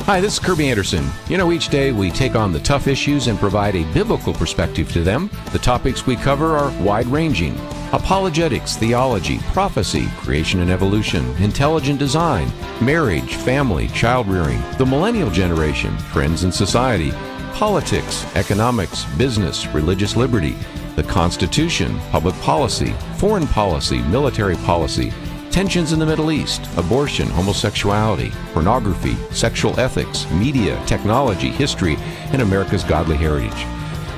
Hi, this is Kirby Anderson. You know, each day we take on the tough issues and provide a biblical perspective to them. The topics we cover are wide-ranging: apologetics, theology, prophecy, creation and evolution, intelligent design, marriage, family, child-rearing, the millennial generation, trends in society, politics, economics, business, religious liberty, the Constitution, public policy, foreign policy, military policy, tensions in the Middle East, abortion, homosexuality, pornography, sexual ethics, media, technology, history, and America's godly heritage.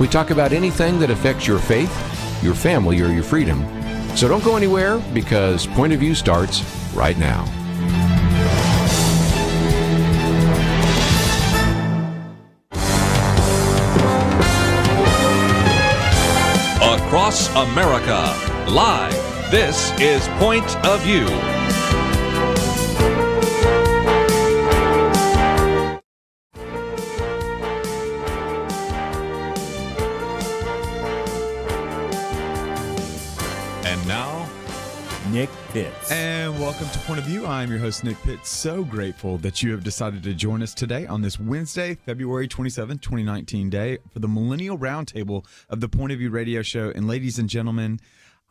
We talk about anything that affects your faith, your family, or your freedom. So don't go anywhere, because Point of View starts right now. Across America, live. This is Point of View. And now, Nick Pitts. And welcome to Point of View. I'm your host, Nick Pitts. So grateful that you have decided to join us today on this Wednesday, February 27, 2019 day for the Millennial Roundtable of the Point of View radio show. And ladies and gentlemen,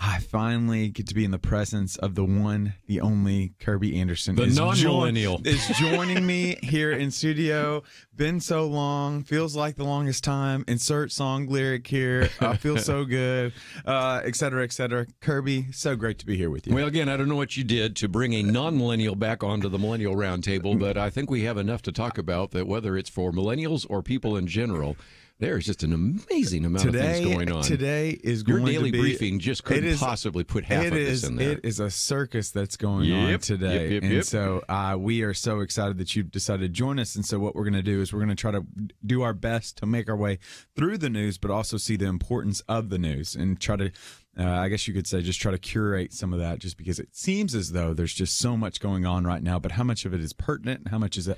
I finally get to be in the presence of the one, the only Kirby Anderson. The non-millennial. Is joining me here in studio. Been so long. Feels like the longest time. Insert song lyric here. I feel so good. Et cetera, et cetera. Kirby, so great to be here with you. Well, again, I don't know what you did to bring a non-millennial back onto the Millennial Roundtable, but I think we have enough to talk about that, whether it's for millennials or people in general. There's just an amazing amount of things going on. Today is going to be... Your daily briefing just couldn't possibly put half of this in there. It is a circus that's going on today. And so we are so excited that you've decided to join us. And so what we're going to do is we're going to try to do our best to make our way through the news, but also see the importance of the news and try to, I guess you could say, just try to curate some of that, just because it seems as though there's just so much going on right now. But how much of it is pertinent and how much of it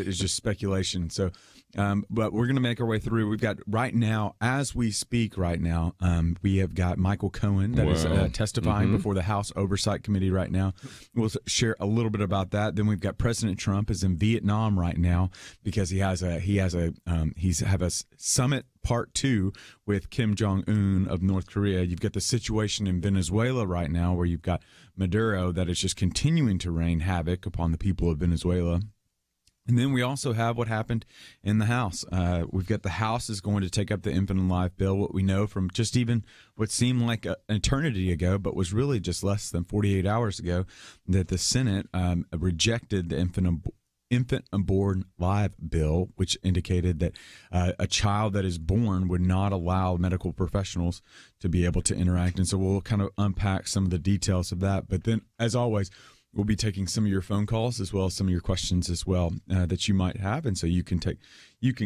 is just speculation? So... but we're going to make our way through. We've got right now, as we speak right now, we have got Michael Cohen that is testifying before the House Oversight Committee right now. We'll share a little bit about that. Then we've got President Trump is in Vietnam right now because he's have a summit part 2 with Kim Jong-un of North Korea. You've got the situation in Venezuela right now where you've got Maduro that is just continuing to rain havoc upon the people of Venezuela. And then we also have what happened in the House. We've got the House is going to take up the infant and life bill, what we know from just even what seemed like an eternity ago, but was really just less than 48 hours ago, that the Senate rejected the infant unborn live bill, which indicated that a child that is born would not allow medical professionals to be able to interact. And so we'll kind of unpack some of the details of that. But then, as always, we'll be taking some of your phone calls as well as some of your questions as well that you might have. And so you can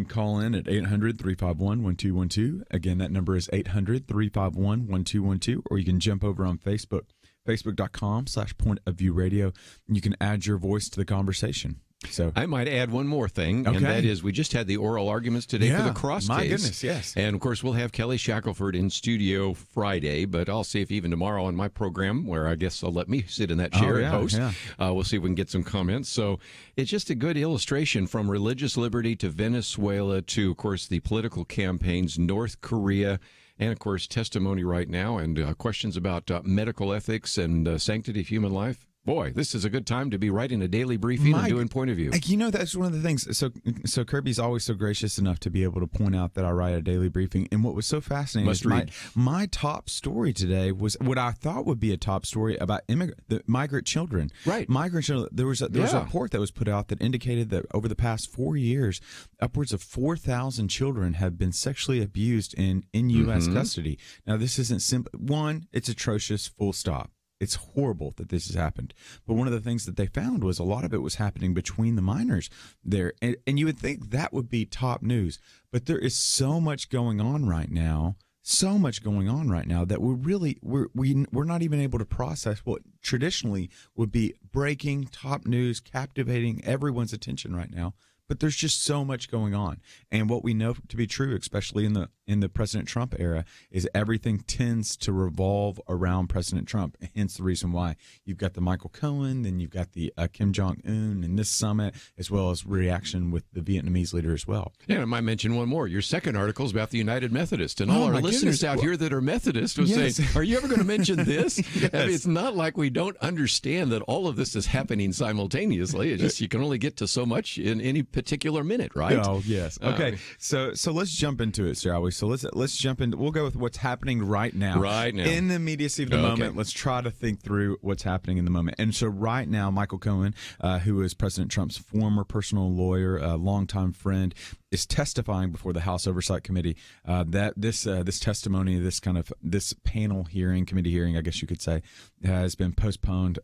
call in at 800-351-1212. Again, that number is 800-351-1212. Or you can jump over on Facebook, facebook.com/pointofviewradio. And you can add your voice to the conversation. So I might add one more thing, and that is we just had the oral arguments today for the Cross case. My goodness, yes. And, of course, we'll have Kelly Shackelford in studio Friday, but I'll see if even tomorrow on my program, where I guess they'll let me sit in that chair and host, we'll see if we can get some comments. So it's just a good illustration from religious liberty to Venezuela to, of course, the political campaigns, North Korea, and, of course, testimony right now, and questions about medical ethics and sanctity of human life. Boy, this is a good time to be writing a daily briefing and doing Point of View. You know, that's one of the things. So Kirby's always so gracious enough to be able to point out that I write a daily briefing. And what was so fascinating is my top story today was what I thought would be a top story about the migrant children. Right. Migrant children. There was a report that was put out that indicated that over the past 4 years, upwards of 4,000 children have been sexually abused in U.S. custody. Now, this isn't simple. One, it's atrocious, full stop. It's horrible that this has happened. But one of the things that they found was a lot of it was happening between the minors there. And you would think that would be top news. But there is so much going on right now, that we're not even able to process what traditionally would be breaking, top news, captivating everyone's attention right now. But there's just so much going on. And what we know to be true, especially in the in the President Trump era is everything tends to revolve around President Trump. Hence the reason why you've got the Michael Cohen, then you've got the Kim Jong-un in this summit, as well as reaction with the Vietnamese leader as well. Yeah, I might mention one more. Your second article is about the United Methodist, and all our listeners out here that are Methodist will say, are you ever going to mention this? Yes. I mean, it's not like we don't understand that all of this is happening simultaneously. It's just you can only get to so much in any particular minute, right? Oh, yes. Okay, so let's jump into it, shall we? So let's jump into. We'll go with what's happening right now. Right now, in the immediacy of the moment. Let's try to think through what's happening in the moment. And so right now, Michael Cohen, who is President Trump's former personal lawyer, a longtime friend, is testifying before the House Oversight Committee. That this testimony, this panel hearing, committee hearing, I guess you could say, has been postponed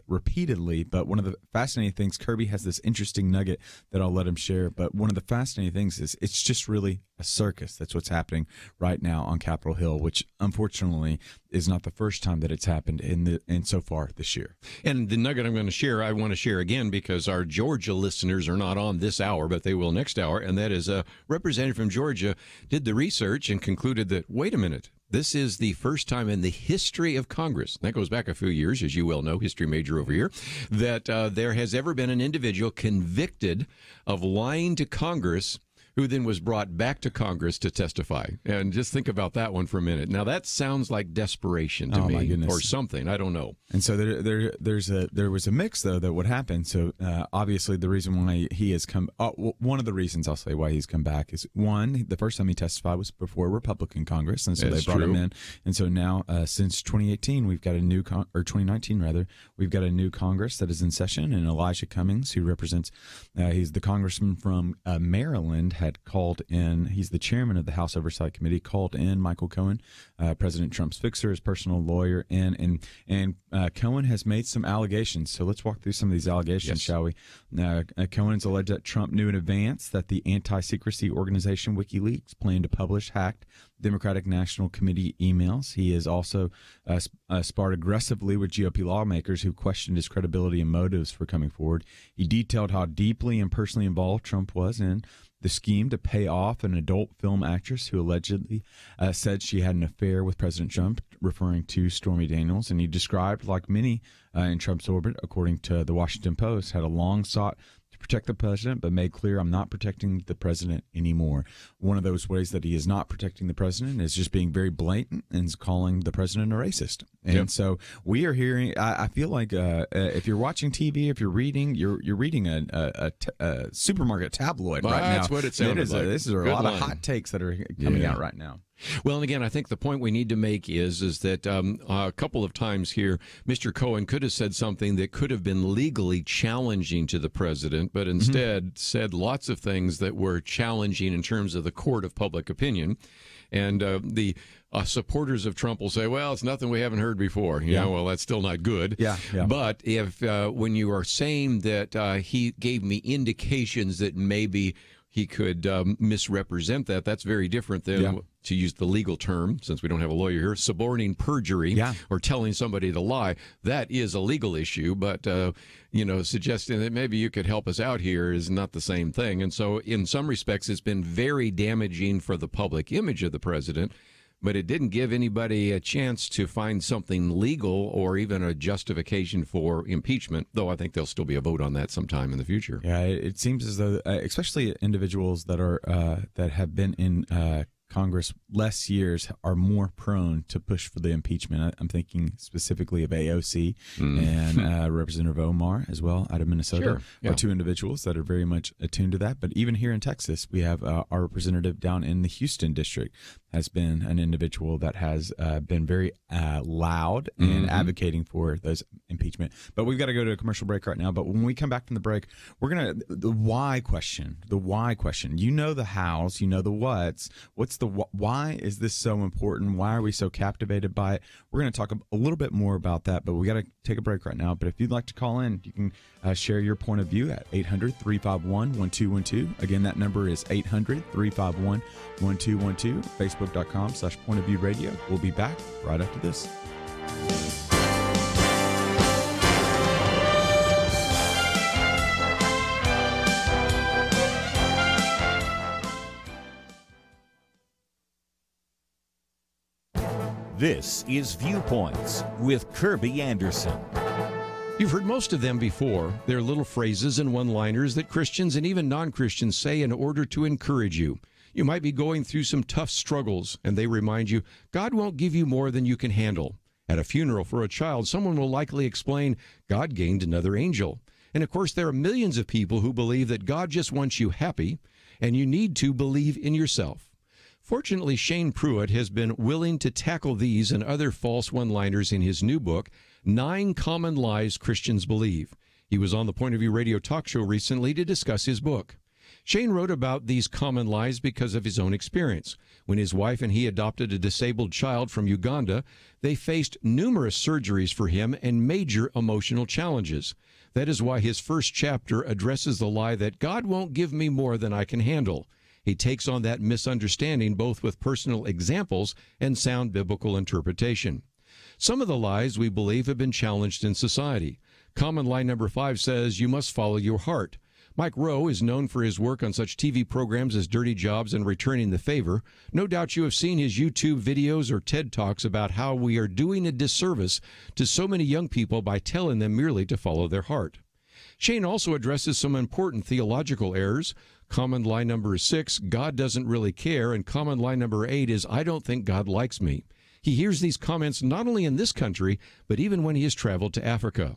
repeatedly. But one of the fascinating things, Kirby has this interesting nugget that I'll let him share. But one of the fascinating things is it's just really a circus. That's what's happening right now on Capitol Hill, which unfortunately is not the first time that it's happened in so far this year. And the nugget I'm going to share, I want to share again because our Georgia listeners are not on this hour, but they will next hour. And that is a representative from Georgia did the research and concluded that, wait a minute, this is the first time in the history of Congress, and that goes back a few years, as you well know, history major over here, that there has ever been an individual convicted of lying to Congress who then was brought back to Congress to testify. And just think about that one for a minute. Now, that sounds like desperation to me, my goodness, or something. I don't know. And so there was a mix, though, that would happen. So obviously the reason why he has come one of the reasons I'll say why he's come back is, one, the first time he testified was before Republican Congress, and so they brought him in. And so now, since 2018, we've got a new, or 2019 rather, we've got a new Congress that is in session, and Elijah Cummings, who represents, he's the congressman from Maryland, had called in, he's the chairman of the House Oversight Committee, called in Michael Cohen, President Trump's fixer, his personal lawyer, and Cohen has made some allegations. So let's walk through some of these allegations, shall we? Cohen has alleged that Trump knew in advance that the anti-secrecy organization WikiLeaks planned to publish hacked Democratic National Committee emails. He has also sparred aggressively with GOP lawmakers who questioned his credibility and motives for coming forward. He detailed how deeply and personally involved Trump was in the scheme to pay off an adult film actress who allegedly said she had an affair with President Trump, referring to Stormy Daniels. And he described, like many in Trump's orbit, according to the Washington Post, had a long sought to protect the president, but made clear, I'm not protecting the president anymore. One of those ways that he is not protecting the president is just being very blatant and is calling the president a racist. And so we are hearing, I feel like if you're watching TV, if you're reading, you're reading a supermarket tabloid right now. That's what it sounded like. This is a lot of hot takes that are coming out right now. Well, and again, I think the point we need to make is that a couple of times here, Mr. Cohen could have said something that could have been legally challenging to the president, but instead said lots of things that were challenging in terms of the court of public opinion. And the supporters of Trump will say, well, it's nothing we haven't heard before. You know, well, that's still not good. But if when you are saying that he gave me indications that maybe he could misrepresent that, that's very different than, to use the legal term, since we don't have a lawyer here, suborning perjury or telling somebody to lie. That is a legal issue, but, suggesting that maybe you could help us out here is not the same thing. And so in some respects, it's been very damaging for the public image of the president, but it didn't give anybody a chance to find something legal or even a justification for impeachment, though I think there'll still be a vote on that sometime in the future. Yeah, it seems as though, especially individuals that are that have been in Congress less years, are more prone to push for the impeachment. I'm thinking specifically of AOC and Representative Omar as well out of Minnesota, are two individuals that are very much attuned to that. But even here in Texas, we have our representative down in the Houston district has been an individual that has been very loud and advocating for those impeachment. But we've got to go to a commercial break right now. But when we come back from the break, we're going to, the why question. You know the hows, you know the what's. What's the why is this so important? Why are we so captivated by it? We're going to talk a little bit more about that, but we got to take a break right now. But if you'd like to call in, you can share your point of view at 800-351-1212. Again, that number is 800-351-1212. Facebook.com/pointofviewradio. We'll be back right after this. This is Viewpoints with Kirby Anderson. You've heard most of them before. They're little phrases and one-liners that Christians and even non-Christians say in order to encourage you. You might be going through some tough struggles, and they remind you, God won't give you more than you can handle. At a funeral for a child, someone will likely explain, God gained another angel. And of course, there are millions of people who believe that God just wants you happy, and you need to believe in yourself. Fortunately, Shane Pruitt has been willing to tackle these and other false one-liners in his new book, 9 Common Lies Christians Believe. He was on the Point of View radio talk show recently to discuss his book. Shane wrote about these common lies because of his own experience. When his wife and he adopted a disabled child from Uganda, they faced numerous surgeries for him and major emotional challenges. That is why his first chapter addresses the lie that God won't give me more than I can handle. He takes on that misunderstanding both with personal examples and sound biblical interpretation. Some of the lies we believe have been challenged in society. Common lie number 5 says you must follow your heart. Mike Rowe is known for his work on such TV programs as Dirty Jobs and Returning the Favor. No doubt you have seen his YouTube videos or TED Talks about how we are doing a disservice to so many young people by telling them merely to follow their heart. Shane also addresses some important theological errors. Common lie number 6, God doesn't really care, and common lie number 8 is, I don't think God likes me. He hears these comments not only in this country, but even when he has traveled to Africa.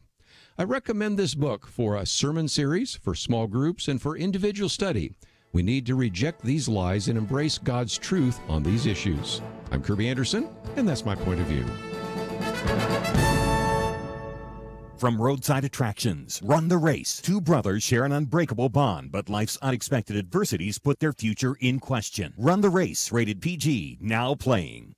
I recommend this book for a sermon series, for small groups, and for individual study. We need to reject these lies and embrace God's truth on these issues. I'm Kirby Anderson, and that's my point of view. From roadside attractions, Run the Race. 2 brothers share an unbreakable bond, but life's unexpected adversities put their future in question. Run the Race, rated PG, now playing.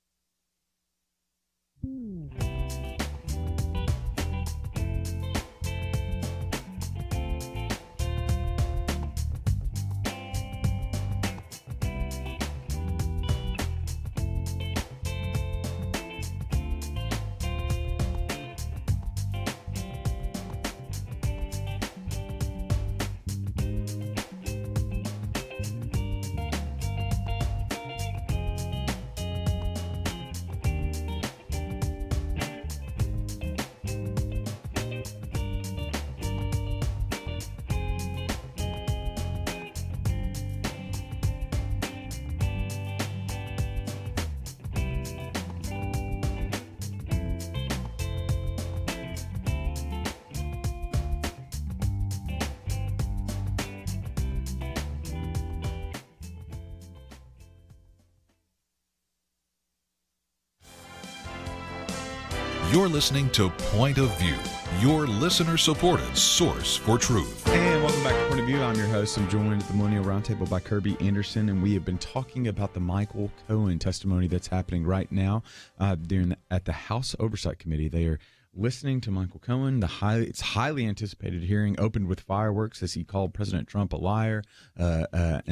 You're listening to Point of View, your listener-supported source for truth. And welcome back to Point of View. I'm your host. I'm joined at the Millennial Roundtable by Kirby Anderson, and we have been talking about the Michael Cohen testimony that's happening right now at the House Oversight Committee. They are listening to Michael Cohen. It's highly anticipated hearing opened with fireworks as he called President Trump a liar, con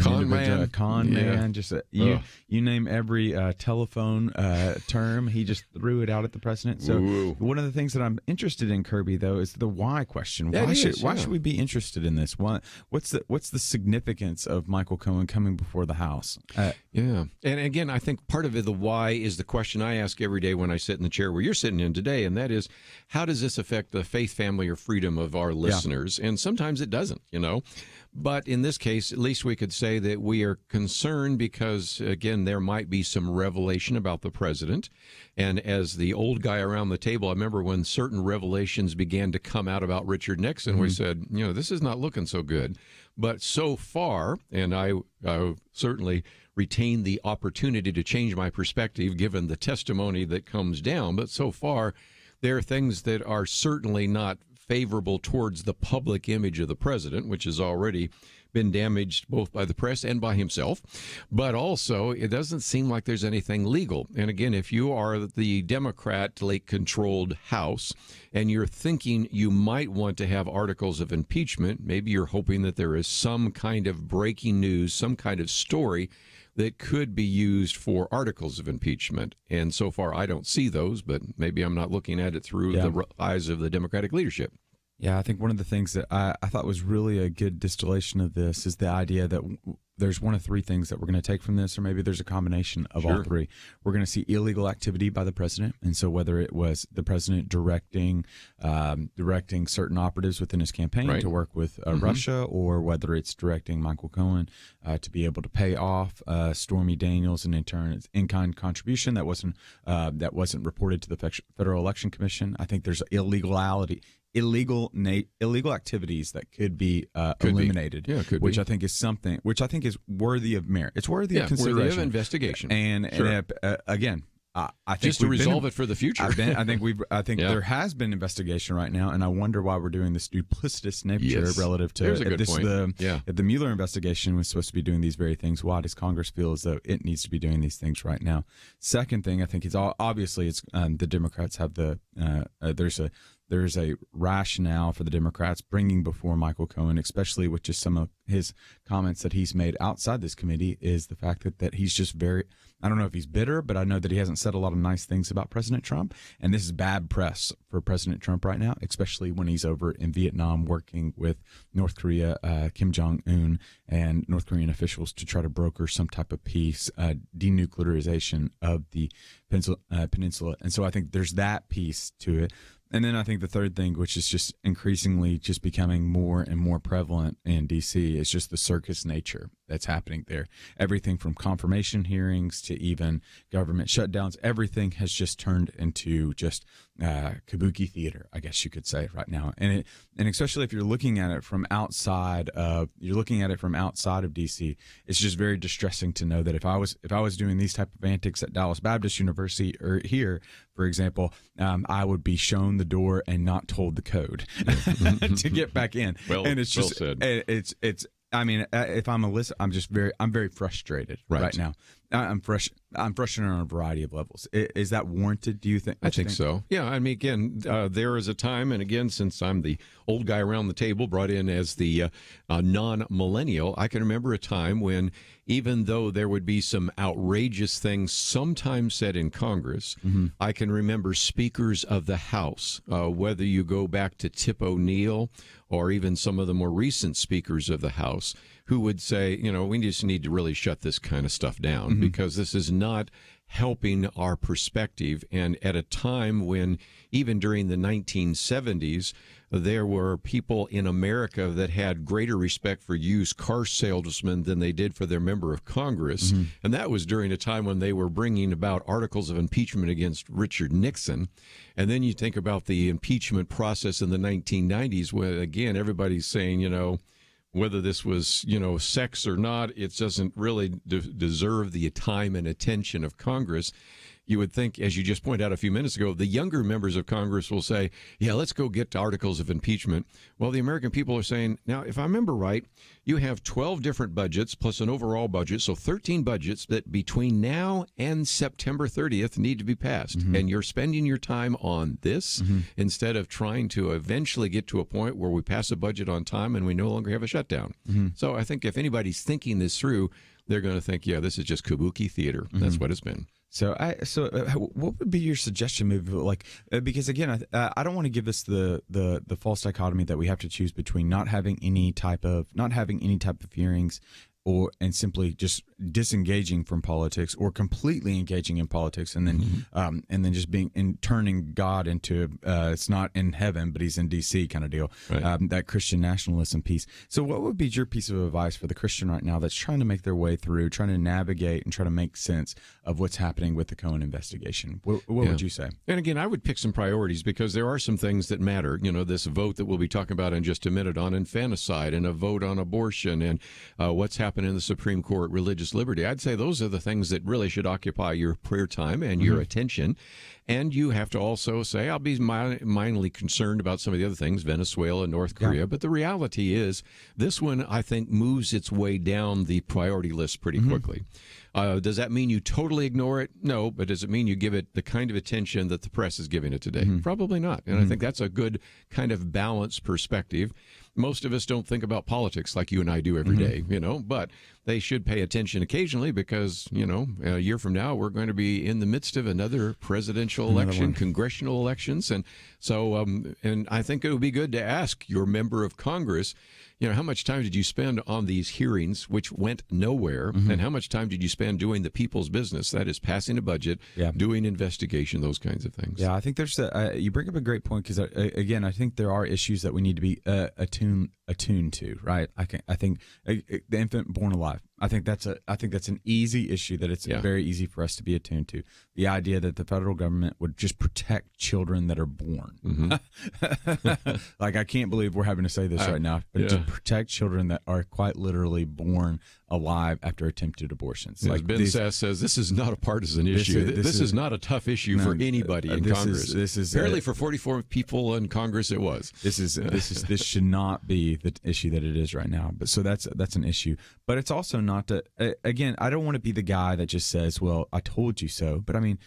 man. Just you name every telephone term, he just threw it out at the president. So one of the things that I'm interested in, Kirby, though, is the why question. Why should we be interested in this? What's the significance of Michael Cohen coming before the House? And again, I think part of it, the why, is the question I ask every day when I sit in the chair where you're sitting in today, and that is, how does this affect the faith, family, or freedom of our listeners? And sometimes it doesn't, But in this case, at least we could say that we are concerned because, again, there might be some revelation about the president. And as the old guy around the table, I remember when certain revelations began to come out about Richard Nixon, we said, this is not looking so good. But so far, and I certainly retain the opportunity to change my perspective given the testimony that comes down, but so far, there are things that are certainly not favorable towards the public image of the president, which has already been damaged both by the press and by himself. But also, it doesn't seem like there's anything legal. And again, if you are the Democrat-controlled House and you're thinking you might want to have articles of impeachment, maybe you're hoping that there is some kind of breaking news, some kind of story that could be used for articles of impeachment. And so far, I don't see those, but maybe I'm not looking at it through the eyes of the Democratic leadership. Yeah, I think one of the things that I thought was really a good distillation of this is the idea that there's one of three things that we're going to take from this, or maybe there's a combination of all three. We're going to see illegal activity by the president, and so whether it was the president directing certain operatives within his campaign to work with Russia, or whether it's directing Michael Cohen to be able to pay off Stormy Daniels and in turn its in-kind contribution that wasn't reported to the Federal Election Commission. I think there's illegal activities that could be eliminated, which I think is something which I think is worthy of merit. It's worthy of consideration, worthy of investigation, and again. I think just to resolve it for the future. I think there has been investigation right now, and I wonder why we're doing this duplicitous nature relative to There's a good point. If the Mueller investigation was supposed to be doing these very things, why does Congress feel as though it needs to be doing these things right now? Second thing, I think is obviously the Democrats have there's a rationale for the Democrats bringing before Michael Cohen, especially with just some of his comments that he's made outside this committee, is the fact that he's just very, I don't know if he's bitter, but I know that he hasn't said a lot of nice things about President Trump. And this is bad press for President Trump right now, especially when he's over in Vietnam working with North Korea, Kim Jong-un, and North Korean officials to try to broker some type of peace, denuclearization of the peninsula. And so I think there's that piece to it. And then I think the third thing, which is just increasingly just becoming more and more prevalent in D.C., is just the circus nature that's happening there. Everything from confirmation hearings to even government shutdowns, everything has just turned into just kabuki theater, I guess you could say right now. And especially if you're looking at it from outside of D.C., it's just very distressing to know that if I was doing these type of antics at Dallas Baptist University or here, for example, I would be shown the door and not told the code to get back in. And it's just it's. I mean, if I'm a listener, I'm very frustrated right now. I'm frustrated on a variety of levels. Is that warranted, do you think? I think so. Yeah, I mean, again, there is a time, and again, since I'm the old guy around the table, brought in as the non-millennial, I can remember a time when, even though there would be some outrageous things sometimes said in Congress, I can remember speakers of the House, whether you go back to Tip O'Neill or even some of the more recent speakers of the House, who would say, we just need to really shut this kind of stuff down because this is not helping our perspective. And at a time when, even during the 1970s, there were people in America that had greater respect for used car salesmen than they did for their member of Congress. And that was during a time when they were bringing about articles of impeachment against Richard Nixon. And then you think about the impeachment process in the 1990s, when, again, everybody's saying, whether this was, sex or not, it doesn't really deserve the time and attention of Congress. You would think, as you just pointed out a few minutes ago, the younger members of Congress will say, yeah, let's go get to articles of impeachment. Well, the American people are saying, now, if I remember right, you have 12 different budgets plus an overall budget, so 13 budgets that between now and September 30th need to be passed. And you're spending your time on this instead of trying to eventually get to a point where we pass a budget on time and we no longer have a shutdown. So I think if anybody's thinking this through, they're going to think, yeah, this is just kabuki theater. That's what it's been. So, what would be your suggestion move? Because again, I don't want to give us the false dichotomy that we have to choose between not having any type of hearings, and simply just disengaging from politics, or completely engaging in politics, and then just turning God into it's not in heaven but he's in D.C. kind of deal. That Christian nationalism piece. So what would be your piece of advice for the Christian right now that's trying to make their way through, trying to navigate and try to make sense of what's happening with the Cohen investigation? What would you say? And again, I would pick some priorities, because there are some things that matter. This vote that we'll be talking about in just a minute on infanticide, and a vote on abortion, and what's happened in the Supreme Court, religious liberty. I'd say those are the things that really should occupy your prayer time and your attention. And you have to also say, I'll be mildly concerned about some of the other things, Venezuela and North Korea. But the reality is, this one, I think, moves its way down the priority list pretty quickly. Does that mean you totally ignore it? No. But does it mean you give it the kind of attention that the press is giving it today? Probably not. And I think that's a good kind of balanced perspective. Most of us don't think about politics like you and I do every day, but they should pay attention occasionally because, a year from now, we're going to be in the midst of another presidential election, congressional elections. And so, and I think it would be good to ask your member of Congress, how much time did you spend on these hearings, which went nowhere, and how much time did you spend doing the people's business, that is passing a budget, doing investigation, those kinds of things. Yeah, I think there's you bring up a great point because, again, I think there are issues that we need to be attuned to, right? I think the infant born alive. I think that's an easy issue that it's very easy for us to be attuned to. The idea that the federal government would just protect children that are born. Like, I can't believe we're having to say this right now, but to protect children that are quite literally born alive after attempted abortions. Like Ben Sass says, this is not a partition issue. This is not a tough issue for anybody in Congress. This is apparently for 44 people in Congress. It was. This should not be the issue that it is right now. But so that's an issue. But it's also not to. Again, I don't want to be the guy that just says, "Well, I told you so." But I mean,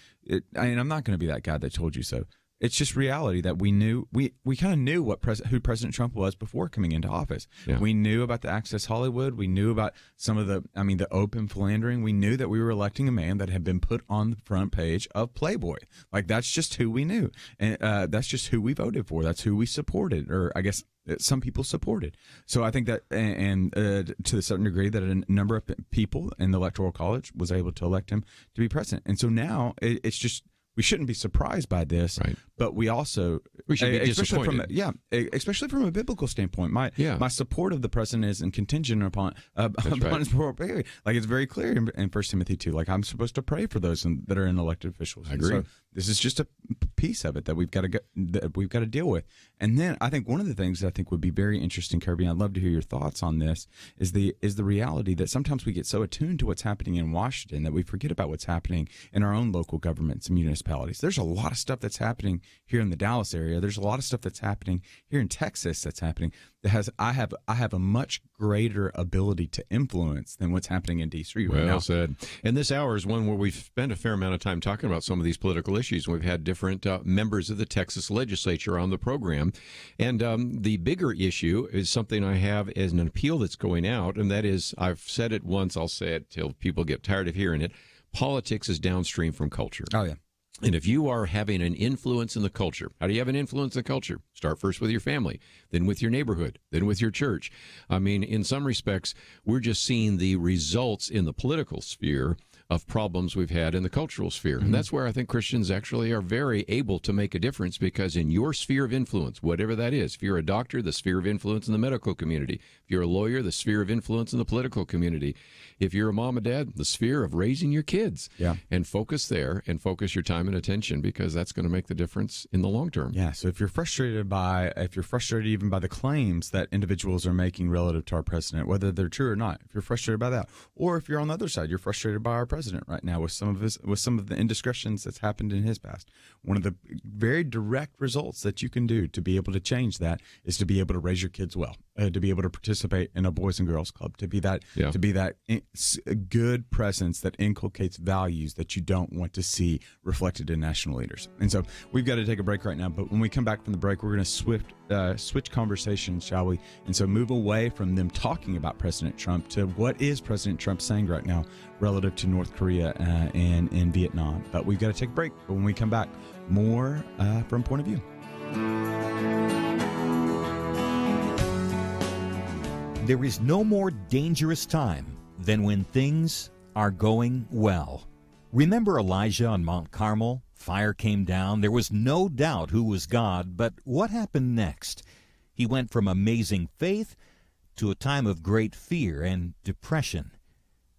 I'm not going to be that guy that told you so. It's just reality that we knew. We kind of knew who President Trump was before coming into office. Yeah. We knew about the Access Hollywood. We knew about some of the open philandering. We knew that we were electing a man that had been put on the front page of Playboy. Like, that's just who we knew, and that's just who we voted for. That's who we supported, or I guess some people supported. So I think that, and to a certain degree, that a number of people in the Electoral College was able to elect him to be president. And so now it's just. We shouldn't be surprised by this, right. But we should be disappointed. Especially from a biblical standpoint. My support of the president is contingent upon his propriety. Like, it's very clear in 1 Timothy 2. Like, I'm supposed to pray for those that are in elected officials. I agree. So this is just a piece of it that we've got to deal with. And then I think one of the things that I think would be very interesting, Kirby, and I'd love to hear your thoughts on this, is the reality that sometimes we get so attuned to what's happening in Washington that we forget about what's happening in our own local governments and municipalities. There's a lot of stuff that's happening here in the Dallas area. There's a lot of stuff that's happening here in Texas that's happening that I have a much greater ability to influence than what's happening in D.C. right now. Well said. And this hour is one where we've spent a fair amount of time talking about some of these political issues. We've had different members of the Texas legislature on the program. And the bigger issue is something I have as an appeal that's going out, and that is, I've said it once, I'll say it till people get tired of hearing it. Politics is downstream from culture. Oh, yeah. And if you are having an influence in the culture, how do you have an influence in the culture? Start first with your family, then with your neighborhood, then with your church. I mean, in some respects, we're just seeing the results in the political sphere of problems we've had in the cultural sphere. And that's where I think Christians actually are very able to make a difference, because in your sphere of influence, whatever that is, if you're a doctor, the sphere of influence in the medical community. If you're a lawyer, the sphere of influence in the political community. If you're a mom and dad, the sphere of raising your kids. Yeah. And focus there and focus your time and attention, because that's going to make the difference in the long term. Yeah. So if you're frustrated even by the claims that individuals are making relative to our president, whether they're true or not, if you're frustrated by that, or if you're on the other side, you're frustrated by our president right now with some of the indiscretions that's happened in his past. One of the very direct results that you can do to be able to change that is to be able to raise your kids well, to be able to participate in a Boys and Girls Club, to be that good presence that inculcates values that you don't want to see reflected in national leaders. And so we've got to take a break right now, but when we come back from the break, we're going to switch conversations, shall we? And so move away from them talking about President Trump to what is President Trump saying right now relative to North Korea and in Vietnam. But we've got to take a break. But when we come back, more from Point of View. There is no more dangerous time than when things are going well. Remember Elijah on Mount Carmel? Fire came down. There was no doubt who was God, but what happened next? He went from amazing faith to a time of great fear and depression.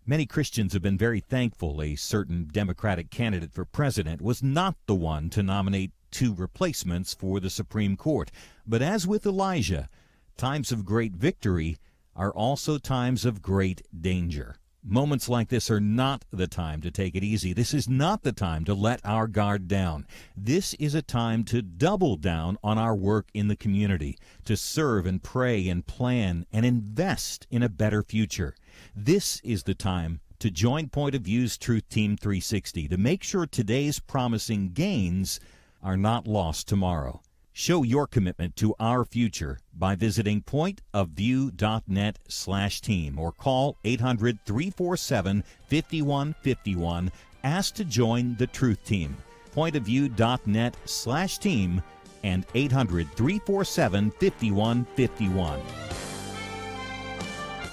Many Christians have been very thankful a certain Democratic candidate for president was not the one to nominate two replacements for the Supreme Court. But as with Elijah, times of great victory are also times of great danger. Moments like this are not the time to take it easy. This is not the time to let our guard down. This is a time to double down on our work in the community, to serve and pray and plan and invest in a better future. This is the time to join Point of View's Truth Team 360 to make sure today's promising gains are not lost tomorrow. Show your commitment to our future by visiting pointofview.net/team or call 800-347-5151. Ask to join the Truth Team. Pointofview.net/team and 800-347-5151.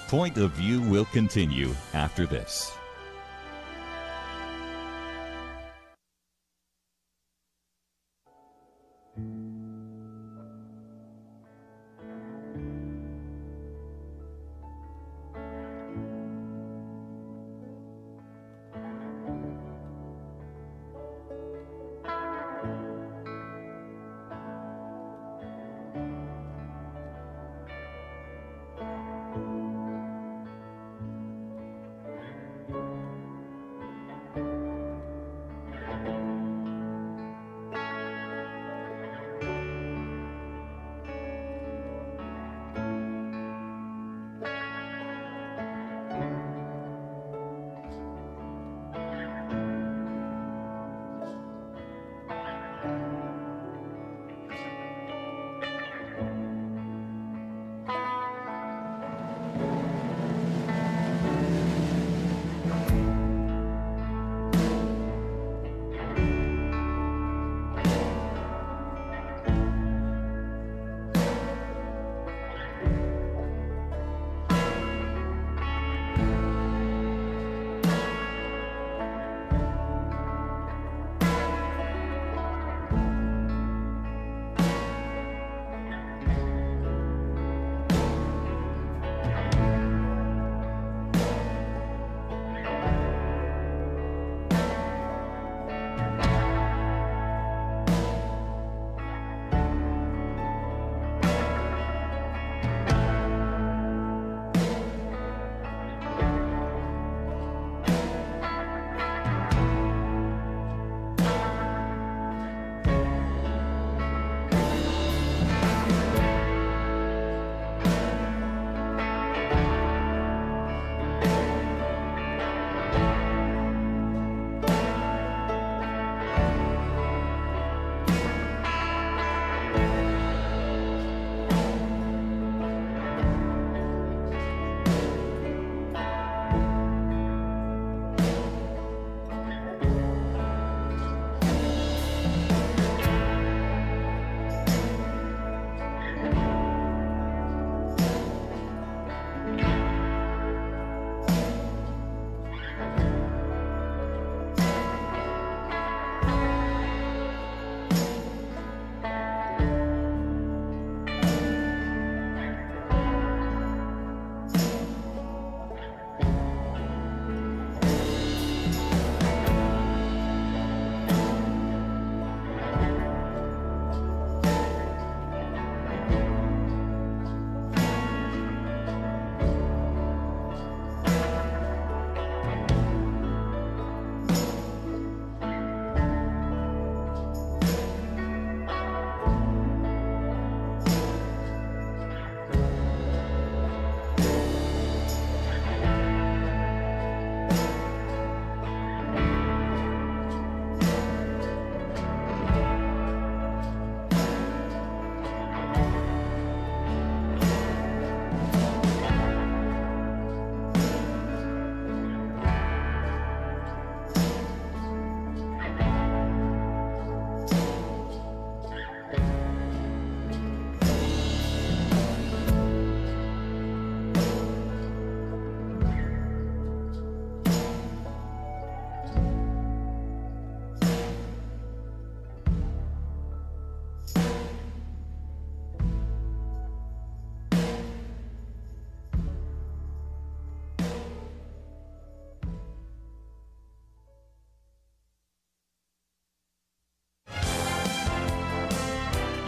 Point of View will continue after this.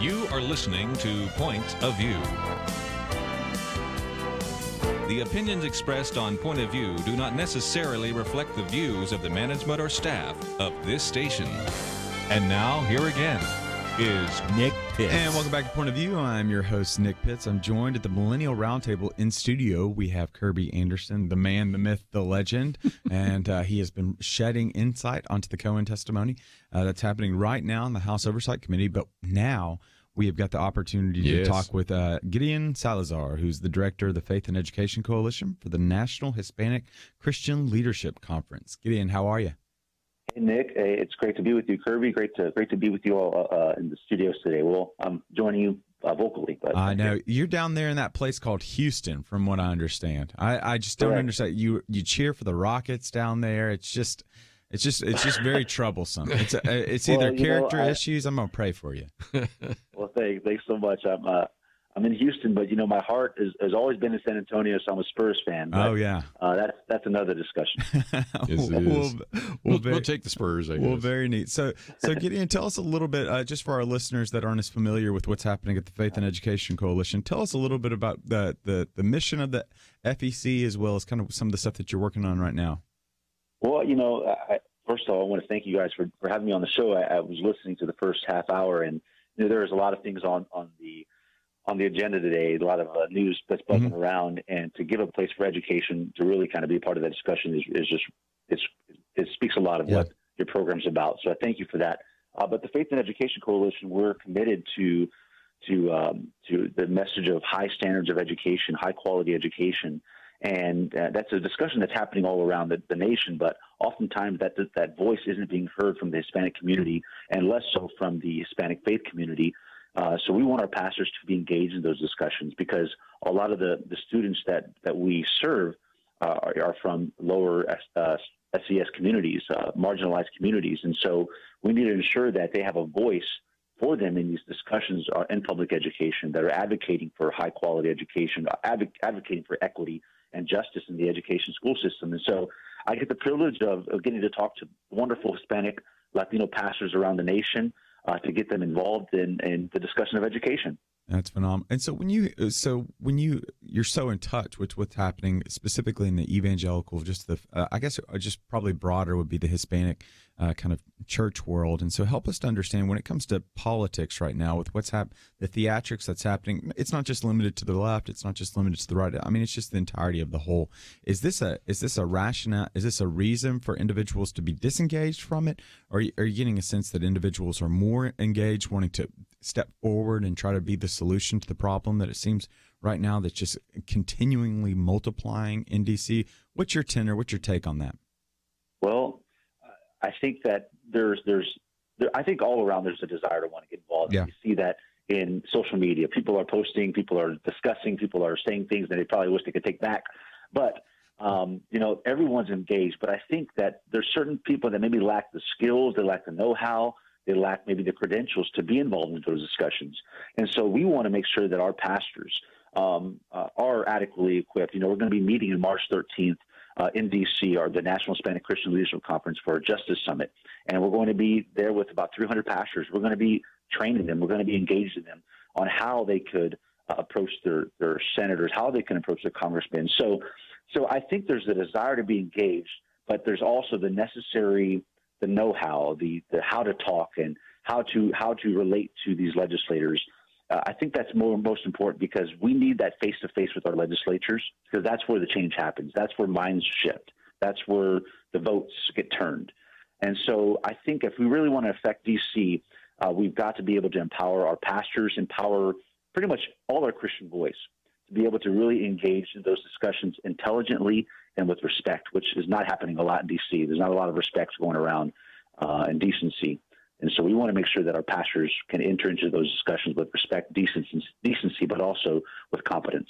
You are listening to Point of View. The opinions expressed on Point of View do not necessarily reflect the views of the management or staff of this station. And now, here again is Nick Pitts. And welcome back to Point of View. I'm your host, Nick Pitts. I'm joined at the Millennial Roundtable in studio. We have Kirby Anderson, the man, the myth, the legend, and he has been shedding insight onto the Cohen testimony that's happening right now in the House Oversight Committee. But now we have got the opportunity to talk with Girien Salazar, who's the director of the Faith and Education Coalition for the National Hispanic Christian Leadership Conference. Girien, how are you? Hey, Nick. It's great to be with you, Kirby. Great to be with you all in the studios today. Well, I'm joining you vocally. But I know you're down there in that place called Houston, from what I understand. I just don't understand. You cheer for the Rockets down there. It's just very troublesome. It's either character issues. I'm gonna pray for you. Well, thanks so much. I'm in Houston, but my heart has always been in San Antonio, so I'm a Spurs fan. But, that's another discussion. We'll take the Spurs, I guess. Well, very neat. So Girien, tell us a little bit, just for our listeners that aren't as familiar with what's happening at the Faith and Education Coalition. Tell us a little bit about the mission of the FEC, as well as kind of some of the stuff that you're working on right now. Well, first of all, I want to thank you guys for having me on the show. I was listening to the first half hour, and there was a lot of things on the agenda today, a lot of news that's buzzing around, and to give a place for education to really kind of be a part of that discussion it speaks a lot of what your program's about. So I thank you for that. But the Faith and Education Coalition, we're committed to the message of high standards of education, high quality education. And that's a discussion that's happening all around the nation, but oftentimes that voice isn't being heard from the Hispanic community, and less so from the Hispanic faith community. So we want our pastors to be engaged in those discussions, because a lot of the students that we serve are from lower SES communities, marginalized communities. And so we need to ensure that they have a voice for them in these discussions in public education, that are advocating for high quality education, advocating for equity and justice in the education school system. And so I get the privilege of getting to talk to wonderful Hispanic, Latino pastors around the nation to get them involved in the discussion of education. That's phenomenal. And so when you're so in touch with what's happening specifically in the evangelical, I guess just probably broader would be the Hispanic kind of church world. And so help us to understand, when it comes to politics right now, with what's the theatrics that's happening, it's not just limited to the left, it's not just limited to the right. I mean, it's just the entirety of the whole. Is this a rationale? Is this a reason for individuals to be disengaged from it? Or are you getting a sense that individuals are more engaged, wanting to step forward and try to be the solution to the problem that it seems right now that's just continually multiplying in D.C.? What's your take on that? Well, I think that I think all around there's a desire to want to get involved. Yeah. You see that in social media. People are posting, people are discussing, people are saying things that they probably wish they could take back. But, everyone's engaged. But I think that there's certain people that maybe lack the skills, they lack the know-how, they lack maybe the credentials to be involved in those discussions. And so we want to make sure that our pastors are adequately equipped. We're going to be meeting on March 13th in D.C., the National Hispanic Christian Leadership Conference for our Justice Summit. And we're going to be there with about 300 pastors. We're going to be training them. We're going to be engaging them on how they could approach their senators, how they can approach their congressmen. So I think there's a desire to be engaged, but there's also the know-how, the how to talk and how to relate to these legislators. I think that's most important, because we need that face-to-face with our legislatures, because that's where the change happens. That's where minds shift. That's where the votes get turned. And so I think if we really want to affect D.C., we've got to be able to empower our pastors, empower pretty much all our Christian voice to be able to really engage in those discussions intelligently and with respect, which is not happening a lot in D.C. There's not a lot of respect going around and decency. And so we want to make sure that our pastors can enter into those discussions with respect, decency, but also with competence.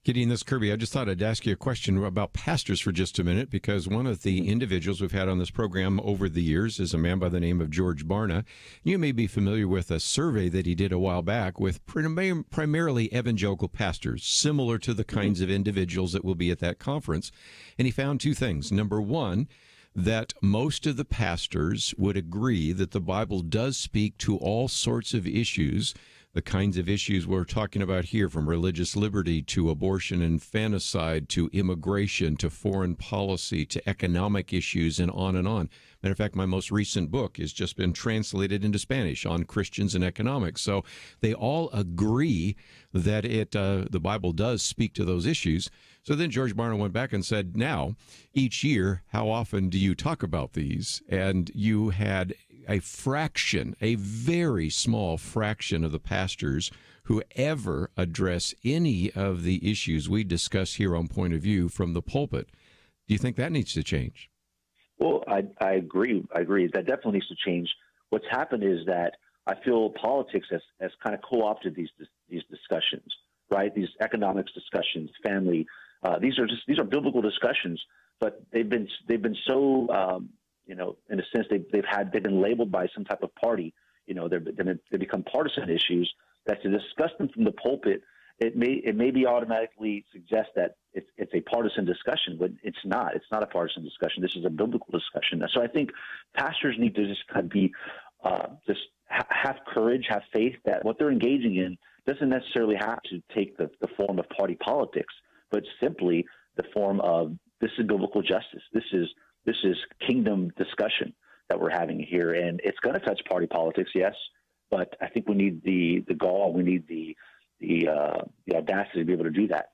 Girien, this is Kirby. I just thought I'd ask you a question about pastors for just a minute, because one of the individuals we've had on this program over the years is a man by the name of George Barna. You may be familiar with a survey that he did a while back with primarily evangelical pastors, similar to the kinds of individuals that will be at that conference. And he found two things. Number one, that most of the pastors would agree that the Bible does speak to all sorts of issues, the kinds of issues we're talking about here, from religious liberty to abortion and infanticide to immigration to foreign policy to economic issues and on and on. Matter of fact, my most recent book has just been translated into Spanish on Christians and economics. So they all agree that the Bible does speak to those issues. So then George Barna went back and said, now, each year, how often do you talk about these? And you had a fraction, a very small fraction of the pastors who ever address any of the issues we discuss here on Point of View from the pulpit. Do you think that needs to change? Well, I agree. That definitely needs to change. What's happened is that I feel politics has kind of co-opted these discussions, right? These economics discussions, family. These are biblical discussions, but they've been so in a sense they've been labeled by some type of party. They become partisan issues. That to discuss them from the pulpit, it may be automatically suggest that it's a partisan discussion, but it's not. It's not a partisan discussion. This is a biblical discussion. So I think pastors need to just kind of be just have courage, have faith that what they're engaging in doesn't necessarily have to take the form of party politics, but simply the form of this is biblical justice. This is kingdom discussion that we're having here, and it's going to touch party politics, yes, but I think we need the gall, we need the audacity to be able to do that.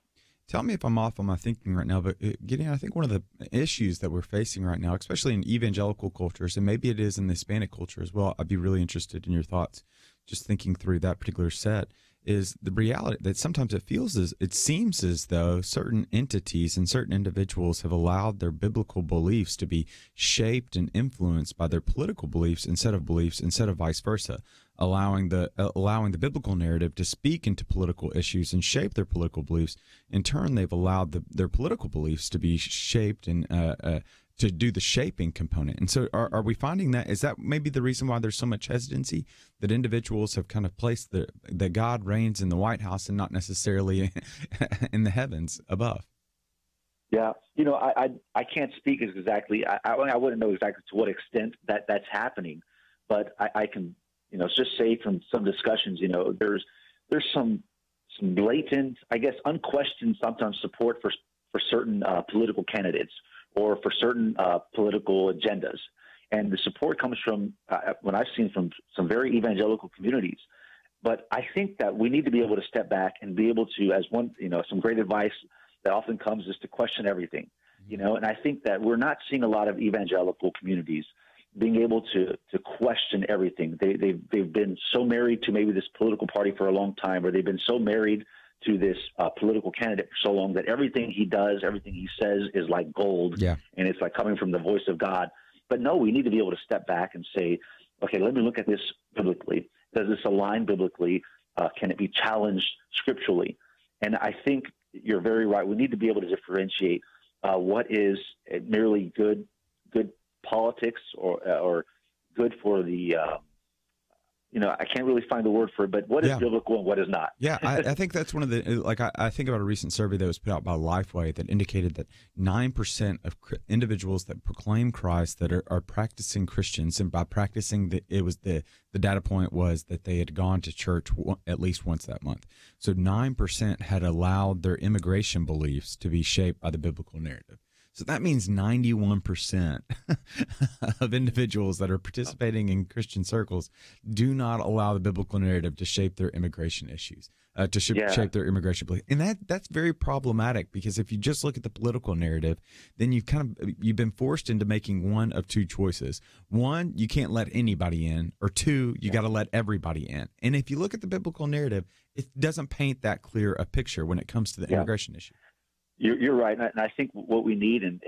Tell me if I'm off on my thinking right now, but Gideon, I think one of the issues that we're facing right now, especially in evangelical cultures, and maybe it is in the Hispanic culture as well, I'd be really interested in your thoughts, just thinking through that particular set, is the reality that sometimes it seems as though certain entities and certain individuals have allowed their biblical beliefs to be shaped and influenced by their political beliefs instead of vice versa, allowing the biblical narrative to speak into political issues and shape their political beliefs. In turn, they've allowed their political beliefs to be shaped and to do the shaping component. And so are we finding is that maybe the reason why there's so much hesitancy, that individuals have kind of placed that God reigns in the White House and not necessarily in the heavens above? Yeah. I can't speak as exactly. I wouldn't know exactly to what extent that's happening, but I can, just say from some discussions, there's some blatant, I guess, unquestioned sometimes support for certain political candidates or for certain political agendas. And the support comes from, what I've seen from some very evangelical communities. But I think that we need to be able to step back and be able to, as one, some great advice that often comes is to question everything, and I think that we're not seeing a lot of evangelical communities being able to question everything. They've been so married to maybe this political party for a long time, or they've been so married to this political candidate for so long that everything he does, everything he says is like gold, and it's like coming from the voice of God. But no, we need to be able to step back and say, okay, let me look at this biblically. Does this align biblically? Can it be challenged scripturally? And I think you're very right. We need to be able to differentiate what is merely good politics or good for the I can't really find the word for it, but what is biblical and what is not? Yeah, I think that's one of the, I think about a recent survey that was put out by Lifeway that indicated that 9% of individuals that proclaim Christ that are practicing Christians, and by practicing, the data point was that they had gone to church at least once that month. So 9% had allowed their immigration beliefs to be shaped by the biblical narrative. So that means 91% of individuals that are participating in Christian circles do not allow the biblical narrative to shape their immigration issues, shape their immigration belief. And that's very problematic, because if you just look at the political narrative, then you've been forced into making one of two choices. One, you can't let anybody in, or two, you got to let everybody in. And if you look at the biblical narrative, it doesn't paint that clear a picture when it comes to the immigration issue. You're right, and I think what we need, and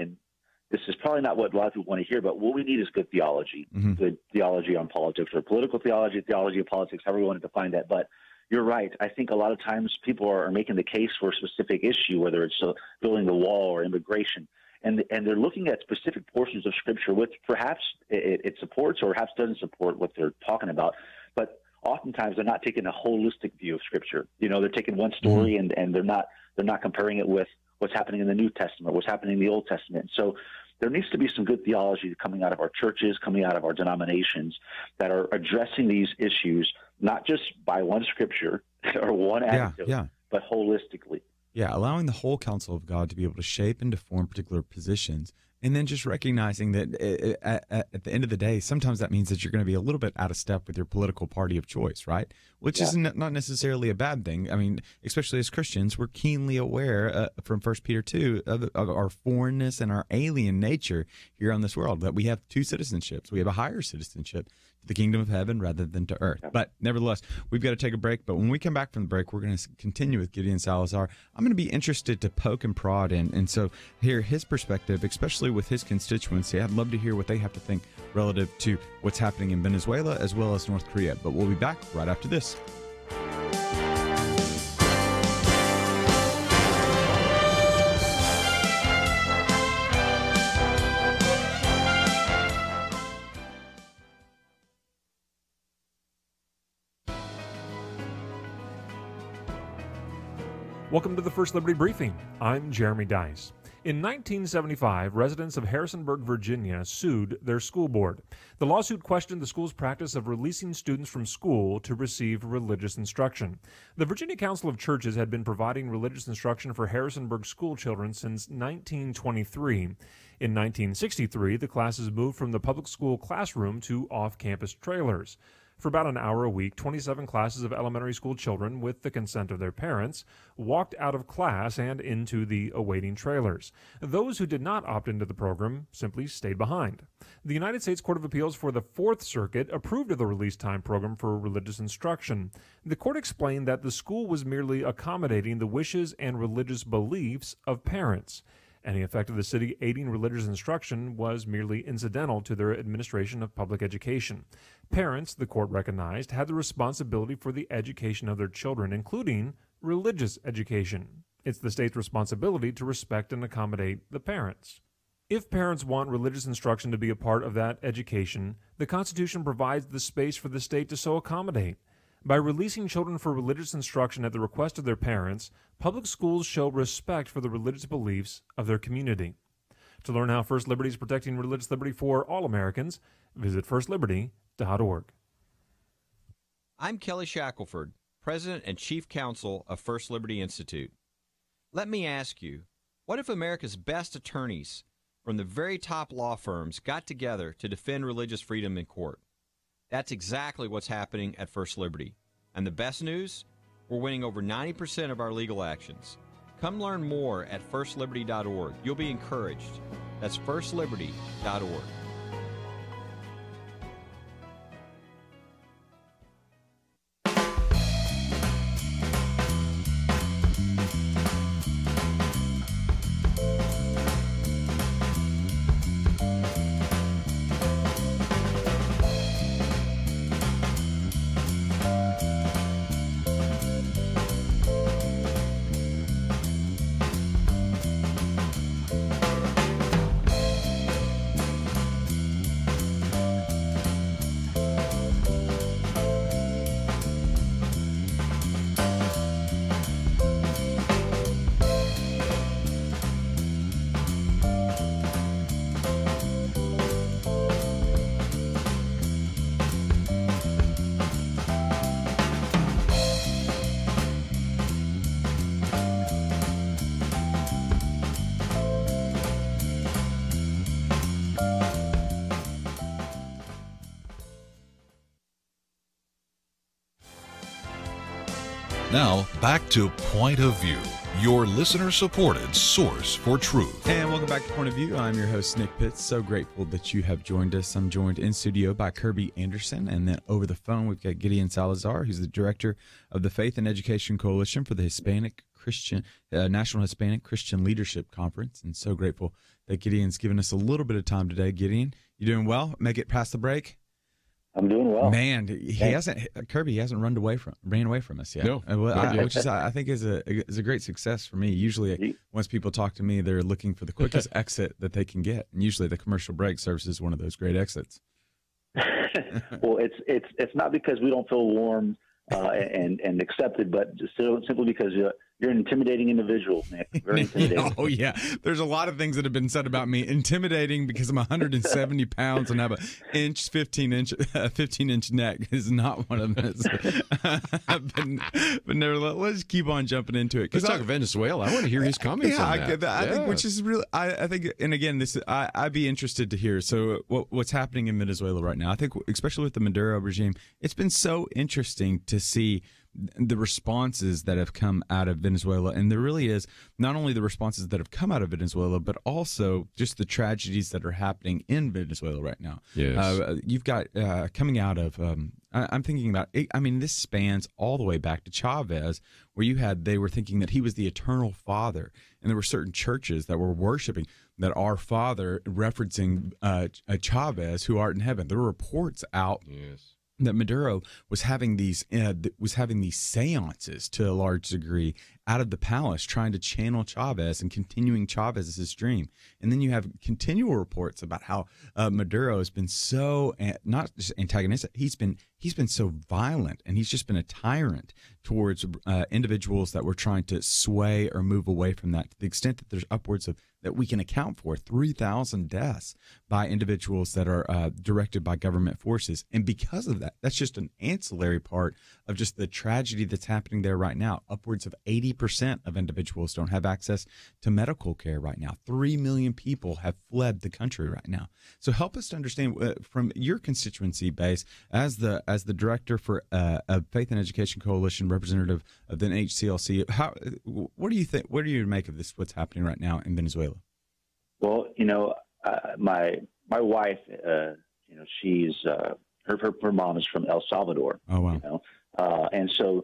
this is probably not what a lot of people want to hear, but what we need is good theology, good theology on politics, or political theology of politics, however you want to define that. But you're right. I think a lot of times people are making the case for a specific issue, whether it's building the wall or immigration, and they're looking at specific portions of Scripture, which perhaps it supports or perhaps doesn't support what they're talking about. But oftentimes they're not taking a holistic view of Scripture. They're taking one story and they're not comparing it with what's happening in the New Testament, what's happening in the Old Testament. So there needs to be some good theology coming out of our churches, coming out of our denominations, that are addressing these issues, not just by one scripture or one anecdote, but holistically. Yeah, allowing the whole counsel of God to be able to shape and to form particular positions, and then just recognizing that at the end of the day, sometimes that means that you're going to be a little bit out of step with your political party of choice, right? Which is not necessarily a bad thing. I mean, especially as Christians, we're keenly aware from 1 Peter 2 of our foreignness and our alien nature here on this world, that we have two citizenships. We have a higher citizenship, the kingdom of heaven rather than to earth. But nevertheless, we've got to take a break. But when we come back from the break, we're going to continue with Girien Salazar. I'm going to be interested to poke and prod and so hear his perspective, especially with his constituency. I'd love to hear what they have to think relative to what's happening in Venezuela as well as North Korea. But we'll be back right after this. Welcome to the First Liberty Briefing. I'm Jeremy Dice. In 1975, residents of Harrisonburg, Virginia, sued their school board. The lawsuit questioned the school's practice of releasing students from school to receive religious instruction. The Virginia Council of Churches had been providing religious instruction for Harrisonburg school children since 1923. In 1963, the classes moved from the public school classroom to off-campus trailers. For about an hour a week, 27 classes of elementary school children, with the consent of their parents, walked out of class and into the awaiting trailers. Those who did not opt into the program simply stayed behind. The United States Court of Appeals for the Fourth Circuit approved of the release time program for religious instruction. The court explained that the school was merely accommodating the wishes and religious beliefs of parents. Any effect of the city aiding religious instruction was merely incidental to their administration of public education. Parents, the court recognized, had the responsibility for the education of their children, including religious education. It's the state's responsibility to respect and accommodate the parents. If parents want religious instruction to be a part of that education, the Constitution provides the space for the state to so accommodate. By releasing children for religious instruction at the request of their parents, public schools show respect for the religious beliefs of their community. To learn how First Liberty is protecting religious liberty for all Americans, visit firstliberty.org. I'm Kelly Shackelford, President and Chief Counsel of First Liberty Institute. Let me ask you, what if America's best attorneys from the very top law firms got together to defend religious freedom in court? That's exactly what's happening at First Liberty. And the best news? We're winning over 90% of our legal actions. Come learn more at firstliberty.org. You'll be encouraged. That's firstliberty.org. Now, back to Point of View, your listener-supported source for truth. And welcome back to Point of View. I'm your host, Nick Pitts. So grateful that you have joined us. I'm joined in studio by Kirby Anderson, and then over the phone we've got Girien Salazar, who's the director of the Faith and Education Coalition for the Hispanic Christian National Hispanic Christian Leadership Conference. And so grateful that Gideon's given us a little bit of time today. Gideon, you doing well? Make it past the break? I'm doing well. Man, Kirby hasn't ran away from us yet. No, which is I think is a great success for me. Usually, once people talk to me, they're looking for the quickest exit that they can get, and usually the commercial break service is one of those great exits. Well, it's not because we don't feel warm and accepted, but just simply because you're an intimidating individual, Nick. Very intimidating. Oh, yeah. There's a lot of things that have been said about me. Intimidating because I'm 170 pounds and have a 15-inch neck is not one of them. but nevertheless, let's keep on jumping into it. Let's talk Venezuela. I want to hear his comments on that. I think, which is really, I think, and again, I'd be interested to hear. So what's happening in Venezuela right now? I think, especially with the Maduro regime, it's been so interesting to see the responses that have come out of Venezuela, and there really is not only the responses that have come out of Venezuela, but also just the tragedies that are happening in Venezuela right now. Yes. You've got coming out of. I'm thinking about. I mean, this spans all the way back to Chavez, where they were thinking that he was the eternal Father, and there were certain churches that were worshiping that Our Father, referencing Chavez, who art in heaven. There were reports out. Yes. That Maduro was having these seances to a large degree out of the palace, trying to channel Chavez and continuing Chavez's dream. And then you have continual reports about how Maduro has been so not just antagonistic. He's been so violent, and he's just been a tyrant towards individuals that were trying to sway or move away from that. To the extent that there's upwards of that we can account for 3,000 deaths by individuals that are directed by government forces. And because of that, that's just an ancillary part of just the tragedy that's happening there right now. Upwards of 80% of individuals don't have access to medical care right now. 3 million people have fled the country right now. So help us to understand from your constituency base, as the director for a Faith and Education Coalition, representative of the HCLC, what do you think? What do you make of this? What's happening right now in Venezuela? Well, my wife, she's her mom is from El Salvador. Oh wow! And so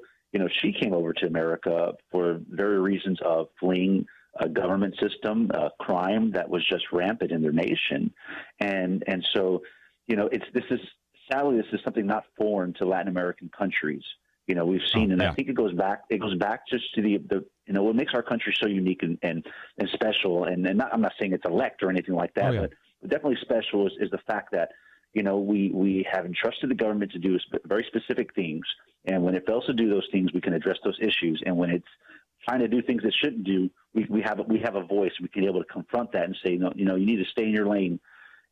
she came over to America for very reasons of fleeing a government system, crime that was just rampant in their nation, and so this is something not foreign to Latin American countries. We've seen, I think it goes back just to the what makes our country so unique and special. And I'm not saying it's elect or anything like that, but definitely special is the fact that, we have entrusted the government to do very specific things. And when it fails to do those things, we can address those issues. And when it's trying to do things it shouldn't do, we have a voice. We can be able to confront that and say, no, you need to stay in your lane.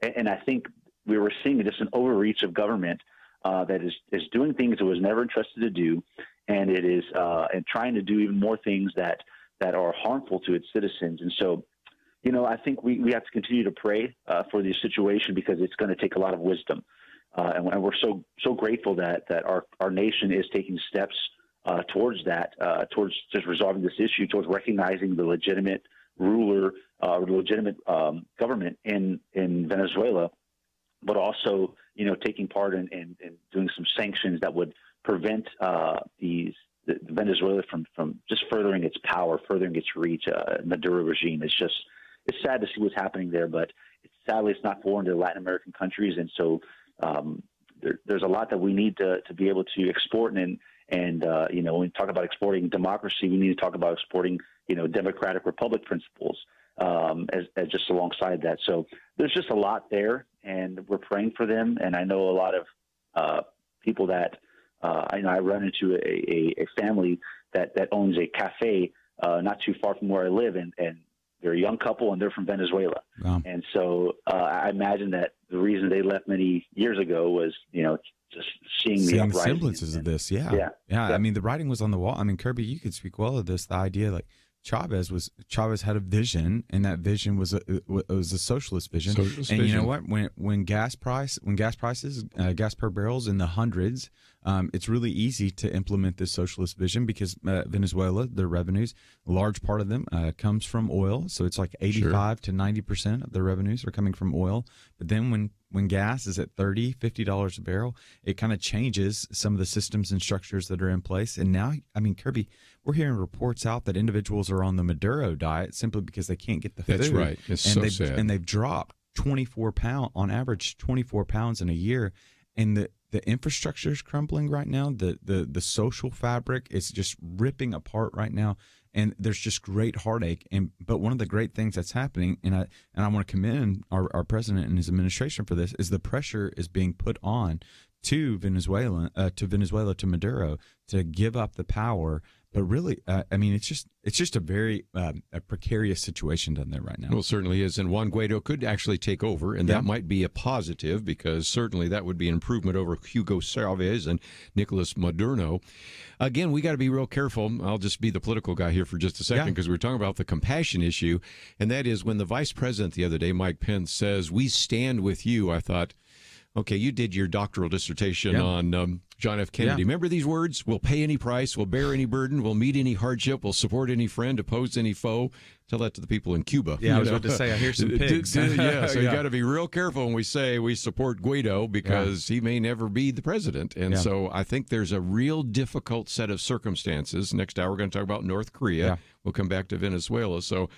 And I think we were seeing just an overreach of government that is doing things it was never entrusted to do, and it is and trying to do even more things that are harmful to its citizens. And so, I think we have to continue to pray for the situation, because it's going to take a lot of wisdom, and we're so grateful that our nation is taking steps towards that, towards just resolving this issue, towards recognizing the legitimate ruler or legitimate government in Venezuela, but also taking part in doing some sanctions that would prevent Venezuela from just furthering its power, furthering its reach. Maduro regime. It's sad to see what's happening there, but sadly it's not foreign to Latin American countries, and so there's a lot that we need to be able to export. And when we talk about exporting democracy, we need to talk about exporting democratic republic principles as just alongside that. So there's just a lot there, and we're praying for them. And I know a lot of people that I run into a family that owns a cafe not too far from where I live, and they're a young couple, and they're from Venezuela. Wow. And so I imagine that the reason they left many years ago was just seeing the uprising. Semblances of this. Yeah. I mean, the writing was on the wall. I mean, Kirby, you could speak well of this. The idea, like, Chavez had a vision, and that vision was a socialist vision. And you know what? When gas prices per barrel's in the hundreds, it's really easy to implement this socialist vision, because Venezuela, their revenues, a large part of them comes from oil. So it's like 85 to 90% of their revenues are coming from oil. But then when gas is at $30, $50 a barrel, it kind of changes some of the systems and structures that are in place. And now, I mean, Kirby, we're hearing reports out that individuals are on the Maduro diet simply because they can't get the food. That's right. It's so sad. And they've dropped 24 pounds, on average 24 pounds in a year. And the infrastructure is crumbling right now. The social fabric is just ripping apart right now. And there's just great heartache. But one of the great things that's happening, and I want to commend our president and his administration for this, is the pressure is being put on to Venezuela, to Maduro, to give up the power. But really, I mean, it's just a very a precarious situation down there right now. Well, it certainly is. And Juan Guaido could actually take over, and that might be a positive, because certainly that would be an improvement over Hugo Chavez and Nicolas Maduro. Again, we got to be real careful. I'll just be the political guy here for just a second, because we're talking about the compassion issue, and that is when the vice president the other day, Mike Pence, says, "We stand with you," I thought, Okay, you did your doctoral dissertation on John F. Kennedy. Remember these words? We'll pay any price, we'll bear any burden, we'll meet any hardship, we'll support any friend, oppose any foe. Tell that to the people in Cuba. Yeah, I was about to say, I hear some pigs. So you got to be real careful when we say we support Guaido because he may never be the president. And so I think there's a real difficult set of circumstances. Next hour, we're going to talk about North Korea. Yeah. We'll come back to Venezuela. So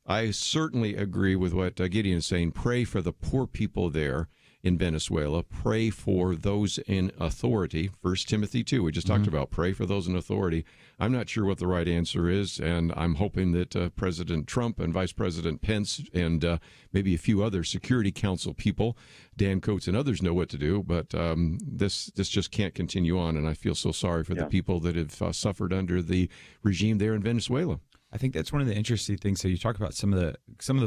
I certainly agree with what Gideon is saying. Pray for the poor people there in Venezuela. Pray for those in authority. 1 Timothy 2, we just talked about. Pray for those in authority. I'm not sure what the right answer is, and I'm hoping that President Trump and Vice President Pence and maybe a few other Security Council people, Dan Coates and others, know what to do. But this just can't continue on, and I feel so sorry for the people that have suffered under the regime there in Venezuela. I think that's one of the interesting things. So you talk about some of the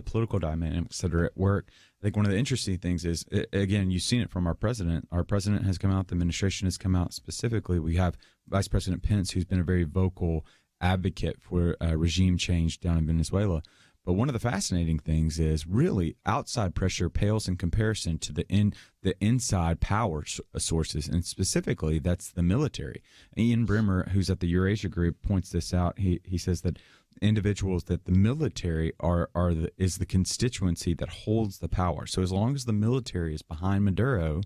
political dynamics that are at work. I think one of the interesting things is, again, you've seen it from our president. Our president has come out. The administration has come out specifically. We have Vice President Pence, who's been a very vocal advocate for regime change down in Venezuela. But one of the fascinating things is really outside pressure pales in comparison to the inside power sources, and specifically that's the military. Ian Bremmer, who's at the Eurasia Group, points this out. He says that individuals that the military is the constituency that holds the power. So as long as the military is behind Maduro,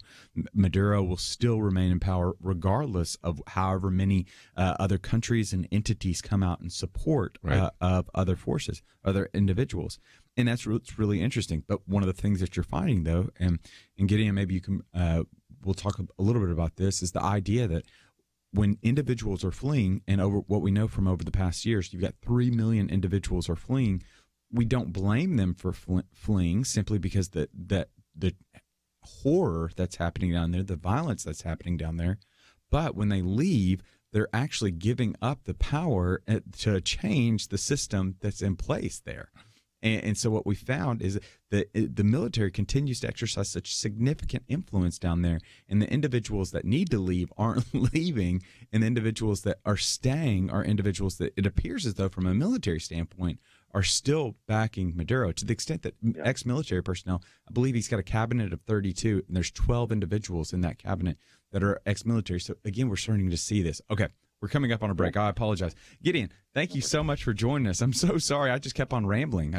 Maduro will still remain in power regardless of however many other countries and entities come out in support of other forces, other individuals. And that's what's really interesting. But one of the things that you're finding, though, and Gideon, maybe you can, we'll talk a little bit about this, is the idea that when individuals are fleeing, and over what we know from over the past years, you've got 3 million individuals are fleeing. We don't blame them for fleeing simply because the horror that's happening down there, the violence that's happening down there. But when they leave, they're actually giving up the power to change the system that's in place there. And so what we found is that the military continues to exercise such significant influence down there, and the individuals that need to leave aren't leaving, and the individuals that are staying are individuals that it appears as though from a military standpoint are still backing Maduro, to the extent that ex-military personnel, I believe he's got a cabinet of 32, and there's 12 individuals in that cabinet that are ex-military. So again, we're starting to see this. Okay. We're coming up on a break. I apologize. Gideon, thank you so much for joining us. I'm so sorry. I just kept on rambling.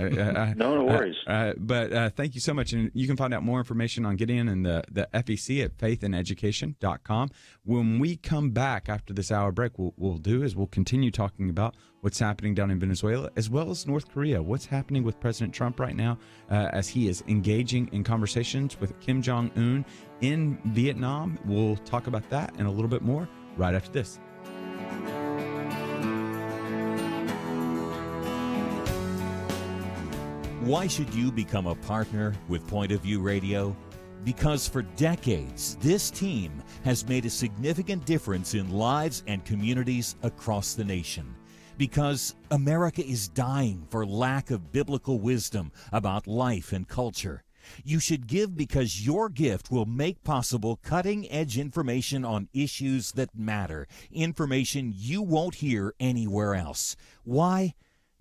No worries. But thank you so much. And you can find out more information on Gideon and the FEC at faithandeducation.com. When we come back after this hour break, what we'll do is we'll continue talking about what's happening down in Venezuela as well as North Korea. What's happening with President Trump right now as he is engaging in conversations with Kim Jong-un in Vietnam. We'll talk about that and a little bit more right after this. Why should you become a partner with Point of View Radio? Because for decades, this team has made a significant difference in lives and communities across the nation. Because America is dying for lack of biblical wisdom about life and culture. You should give because your gift will make possible cutting-edge information on issues that matter, information you won't hear anywhere else. Why?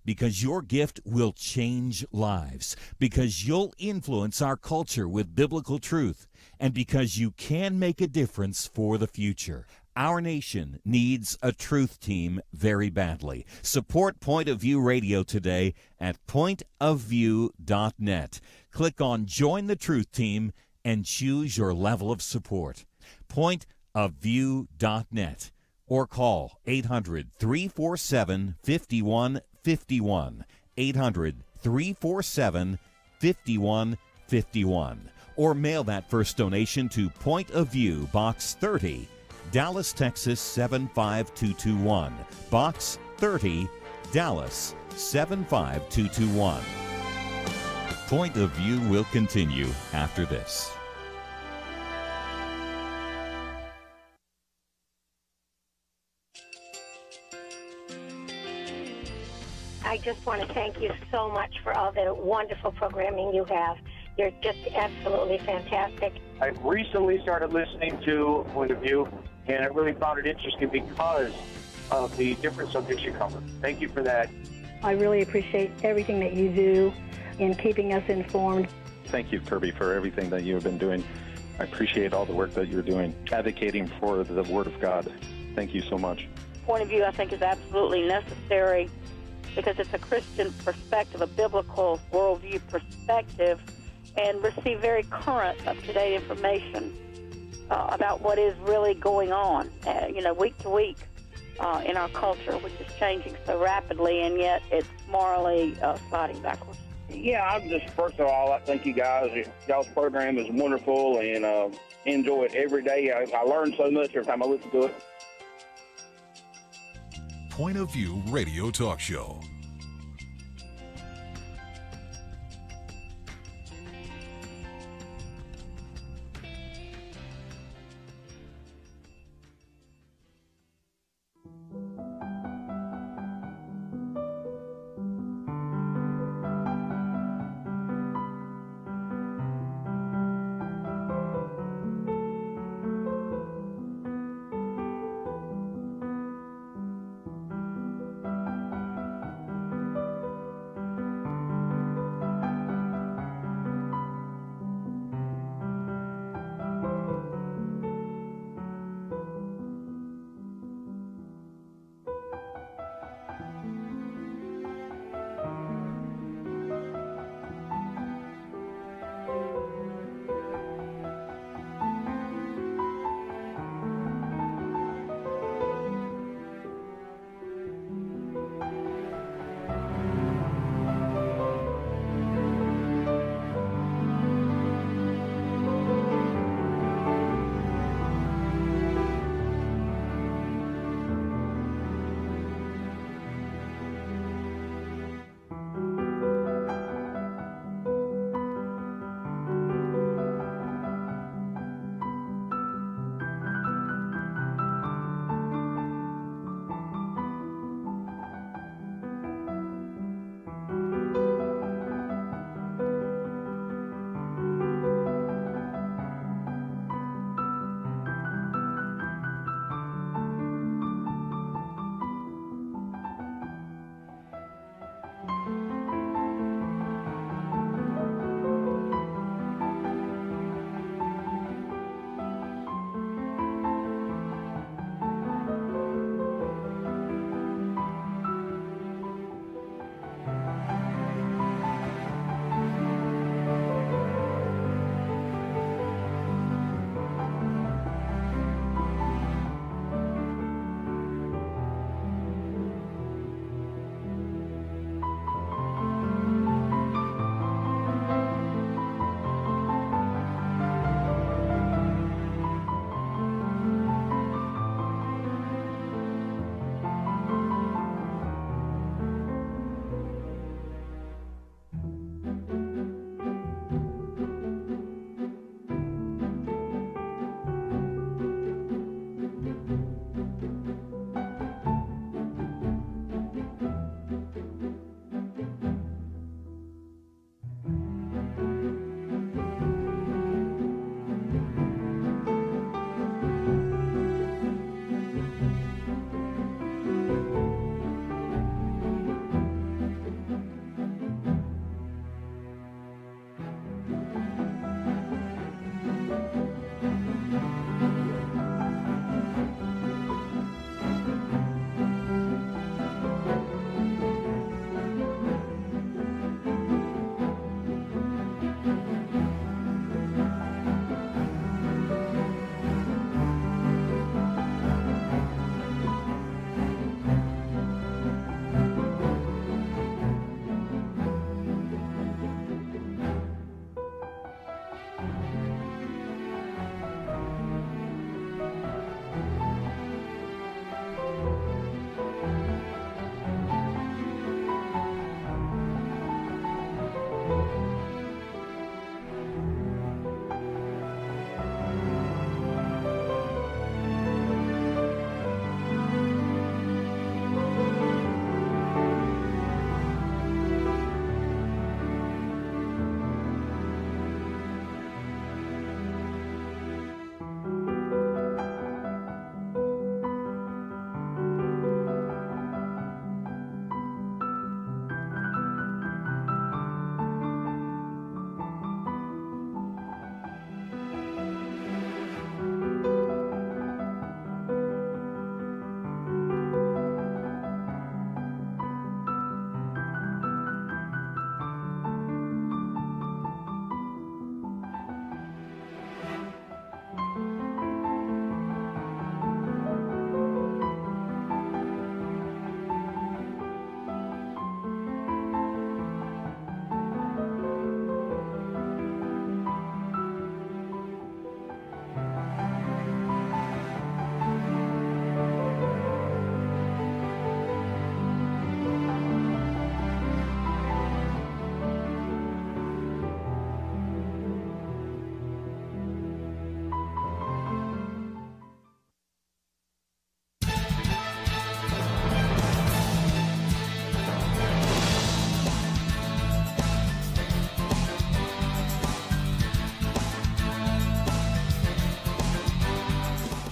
Because your gift will change lives, because you'll influence our culture with biblical truth, and because you can make a difference for the future. Our nation needs a truth team very badly. Support Point of View Radio today at pointofview.net. Click on Join the Truth Team and choose your level of support. Pointofview.net. Or call 800-347-5151, 800-347-5151. Or mail that first donation to Point of View, Box 30, Dallas, Texas 75221. Box 30, Dallas 75221. Point of View will continue after this. I just want to thank you so much for all the wonderful programming you have. You're just absolutely fantastic. I recently started listening to Point of View, and I really found it interesting because of the different subjects you cover. Thank you for that. I really appreciate everything that you do in keeping us informed. Thank you, Kirby, for everything that you have been doing I appreciate all the work that you're doing, advocating for the Word of God. Thank you so much. Point of view, I think, is absolutely necessary because it's a Christian perspective, a biblical worldview perspective, and receive very current, up-to-date information about what is really going on, week to week in our culture, which is changing so rapidly, and yet it's morally sliding backwards. Yeah, I'm just, first of all, I thank you guys. Y'all's program is wonderful, and enjoy it every day. I learn so much every time I listen to it. Point of View Radio Talk Show.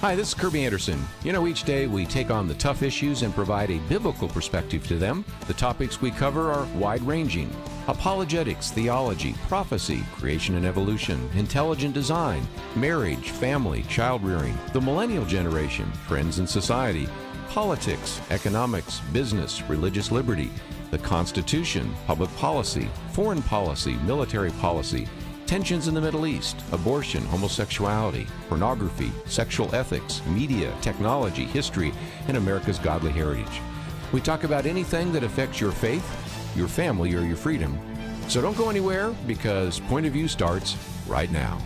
Hi, this is Kirby Anderson. You know, each day we take on the tough issues and provide a biblical perspective to them. The topics we cover are wide-ranging. Apologetics, theology, prophecy, creation and evolution, intelligent design, marriage, family, child-rearing, the millennial generation, trends in society, politics, economics, business, religious liberty, the Constitution, public policy, foreign policy, military policy, tensions in the Middle East, abortion, homosexuality, pornography, sexual ethics, media, technology, history, and America's godly heritage. We talk about anything that affects your faith, your family, or your freedom. So don't go anywhere, because Point of View starts right now.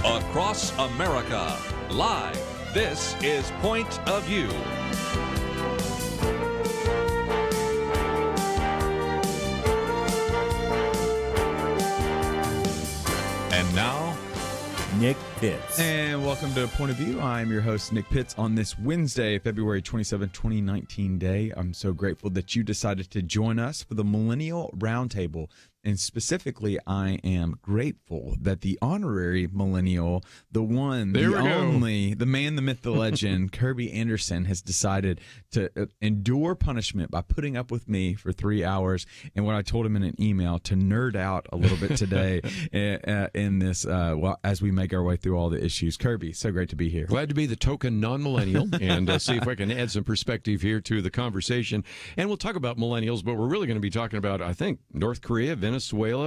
Across America, live. This is Point of View. And now, Nick Pitts. And welcome to Point of View. I'm your host, Nick Pitts, on this Wednesday, February 27, 2019 day. I'm so grateful that you decided to join us for the Millennial Roundtable. And specifically, I am grateful that the honorary millennial, the one, the only, the man, the myth, the legend, Kirby Anderson, has decided to endure punishment by putting up with me for 3 hours. And what I told him in an email, to nerd out a little bit today in this, as we make our way through all the issues. Kirby, so great to be here. Glad to be the token non-millennial and see if I can add some perspective here to the conversation. And we'll talk about millennials, but we're really going to be talking about, I think, North Korea, Venezuela.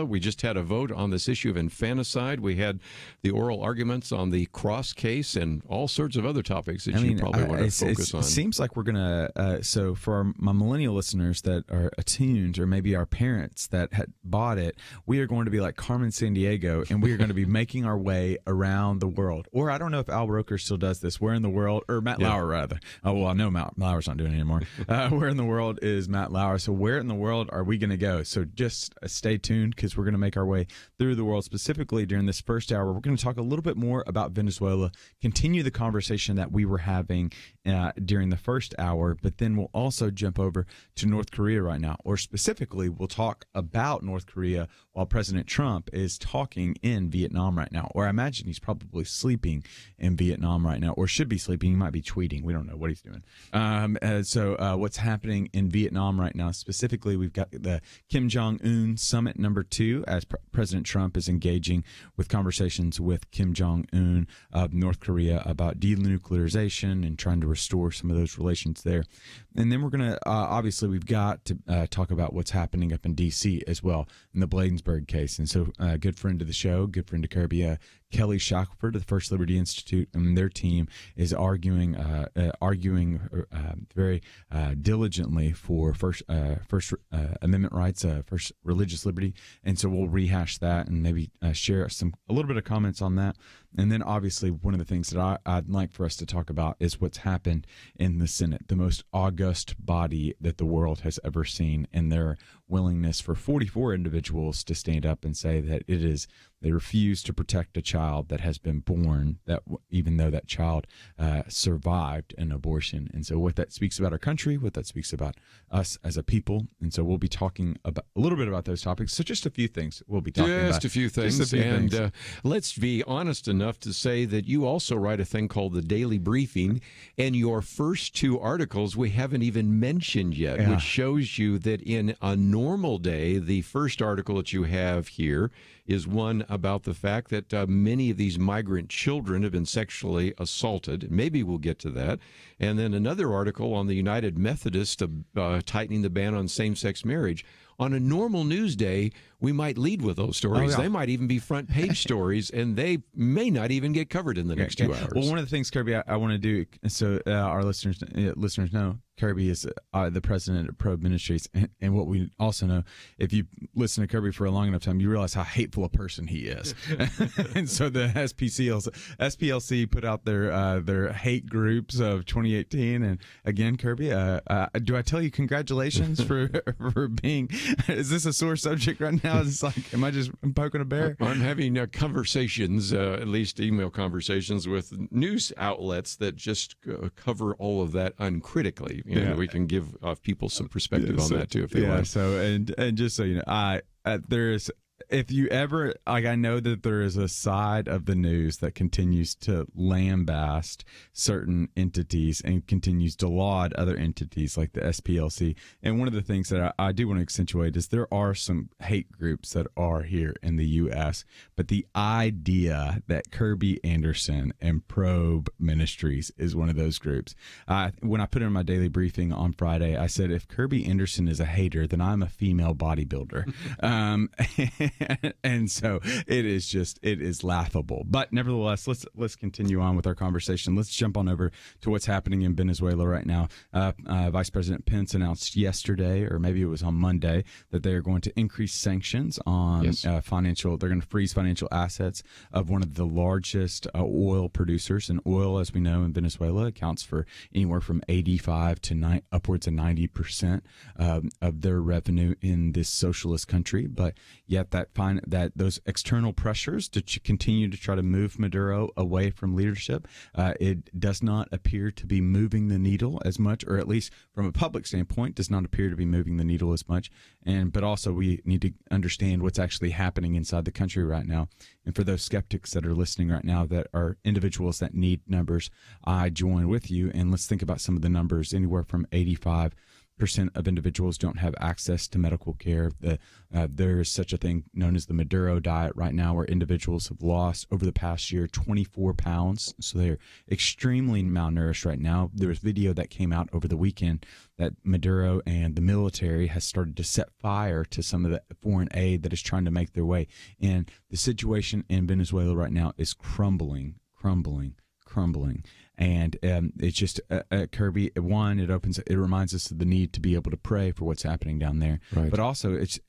We just had a vote on this issue of infanticide. We had the oral arguments on the Cross case and all sorts of other topics that you probably want to focus on. It seems like we're going to, so for my millennial listeners that are attuned, or maybe our parents that had bought it, we are going to be like Carmen Sandiego, and we are going to be making our way around the world. Or I don't know if Al Roker still does this. Where in the world, or Matt Lauer rather. Oh, well, I know Matt Lauer's not doing it anymore. Where in the world is Matt Lauer? So where in the world are we going to go? So just stay tuned, because we're going to make our way through the world. Specifically during this first hour, we're going to talk a little bit more about Venezuela, continue the conversation that we were having during the first hour, but then we'll also jump over to North Korea right now. Or specifically, we'll talk about North Korea while President Trump is talking in Vietnam right now. Or I imagine he's probably sleeping in Vietnam right now, or should be sleeping. He might be tweeting. We don't know what he's doing. So what's happening in Vietnam right now? Specifically, we've got the Kim Jong-un Summit number 2, as President Trump is engaging with conversations with Kim Jong-un of North Korea about denuclearization and trying to restore some of those relations there. And then we're going to, obviously, we've got to talk about what's happening up in D.C. as well in the Bladensburg case. And so a good friend of the show, good friend of Kirby, Kelly Shackelford of the First Liberty Institute, and their team is arguing very diligently for First Amendment rights, first religious liberty, and so we'll rehash that and maybe share a little bit of comments on that. And then obviously one of the things that I'd like for us to talk about is what's happened in the Senate, the most august body that the world has ever seen, and their willingness for 44 individuals to stand up and say that they refuse to protect a child that has been born, that even though that child survived an abortion. And so what that speaks about our country, what that speaks about us as a people. And so we'll be talking about a little bit about those topics. So just a few things we'll be talking about. Just a few things. Let's be honest enough to say that you also write a thing called the Daily Briefing, and your first 2 articles we haven't even mentioned yet, which shows you that in a normal day, the first article that you have here is one about the fact that many of these migrant children have been sexually assaulted. Maybe we'll get to that. And then another article on the United Methodist tightening the ban on same-sex marriage. On a normal news day, we might lead with those stories. They might even be front page stories, and they may not even get covered in the next 2 hours. Well, one of the things, Kirby, I want to do, so our listeners know, Kirby is the president of Probe Ministries, and what we also know, if you listen to Kirby for a long enough time, you realize how hateful a person he is. And so the SPLC put out their hate groups of 2018, and again, Kirby, do I tell you congratulations for being? Is this a sore subject right now? now. It's like, am I just poking a bear? I'm having conversations, at least email conversations, with news outlets that just cover all of that uncritically. You know, we can give people some perspective on that too, if they want. So and just so you know, there's. If you ever, like, I know that there is a side of the news that continues to lambaste certain entities and continues to laud other entities like the SPLC. And one of the things that I do want to accentuate is there are some hate groups that are here in the U.S., but the idea that Kirby Anderson and Probe Ministries is one of those groups. When I put in my daily briefing on Friday, I said, if Kirby Anderson is a hater, then I'm a female bodybuilder. And so it is laughable. But nevertheless, let's continue on with our conversation. Let's jump on over to what's happening in Venezuela right now. Vice President Pence announced yesterday, or maybe it was on Monday, that they are going to increase sanctions on financial. They're going to freeze financial assets of one of the largest oil producers. And oil, as we know, in Venezuela accounts for anywhere from 85 to upwards of 90% of their revenue in this socialist country. But yet that those external pressures to continue to try to move Maduro away from leadership, it does not appear to be moving the needle as much, or at least from a public standpoint, does not appear to be moving the needle as much. But also we need to understand what's actually happening inside the country right now. And for those skeptics that are listening right now that are individuals that need numbers, I join with you. And let's think about some of the numbers. Anywhere from 85% of individuals don't have access to medical care. There is such a thing known as the Maduro diet right now, where individuals have lost over the past year 24 pounds. So they're extremely malnourished right now. There was video that came out over the weekend that Maduro and the military has started to set fire to some of the foreign aid that is trying to make their way. And the situation in Venezuela right now is crumbling. And it's just Kirby. One, it reminds us of the need to be able to pray for what's happening down there. Right. But also, it's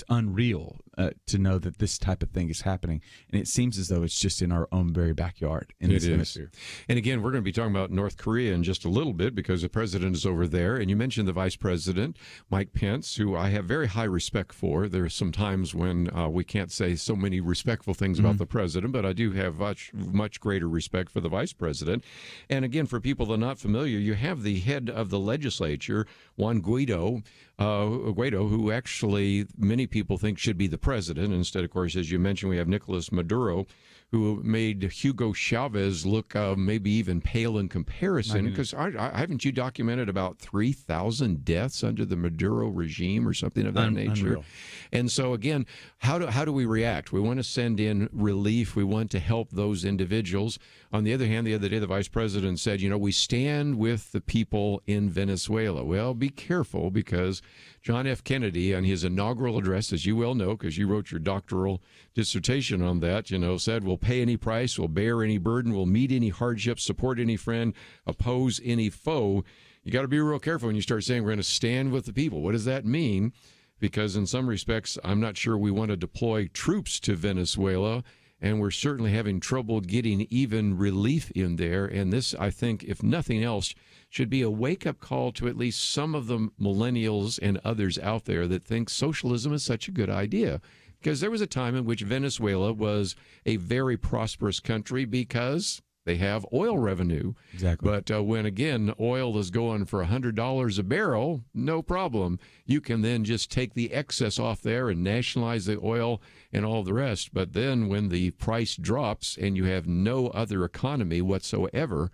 unreal to know that this type of thing is happening, and it seems as though it's just in our own very backyard in this hemisphere. And again, we're going to be talking about North Korea in just a little bit because the president is over there. And you mentioned the vice president, Mike Pence, who I have very high respect for. There are some times when we can't say so many respectful things about the president, but I do have much greater respect for the vice president. And again, for people that are not familiar, you have the head of the legislature, Juan Guaido, who actually many people think should be the president. Instead, of course, as you mentioned, we have Nicolas Maduro, who made Hugo Chavez look maybe even pale in comparison. Because haven't you documented about 3,000 deaths under the Maduro regime or something of that nature? Unreal. And so, again, how do we react? We want to send in relief. We want to help those individuals. On the other hand, the other day, the vice president said, we stand with the people in Venezuela. Well, be careful, because John F. Kennedy, on his inaugural address, as you well know, because you wrote your doctoral dissertation on that, said, we'll pay any price, we'll bear any burden, we'll meet any hardship, support any friend, oppose any foe. You got to be real careful when you start saying we're going to stand with the people. What does that mean? Because in some respects, I'm not sure we want to deploy troops to Venezuela, and we're certainly having trouble getting even relief in there. And this, I think, if nothing else, should be a wake-up call to at least some of the millennials and others out there that think socialism is such a good idea. Because there was a time in which Venezuela was a very prosperous country because they have oil revenue. Exactly. But when, again, oil is going for $100 a barrel, no problem. You can then just take the excess off there and nationalize the oil and all the rest. But then when the price drops and you have no other economy whatsoever,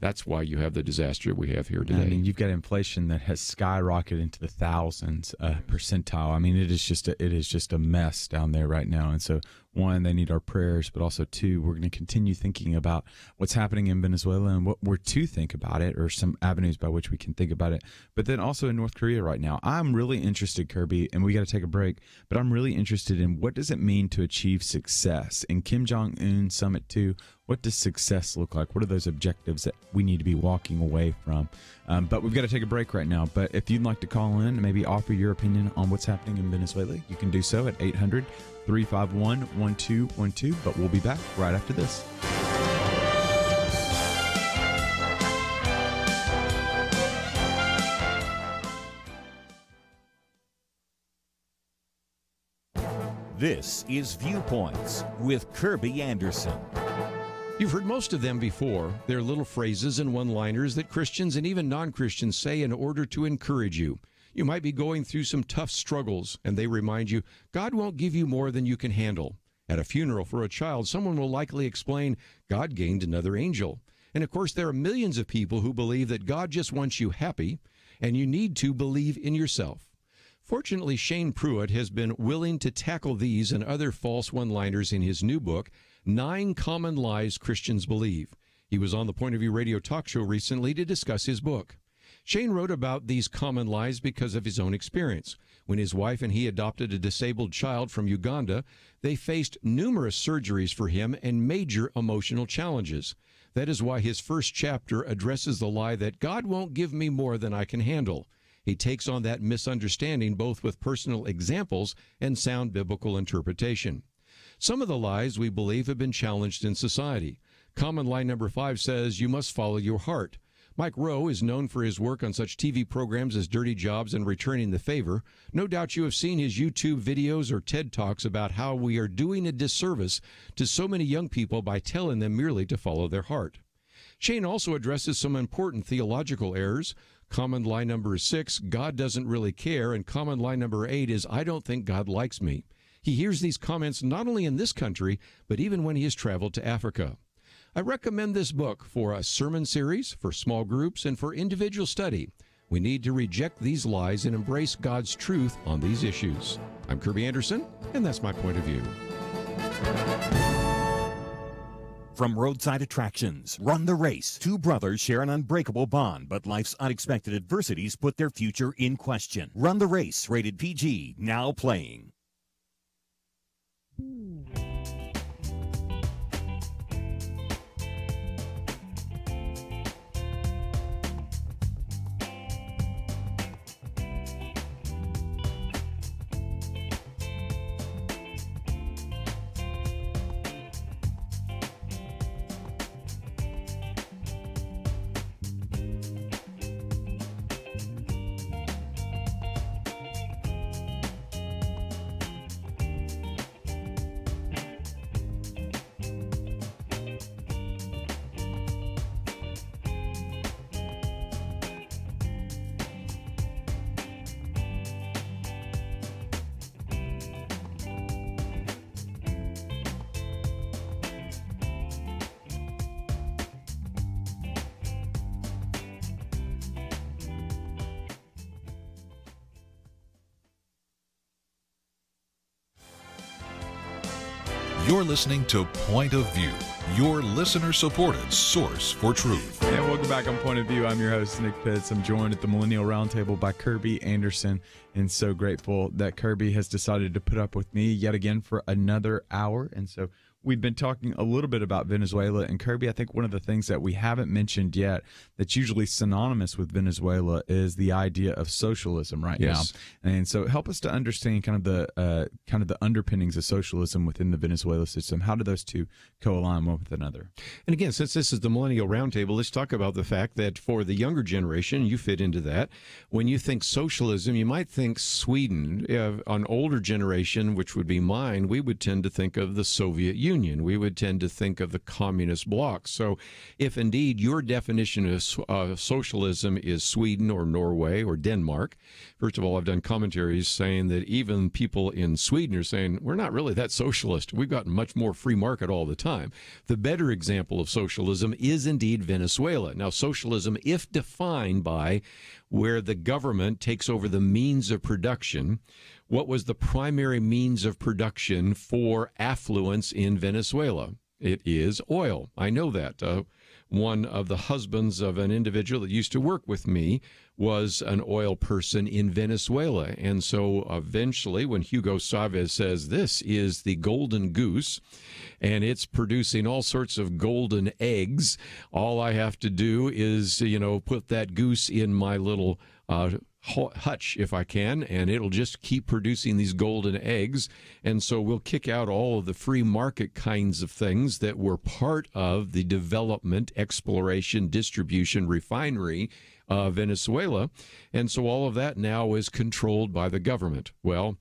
that's why you have the disaster we have here today. I mean, you've got inflation that has skyrocketed into the thousands percentile. I mean, it is just a mess down there right now. And so, one, they need our prayers, but also, two, we're going to continue thinking about what's happening in Venezuela and what we're to think about it, or some avenues by which we can think about it. But then also in North Korea right now, I'm really interested, Kirby, and we got to take a break, but I'm really interested in what does it mean to achieve success in Kim Jong-un Summit 2. What does success look like? What are those objectives that we need to be walking away from? But we've got to take a break right now. But if you'd like to call in and maybe offer your opinion on what's happening in Venezuela, you can do so at 800-351-1212. But we'll be back right after this. This is Viewpoints with Kirby Anderson. You've heard most of them before. They're little phrases and one-liners that Christians and even non-Christians say in order to encourage you. You might be going through some tough struggles, and they remind you, God won't give you more than you can handle. At a funeral for a child, someone will likely explain, God gained another angel. And of course, there are millions of people who believe that God just wants you happy, and you need to believe in yourself. Fortunately, Shane Pruitt has been willing to tackle these and other false one-liners in his new book, 9 Common Lies Christians Believe. He was on the Point of View radio talk show recently to discuss his book. Shane wrote about these common lies because of his own experience. When his wife and he adopted a disabled child from Uganda, they faced numerous surgeries for him and major emotional challenges. That is why his first chapter addresses the lie that God won't give me more than I can handle. He takes on that misunderstanding both with personal examples and sound biblical interpretation. Some of the lies we believe have been challenged in society. Common lie number 5 says, you must follow your heart. Mike Rowe is known for his work on such TV programs as Dirty Jobs and Returning the Favor. No doubt you have seen his YouTube videos or TED Talks about how we are doing a disservice to so many young people by telling them merely to follow their heart. Shane also addresses some important theological errors. Common lie number 6, God doesn't really care, and common lie number 8 is, I don't think God likes me. He hears these comments not only in this country, but even when he has traveled to Africa. I recommend this book for a sermon series, for small groups, and for individual study. We need to reject these lies and embrace God's truth on these issues. I'm Kirby Anderson, and that's my point of view. From roadside attractions, Run the Race. 2 brothers share an unbreakable bond, but life's unexpected adversities put their future in question. Run the Race, rated PG, now playing. You're listening to Point of View, your listener-supported source for truth. And welcome back on Point of View. I'm your host, Nick Pitts. I'm joined at the Millennial Roundtable by Kirby Anderson, and so grateful that Kirby has decided to put up with me yet again for another hour. And so we've been talking a little bit about Venezuela, and Kirby, I think one of the things that we haven't mentioned yet that's usually synonymous with Venezuela is the idea of socialism right now. And so help us to understand kind of the underpinnings of socialism within the Venezuela system. How do those two co-align one with another? And again, since this is the Millennial Roundtable, let's talk about the fact that for the younger generation, you fit into that. When you think socialism, you might think Sweden. An older generation, which would be mine, we would tend to think of the Soviet Union. We would tend to think of the communist bloc. So if indeed your definition of socialism is Sweden or Norway or Denmark, first of all, I've done commentaries saying that even people in Sweden are saying, we're not really that socialist. We've got much more free market all the time. The better example of socialism is indeed Venezuela. Now, socialism, if defined by where the government takes over the means of production, what was the primary means of production for affluence in Venezuela? It is oil. I know that. One of the husbands of an individual that used to work with me was an oil person in Venezuela. And so eventually when Hugo Chavez says this is the golden goose and it's producing all sorts of golden eggs, all I have to do is, put that goose in my little hutch if I can, and it'll just keep producing these golden eggs. And so we'll kick out all of the free market kinds of things that were part of the development, exploration, distribution, refinery Venezuela. And so all of that now is controlled by the government. Well,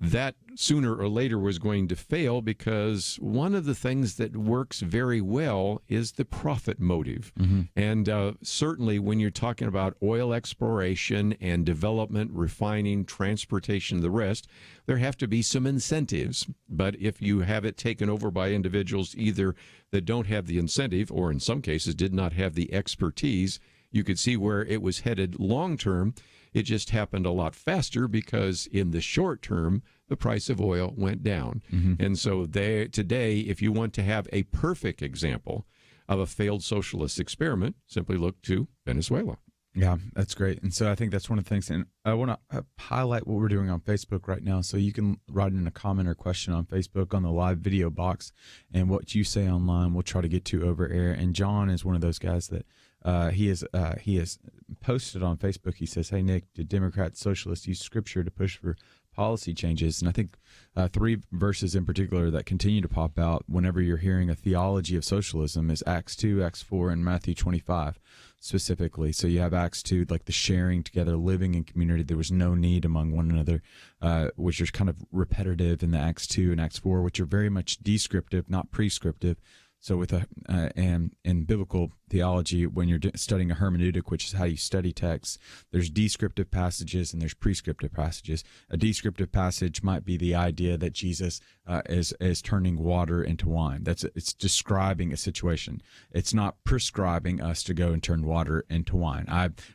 that sooner or later was going to fail, because one of the things that works very well is the profit motive. And certainly when you're talking about oil exploration and development, refining, transportation, the rest, there have to be some incentives. But if you have it taken over by individuals either that don't have the incentive, or in some cases did not have the expertise, you could see where it was headed long term. It just happened a lot faster, because in the short term, the price of oil went down. And so today, if you want to have a perfect example of a failed socialist experiment, simply look to Venezuela. Yeah, that's great. And so I think that's one of the things. And I want to highlight what we're doing on Facebook right now. So you can write in a comment or question on Facebook on the live video box, and what you say online, we'll try to get to over air. And John is one of those guys that he has posted on Facebook. He says, "Hey, Nick, did Democrats, socialists use scripture to push for policy changes?" And I think 3 verses in particular that continue to pop out whenever you're hearing a theology of socialism is Acts 2, Acts 4, and Matthew 25 specifically. So you have Acts 2, like the sharing together, living in community. There was no need among one another, which is kind of repetitive in the Acts 2 and Acts 4, which are very much descriptive, not prescriptive. So with and in biblical theology, when you're studying a hermeneutic, which is how you study texts, there's descriptive passages and there's prescriptive passages. A descriptive passage might be the idea that Jesus is turning water into wine. It's describing a situation. It's not prescribing us to go and turn water into wine.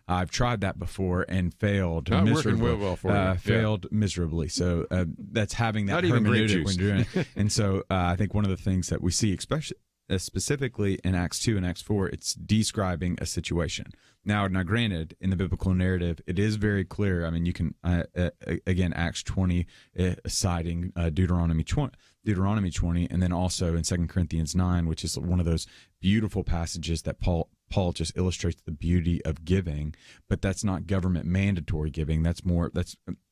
I've tried that before and failed miserably. Working well for you. Failed miserably. So that's having that hermeneutic when you're doing it. And so I think one of the things that we see, especially specifically in Acts 2 and Acts 4, it's describing a situation. Now, granted, in the biblical narrative, it is very clear. I mean, you can, again, Acts 20, citing Deuteronomy 20, and then also in 2 Corinthians 9, which is one of those beautiful passages that Paul just illustrates the beauty of giving, but that's not government mandatory giving. That's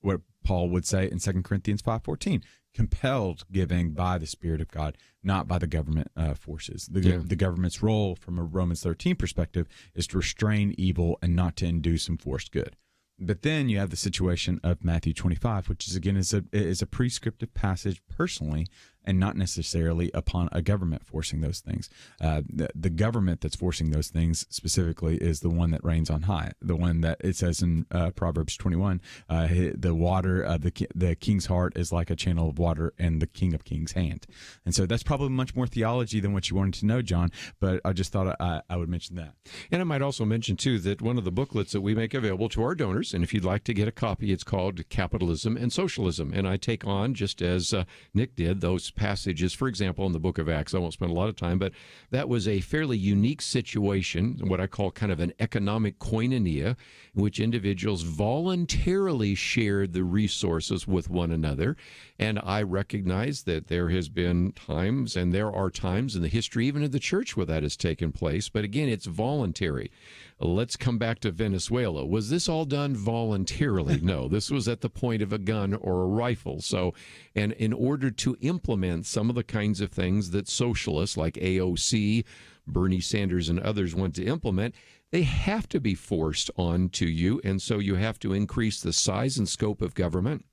what Paul would say in 2 Corinthians 5:14. Compelled giving by the Spirit of God, not by the government forces. The government's role from a Romans 13 perspective is to restrain evil and not to induce enforced good. But then you have the situation of Matthew 25, which is again is a prescriptive passage personally, and not necessarily upon a government forcing those things. The government that's forcing those things specifically is the one that reigns on high, the one that it says in Proverbs 21, the water of the king's heart is like a channel of water in the King of Kings' hand. And so that's probably much more theology than what you wanted to know, John, but I just thought I would mention that. And I might also mention, too, that one of the booklets that we make available to our donors, and if you'd like to get a copy, it's called Capitalism and Socialism. And I take on, just as Nick did, those passages, for example, in the book of Acts. I won't spend a lot of time, but that was a fairly unique situation, what I call kind of an economic koinonia, in which individuals voluntarily shared the resources with one another. And I recognize that there has been times, and there are times in the history, even of the church, where that has taken place. But again, it's voluntary. Let's come back to Venezuela. Was this all done voluntarily? No, this was at the point of a gun or a rifle. So, and in order to implement some of the kinds of things that socialists like AOC, Bernie Sanders, and others want to implement, they have to be forced onto you. And so you have to increase the size and scope of government.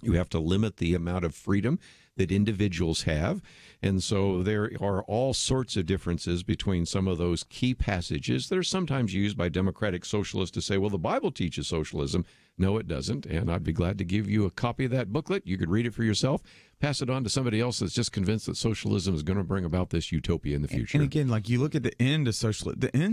You have to limit the amount of freedom that individuals have. And so there are all sorts of differences between some of those key passages that are sometimes used by democratic socialists to say, well, the Bible teaches socialism. No, it doesn't. And I'd be glad to give you a copy of that booklet. You could read it for yourself, pass it on to somebody else that's just convinced that socialism is going to bring about this utopia in the future. And again, like you look at the ends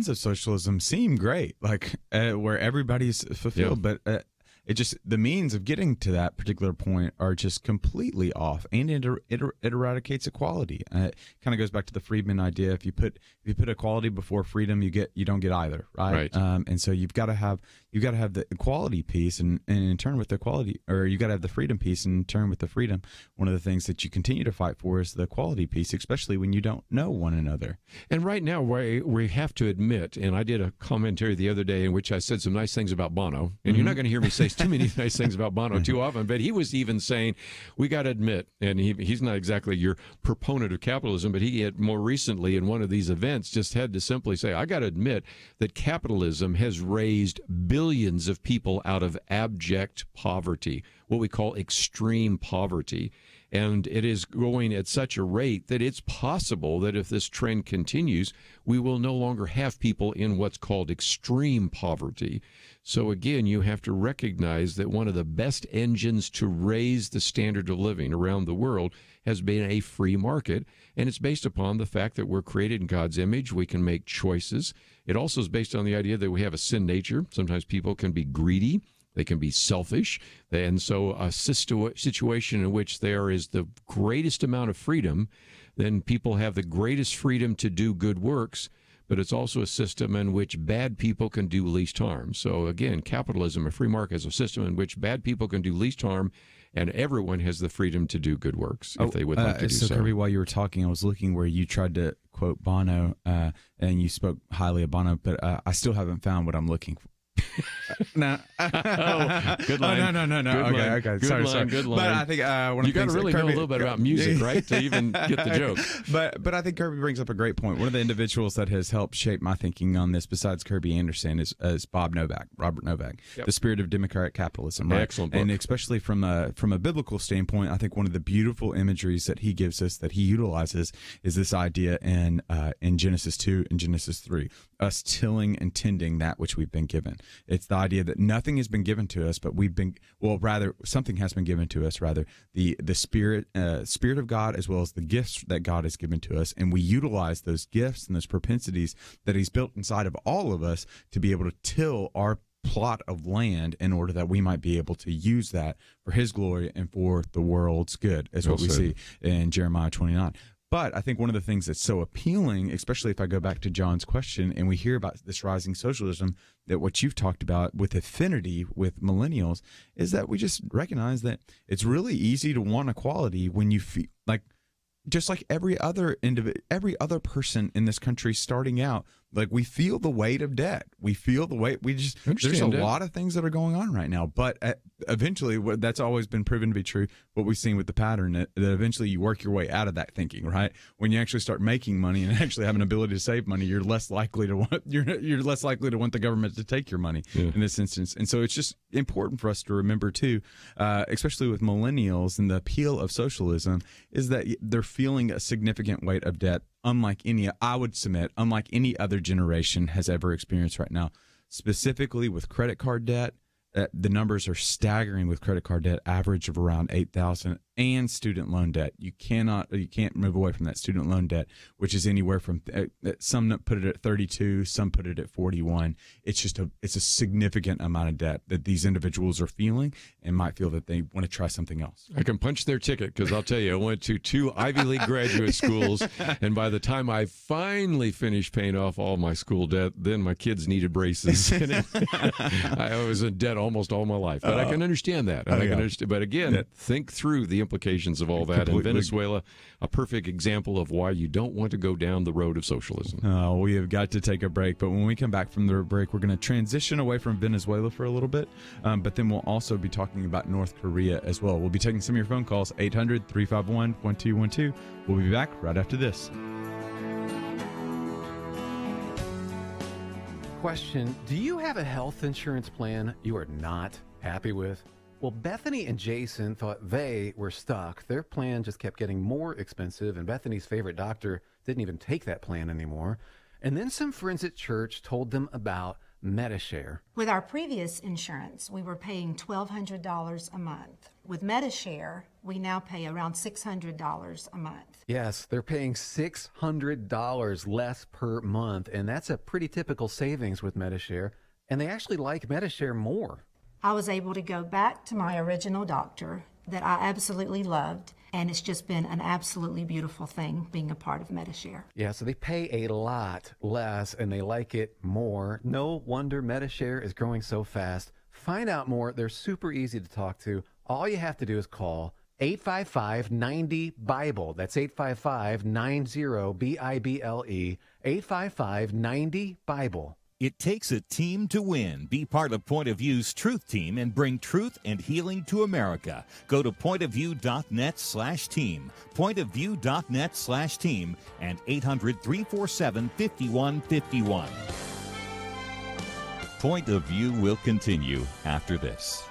of socialism seem great, like where everybody's fulfilled, but it just, the means of getting to that particular point are just completely off, and it eradicates equality. It kind of goes back to the Friedman idea: if you put equality before freedom, you don't get either, right? And so you've got to have the equality piece, and in turn with the equality, or you got to have the freedom piece, and in turn with the freedom, one of the things that you continue to fight for is the equality piece, especially when you don't know one another. And right now, we have to admit, and I did a commentary the other day in which I said some nice things about Bono, and you're not going to hear me say too many nice things about Bono too often, but he was even saying, we got to admit, and he's not exactly your proponent of capitalism, but he had more recently in one of these events just had to simply say, I got to admit that capitalism has raised billions of people out of abject poverty, what we call extreme poverty. And it is going at such a rate that it's possible that if this trend continues, we will no longer have people in what's called extreme poverty. So again, you have to recognize that one of the best engines to raise the standard of living around the world has been a free market. And it's based upon the fact that we're created in God's image. We can make choices. It also is based on the idea that we have a sin nature. Sometimes people can be greedy. They can be selfish. And so a situation in which there is the greatest amount of freedom, then people have the greatest freedom to do good works. But it's also a system in which bad people can do least harm. So again, capitalism, a free market, is a system in which bad people can do least harm, and everyone has the freedom to do good works if they would like to do so. So, Kirby, while you were talking, I was looking where you tried to quote Bono, and you spoke highly of Bono, but I still haven't found what I'm looking for. No. Good line. No. Good Okay. Good Sorry. line. Good line. But I think one you of the got to things really know a little bit about music, right, to even get the joke. But I think Kirby brings up a great point. One of the individuals that has helped shape my thinking on this, besides Kirby Anderson, is Robert Novak, The Spirit of Democratic Capitalism. Right? Excellent book. And especially from a biblical standpoint, I think one of the beautiful imageries that he gives us, that he utilizes, is this idea in Genesis 2 and Genesis 3, us tilling and tending that which we've been given. It's the idea that nothing has been given to us, but something has been given to us, the spirit of God, as well as the gifts that God has given to us, and we utilize those gifts and those propensities that he's built inside of all of us to be able to till our plot of land in order that we might be able to use that for his glory and for the world's good, as what we see in Jeremiah 29. But I think one of the things that's so appealing, especially if I go back to John's question, and we hear about this rising socialism, that what you've talked about with affinity with millennials, is that we just recognize that it's really easy to want equality when you feel like, just like every other person in this country starting out, like we feel the weight of debt. We feel the weight. There's a lot of things that are going on right now, but eventually, that's always been proven to be true. What we've seen with the pattern, that eventually you work your way out of that thinking, right? When you actually start making money and actually have an ability to save money, you're less likely to want the government to take your money in this instance. And so it's just important for us to remember too, especially with millennials and the appeal of socialism, is that they're feeling a significant weight of debt, unlike any other generation has ever experienced right now. Specifically with credit card debt, the numbers are staggering with credit card debt, average of around $8,000, and student loan debt. You can't move away from that student loan debt, which is anywhere from some put it at 32, some put it at 41. It's a significant amount of debt that these individuals are feeling and might feel that they want to try something else. I can punch their ticket because I'll tell you, I went to 2 Ivy League graduate schools, and by the time I finally finished paying off all my school debt, then my kids needed braces. I was in debt almost all my life, but I can understand that. But again, think through the implications of all that. In Venezuela, a perfect example of why you don't want to go down the road of socialism. We have got to take a break, but when we come back from the break, we're going to transition away from Venezuela for a little bit, but then we'll also be talking about North Korea as well. We'll be taking some of your phone calls, 800-351-1212. We'll be back right after this. Question: do you have a health insurance plan you are not happy with? Well, Bethany and Jason thought they were stuck. Their plan just kept getting more expensive, and Bethany's favorite doctor didn't even take that plan anymore. And then some friends at church told them about MediShare. With our previous insurance, we were paying $1,200 a month. With MediShare, we now pay around $600 a month. Yes, they're paying $600 less per month, and that's a pretty typical savings with MediShare. And they actually like MediShare more. I was able to go back to my original doctor that I absolutely loved, and it's just been an absolutely beautiful thing being a part of MediShare. Yeah, so they pay a lot less, and they like it more. No wonder MediShare is growing so fast. Find out more. They're super easy to talk to. All you have to do is call 855-90-BIBLE. That's 855-90-BIBLE. 855-90-BIBLE. It takes a team to win. Be part of Point of View's Truth Team and bring truth and healing to America. Go to pointofview.net/team, pointofview.net/team, and 800-347-5151. Point of View will continue after this.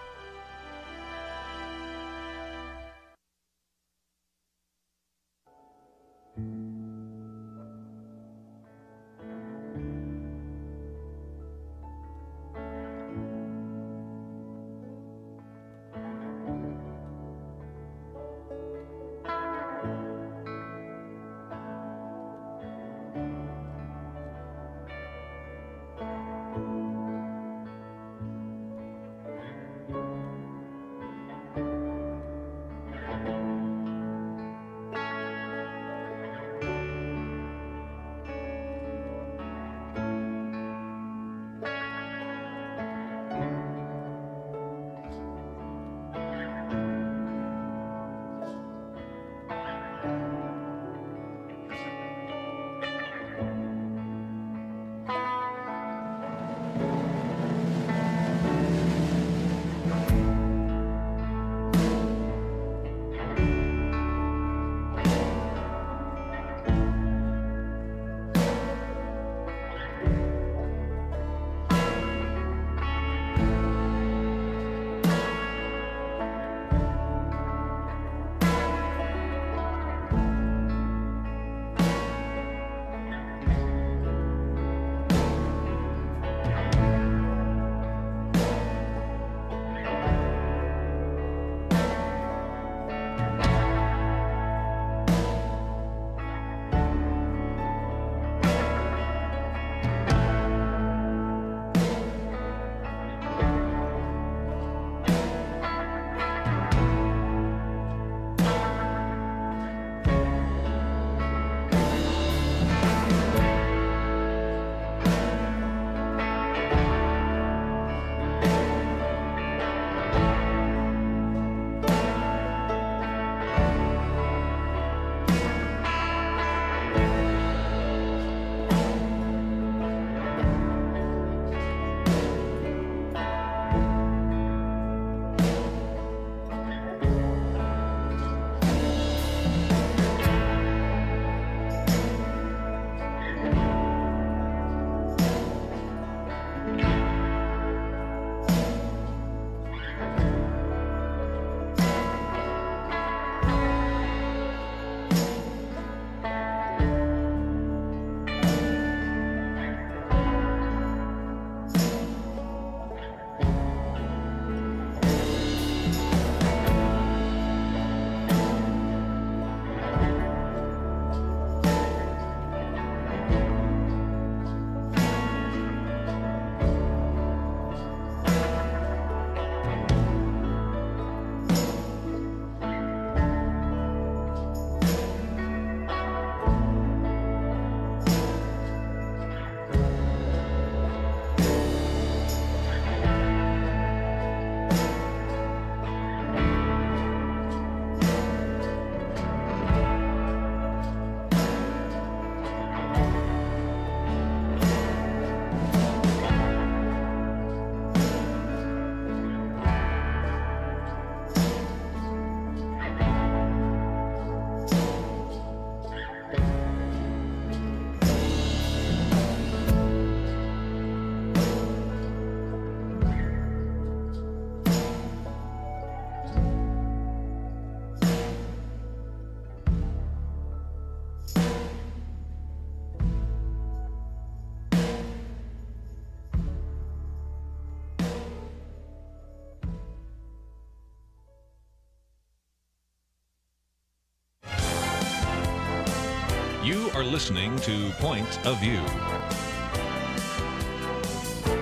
You are listening to Point of View.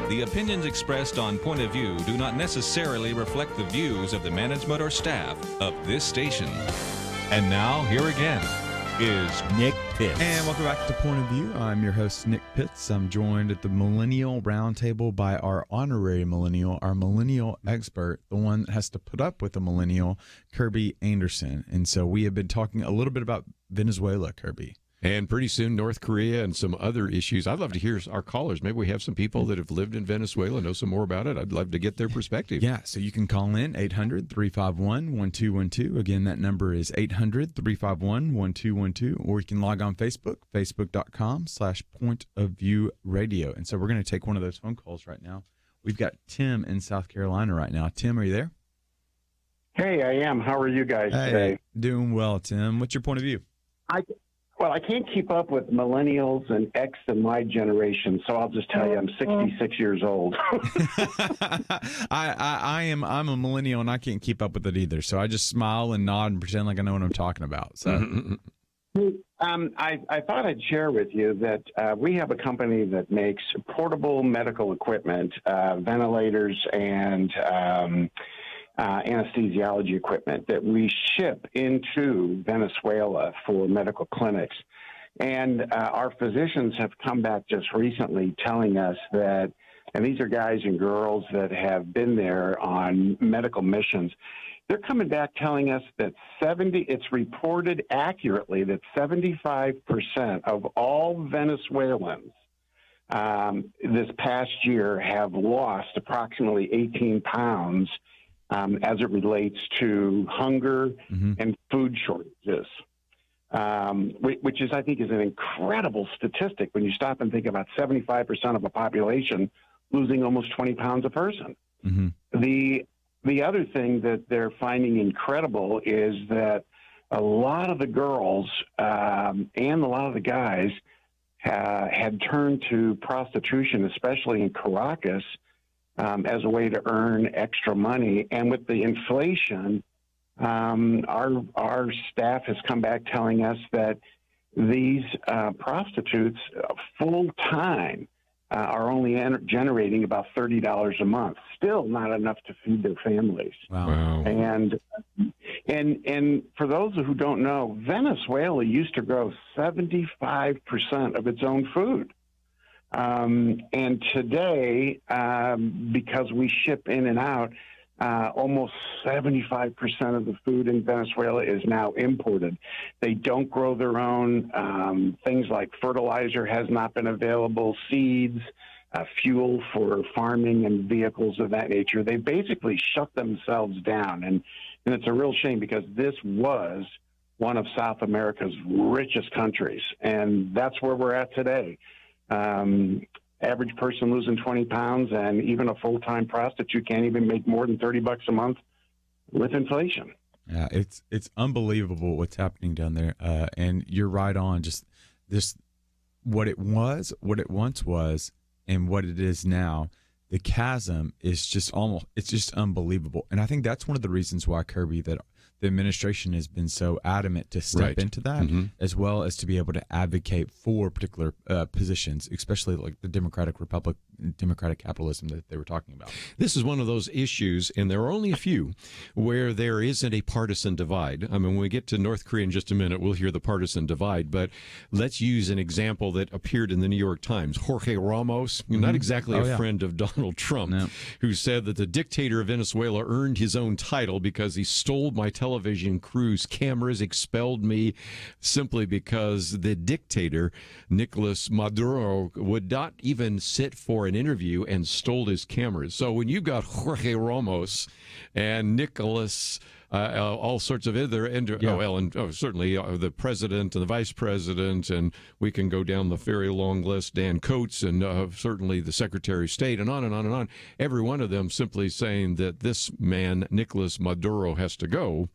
The opinions expressed on Point of View do not necessarily reflect the views of the management or staff of this station. And now, here again is Nick Pitts. And welcome back to Point of View. I'm your host, Nick Pitts. I'm joined at the Millennial Roundtable by our honorary millennial, our millennial expert, the one that has to put up with a millennial, Kirby Anderson. And so we have been talking a little bit about Venezuela, Kirby. And pretty soon, North Korea and some other issues. I'd love to hear our callers. Maybe we have some people that have lived in Venezuela, know some more about it. I'd love to get their perspective. Yeah, so you can call in 800-351-1212. Again, that number is 800-351-1212. Or you can log on Facebook, facebook.com/pointofviewradio. And so we're going to take one of those phone calls right now. We've got Tim in South Carolina right now. Tim, are you there? Hey, I am. How are you guys today? Doing well, Tim. What's your point of view? I can't keep up with millennials and X and my generation, so I'll just tell you I'm 66 years old. I'm a millennial, and I can't keep up with it either. So I just smile and nod and pretend like I know what I'm talking about. So. I thought I'd share with you that we have a company that makes portable medical equipment, ventilators, and anesthesiology equipment that we ship into Venezuela for medical clinics. And our physicians have come back just recently telling us that, and these are guys and girls that have been there on medical missions, they're coming back telling us that it's reported accurately that 75% of all Venezuelans this past year have lost approximately 18 pounds as it relates to hunger and food shortages, which is, I think, is an incredible statistic when you stop and think about 75% of a population losing almost 20 pounds a person. The other thing that they're finding incredible is that a lot of the girls and a lot of the guys had turned to prostitution, especially in Caracas, as a way to earn extra money. And with the inflation, our staff has come back telling us that these prostitutes full-time are only generating about $30 a month. Still not enough to feed their families. Wow. And for those who don't know, Venezuela used to grow 75% of its own food. And today, because we ship in and out, almost 75% of the food in Venezuela is now imported. They don't grow their own. Things like fertilizer has not been available, seeds, fuel for farming and vehicles of that nature. They basically shut themselves down. And it's a real shame because this was one of South America's richest countries. And that's where we're at today. Average person losing 20 pounds, and even a full-time prostitute can't even make more than $30 a month with inflation. Yeah, it's unbelievable what's happening down there. And you're right on. Just this, what it once was, and what it is now. The chasm is just unbelievable. And I think that's one of the reasons why, Kirby, that the administration has been so adamant to step into that, as well as to be able to advocate for particular positions, especially like the democratic capitalism that they were talking about. This is one of those issues, and there are only a few, where there isn't a partisan divide. I mean, when we get to North Korea in just a minute, we'll hear the partisan divide, but let's use an example that appeared in the New York Times. Jorge Ramos, not exactly a friend of Donald Trump, who said that the dictator of Venezuela earned his own title because he stole my television crew's cameras, expelled me simply because the dictator, Nicolas Maduro, would not even sit for an interview and stole his cameras. So when you've got Jorge Ramos and Nicolas, all sorts of other, certainly the president and the vice president, and we can go down the very long list, Dan Coates, and certainly the Secretary of State, and on and on and on. Every one of them simply saying that this man, Nicolas Maduro, has to go.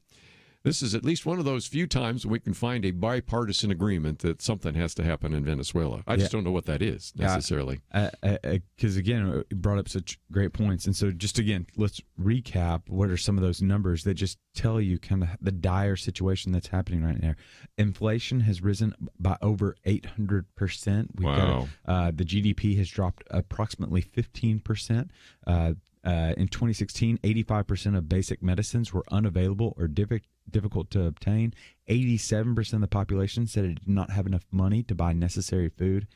This is at least one of those few times we can find a bipartisan agreement that something has to happen in Venezuela. I just don't know what that is necessarily. Because, again, it brought up such great points. And so just, again, let's recap what are some of those numbers that just tell you kind of the dire situation that's happening right now. Inflation has risen by over 800%. Wow. The GDP has dropped approximately 15%. In 2016, 85% of basic medicines were unavailable or difficult to obtain. 87% of the population said it did not have enough money to buy necessary food.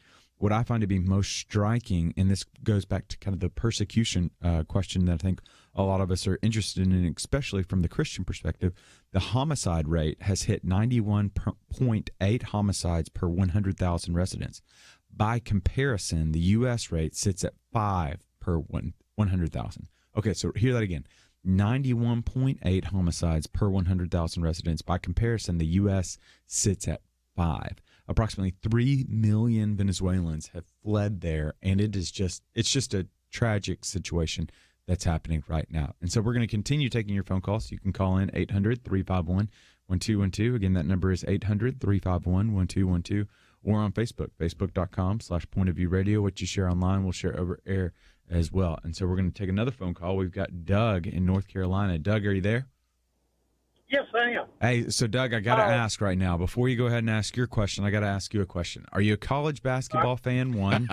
what I find to be most striking, and this goes back to kind of the persecution question that I think a lot of us are interested in, especially from the Christian perspective, the homicide rate has hit 91.8 homicides per 100,000 residents. By comparison, the U.S. rate sits at 5 per 100,000. Okay, so hear that again. 91.8 homicides per 100,000 residents. By comparison, the U.S. sits at 5. Approximately 3 million Venezuelans have fled there, and it's just a tragic situation that's happening right now. And so we're going to continue taking your phone calls. You can call in 800-351-1212. Again, that number is 800-351-1212, or on Facebook, facebook.com/pointofviewradio. What you share online, we'll share over air as well. And so we're going to take another phone call. We've got Doug in North Carolina. Doug, are you there? Yes, I am. Hey, so Doug, I got to ask right now, before you go ahead and ask your question, I got to ask you a question. Are you a college basketball fan, one?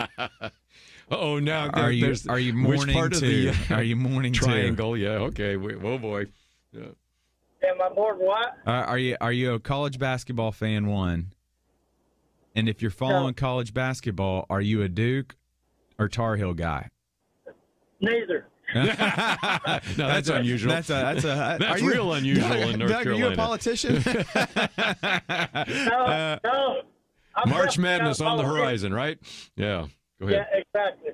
Oh, now are you mourning part of two? the Are you mourning triangle? Two? Yeah, okay. Oh boy. Yeah. Am I mourning what? Are you a college basketball fan, one? And if you're following college basketball, are you a Duke or Tar Heel guy? Neither. No, that's unusual. That's real unusual in North Doug, Carolina. Are you a politician? No. March Madness on the horizon, right? Yeah. Go ahead. Yeah, exactly.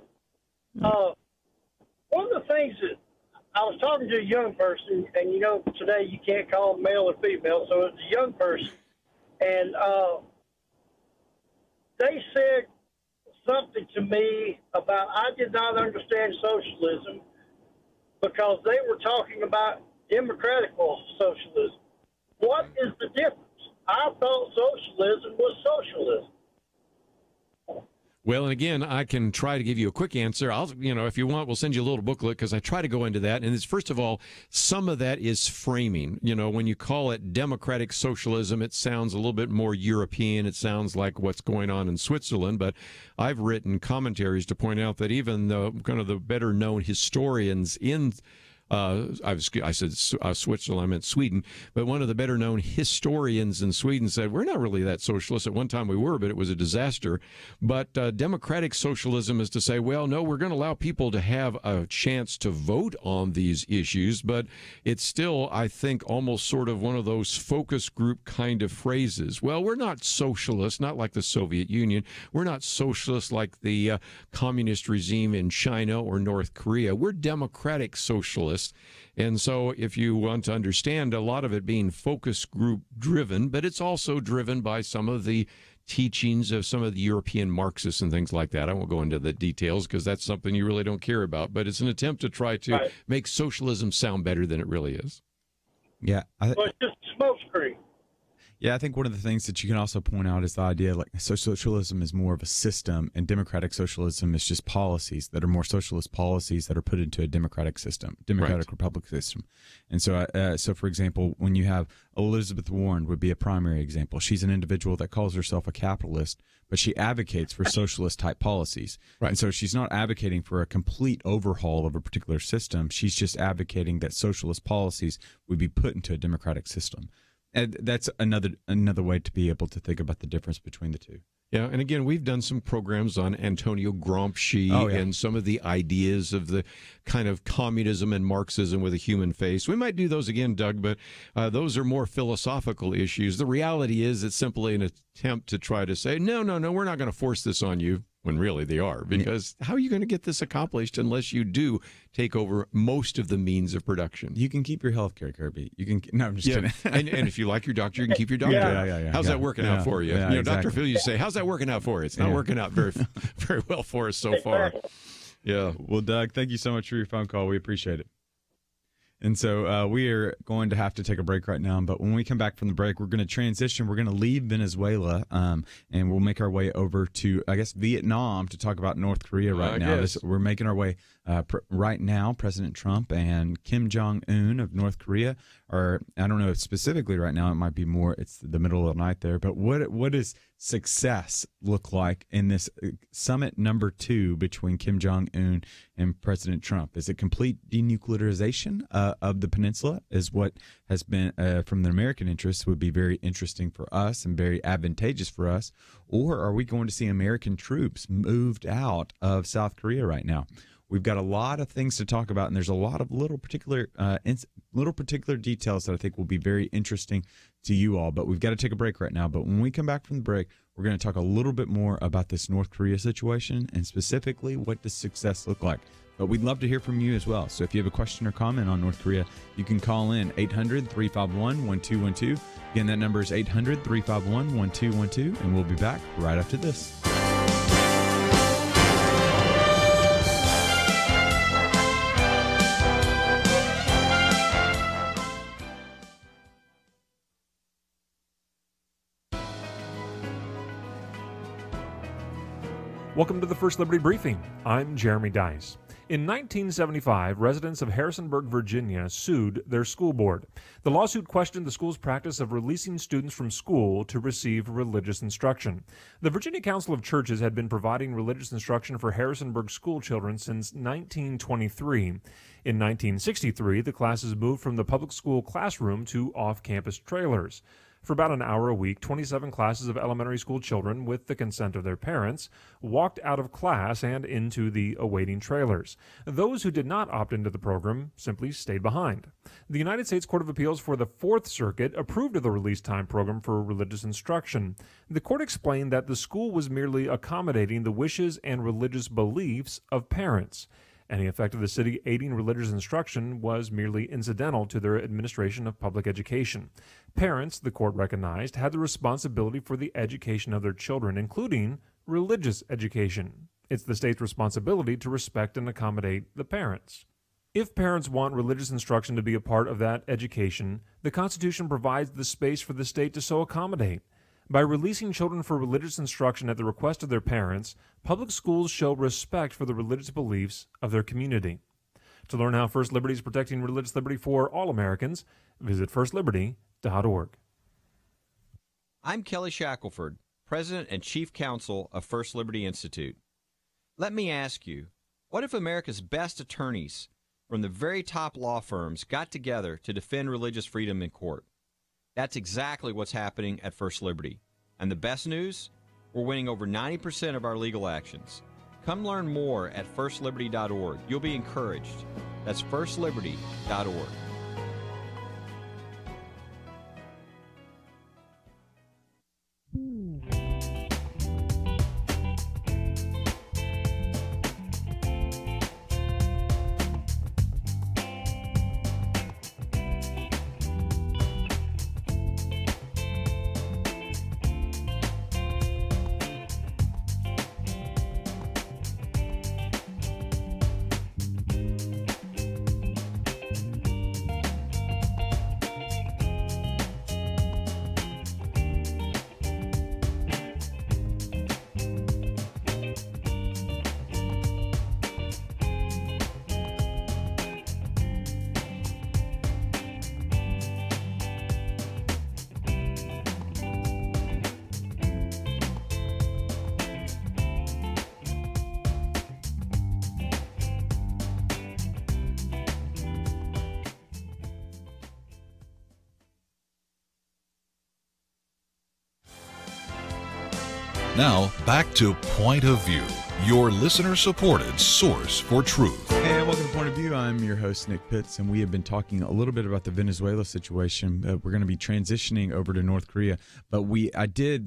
One of the things that I was talking to a young person, and today you can't call them male or female, so it's a young person, and they said something to me about I did not understand socialism because they were talking about democratic socialism. What is the difference? I thought socialism was socialism. Well, and again, I can try to give you a quick answer. If you want, we'll send you a little booklet because I try to go into that. And it's, first of all, some of that is framing. When you call it democratic socialism, it sounds a little bit more European. It sounds like what's going on in Switzerland. But I've written commentaries to point out that even the better known historians in I said Switzerland, I meant Sweden, but one of the better known historians in Sweden said, we're not really that socialist. At one time we were, but it was a disaster. But democratic socialism is to say, well, no, we're going to allow people to have a chance to vote on these issues, but it's still, I think, almost sort of one of those focus group kind of phrases. Well, we're not socialist, not like the Soviet Union. We're not socialist like the communist regime in China or North Korea. We're democratic socialists. And so if you want to understand a lot of it being focus group driven, but it's also driven by some of the teachings of some of the European Marxists and things like that. I won't go into the details because that's something you really don't care about, but it's an attempt to try to make socialism sound better than it really is. Yeah. Well, it's just a smokescreen. Yeah, I think one of the things that you can also point out is the idea like socialism is more of a system and democratic socialism is just policies that are more socialist policies that are put into a democratic system, democratic republic system. And so, for example, when you have Elizabeth Warren would be a primary example. She's an individual that calls herself a capitalist, but she advocates for socialist type policies. Right. And so she's not advocating for a complete overhaul of a particular system. She's just advocating that socialist policies would be put into a democratic system. And that's another way to be able to think about the difference between the two. Yeah, and again, we've done some programs on Antonio Gramsci and some of the ideas of the kind of communism and Marxism with a human face. We might do those again, Doug, but those are more philosophical issues. The reality is it's simply an attempt to try to say, no, we're not going to force this on you, when really they are. Because how are you going to get this accomplished unless you do take over most of the means of production? You can keep your health care, Kirby. You can. No, I'm just kidding. and if you like your doctor, you can keep your doctor. Yeah. How's that working out for you? Yeah, Dr. Phil, you say, how's that working out for you? It's not working out very well for us so far. Yeah. Well, Doug, thank you so much for your phone call. We appreciate it. And so we are going to have to take a break right now. But when we come back from the break, we're going to transition. We're going to leave Venezuela and we'll make our way over to, I guess, Vietnam to talk about North Korea right now. We're making our way right now. President Trump and Kim Jong-un of North Korea are, I don't know if specifically right now, it might be more, it's the middle of the night there. But what does success look like in this summit number 2 between Kim Jong-un and President Trump? Is it complete denuclearization of the peninsula is what has been, from the American interest, would be very interesting for us and very advantageous for us? Or are we going to see American troops moved out of South Korea right now? We've got a lot of things to talk about, and there's a lot of little particular details that I think will be very interesting to you all. But we've got to take a break right now. But when we come back from the break, we're going to talk a little bit more about this North Korea situation, and specifically, what does success look like? But we'd love to hear from you as well. So if you have a question or comment on North Korea, you can call in 800-351-1212. Again, that number is 800-351-1212, and we'll be back right after this. Welcome to the First Liberty Briefing. I'm Jeremy Dice. In 1975, residents of Harrisonburg, Virginia, sued their school board. The lawsuit questioned the school's practice of releasing students from school to receive religious instruction. The Virginia Council of Churches had been providing religious instruction for Harrisonburg school children since 1923. In 1963, the classes moved from the public school classroom to off-campus trailers. For about an hour a week, 27 classes of elementary school children, with the consent of their parents, walked out of class and into the awaiting trailers. Those who did not opt into the program simply stayed behind. The United States Court of Appeals for the Fourth Circuit approved of the release time program for religious instruction. The court explained that the school was merely accommodating the wishes and religious beliefs of parents. Any effect of the city aiding religious instruction was merely incidental to their administration of public education. Parents, the court recognized, had the responsibility for the education of their children, including religious education. It's the state's responsibility to respect and accommodate the parents. If parents want religious instruction to be a part of that education, the Constitution provides the space for the state to so accommodate. By releasing children for religious instruction at the request of their parents, public schools show respect for the religious beliefs of their community. To learn how First Liberty is protecting religious liberty for all Americans, visit firstliberty.org. I'm Kelly Shackelford, President and Chief Counsel of First Liberty Institute. Let me ask you, what if America's best attorneys from the very top law firms got together to defend religious freedom in court? That's exactly what's happening at First Liberty. And the best news? We're winning over 90% of our legal actions. Come learn more at firstliberty.org. You'll be encouraged. That's firstliberty.org. Now, back to Point of View, your listener-supported source for truth. And welcome to Point of View. I'm your host, Nick Pitts, and we have been talking a little bit about the Venezuela situation. We're going to be transitioning over to North Korea, but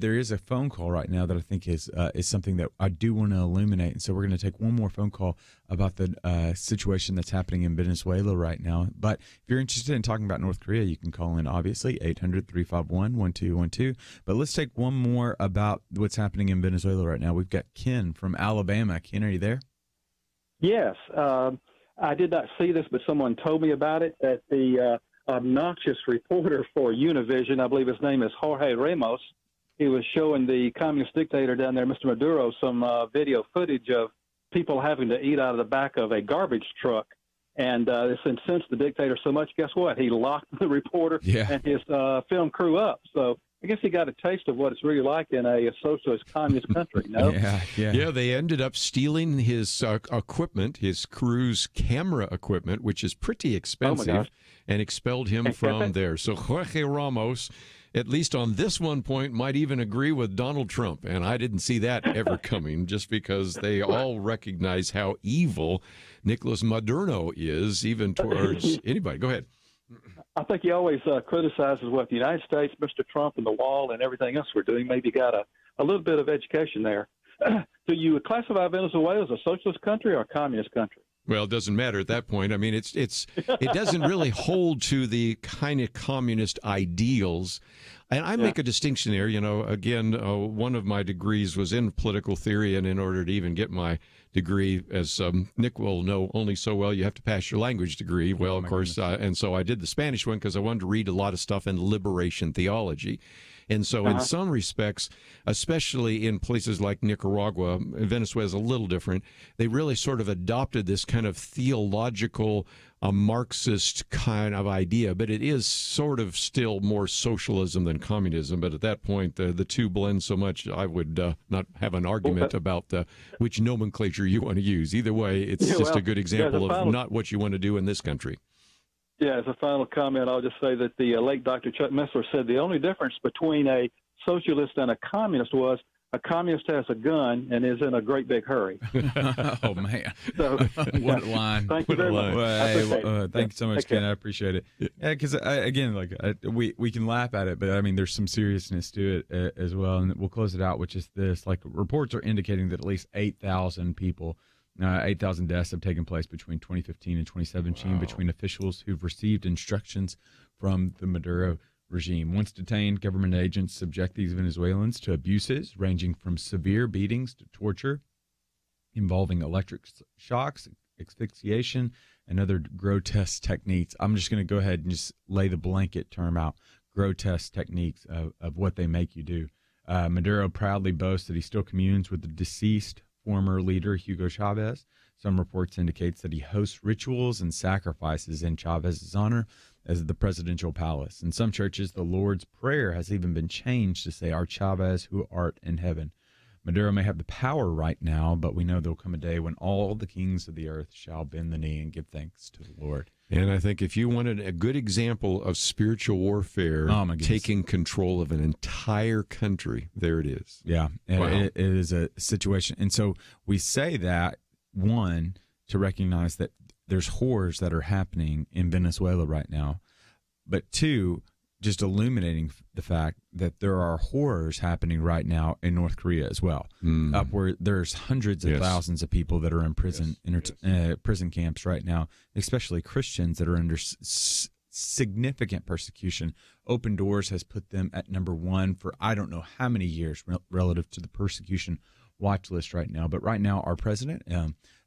there is a phone call right now that I think is something that I do want to illuminate, and so we're going to take one more phone call about the situation that's happening in Venezuela right now. But if you're interested in talking about North Korea, you can call in, obviously, 800-351-1212. But let's take one more about what's happening in Venezuela right now. We've got Ken from Alabama. Ken, are you there? Yes. I did not see this, but someone told me about it, that the obnoxious reporter for Univision, I believe his name is Jorge Ramos, he was showing the communist dictator down there, Mr. Maduro, some video footage of people having to eat out of the back of a garbage truck. And this incensed the dictator so much, guess what? He locked the reporter and his film crew up. So I guess he got a taste of what it's really like in a socialist communist country. No, yeah. They ended up stealing his equipment, his cruise camera equipment, which is pretty expensive, and expelled him from there. So Jorge Ramos, at least on this one point, might even agree with Donald Trump, and I didn't see that ever coming, just because they all recognize how evil Nicolas Maduro is, even towards anybody. Go ahead. I think he always criticizes what the United States, Mr. Trump, and the wall and everything else we're doing. Maybe got a little bit of education there. Do you classify Venezuela as a socialist country or a communist country? Well, it doesn't matter at that point. I mean, it doesn't really hold to the kind of communist ideals. And I make a distinction there. You know, again, one of my degrees was in political theory, and in order to even get my degree, as Nick will know only so well, you have to pass your language degree. Well, of course, and so I did the Spanish one because I wanted to read a lot of stuff in liberation theology. And so in some respects, especially in places like Nicaragua, Venezuela is a little different. They really sort of adopted this kind of theological, Marxist kind of idea, but it is sort of still more socialism than communism. But at that point, the two blend so much, I would not have an argument about which nomenclature you want to use. Either way, it's just a good example of not what you want to do in this country. Yeah, as a final comment, I'll just say that the late Dr. Chuck Missler said the only difference between a socialist and a communist was a communist has a gun and is in a great big hurry. Oh, man. So, what a line. Thank you very much. Thank you so much, Ken. I appreciate it. Yeah, because, again, we can laugh at it, but, I mean, there's some seriousness to it as well. And we'll close it out with just this. Like, reports are indicating that at least 8,000 people 8,000 deaths have taken place between 2015 and 2017 between officials who've received instructions from the Maduro regime. Once detained, government agents subject these Venezuelans to abuses ranging from severe beatings to torture involving electric shocks, asphyxiation, and other grotesque techniques. I'm just going to go ahead and just lay the blanket term out, grotesque techniques of what they make you do. Maduro proudly boasts that he still communes with the deceased former leader Hugo Chavez. Some reports indicates that he hosts rituals and sacrifices in Chavez's honor as the presidential palace. In some churches, the Lord's Prayer has even been changed to say, "Our Chavez who art in heaven." Maduro may have the power right now, but we know there'll come a day when all the kings of the earth shall bend the knee and give thanks to the Lord. And I think if you wanted a good example of spiritual warfare taking control of an entire country, there it is. Yeah, wow. It is a situation. And so we say that, one, to recognize that there's horrors that are happening in Venezuela right now, but two, just illuminating the fact that there are horrors happening right now in North Korea as well, up where there's hundreds of thousands of people that are in prison, prison camps right now, especially Christians that are under significant persecution. Open Doors has put them at number one for I don't know how many years relative to the persecution watch list right now. But right now, our president,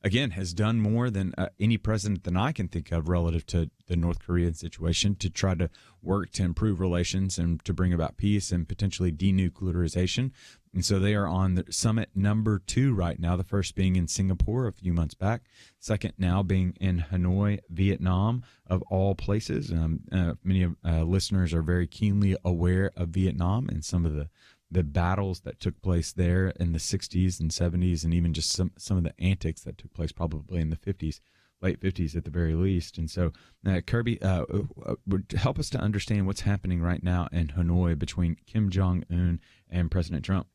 again, has done more than any president than I can think of relative to the North Korean situation to try to work to improve relations and to bring about peace and potentially denuclearization. And so they are on the summit number 2 right now, the first being in Singapore a few months back, second now being in Hanoi, Vietnam, of all places. Many listeners are very keenly aware of Vietnam and some of the battles that took place there in the 60s and 70s, and even just some of the antics that took place probably in the 50s, late 50s at the very least. And so, Kirby, help us to understand what's happening right now in Hanoi between Kim Jong-un and President Trump.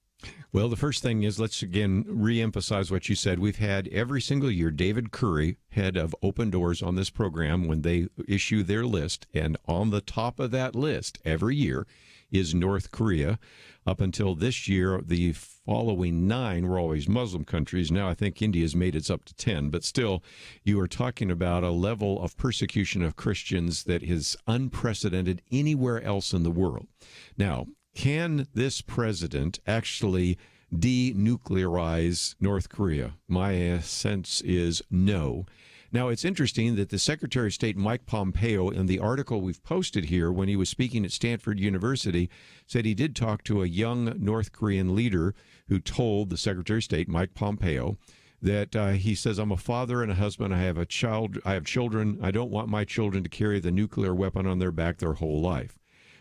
Well, the first thing is, let's again reemphasize what you said. We've had every single year David Curry, head of Open Doors, on this program when they issue their list, and on the top of that list every year is North Korea. Up until this year, the following 9 were always Muslim countries. Now I think India's made it up to 10, but still, you are talking about a level of persecution of Christians that is unprecedented anywhere else in the world. Now, can this president actually denuclearize North Korea? My sense is no. Now, it's interesting that the Secretary of State, Mike Pompeo, in the article we've posted here, when he was speaking at Stanford University, said he did talk to a young North Korean leader who told the Secretary of State, Mike Pompeo, that he says, "I'm a father and a husband. I have children. I don't want my children to carry the nuclear weapon on their back their whole life."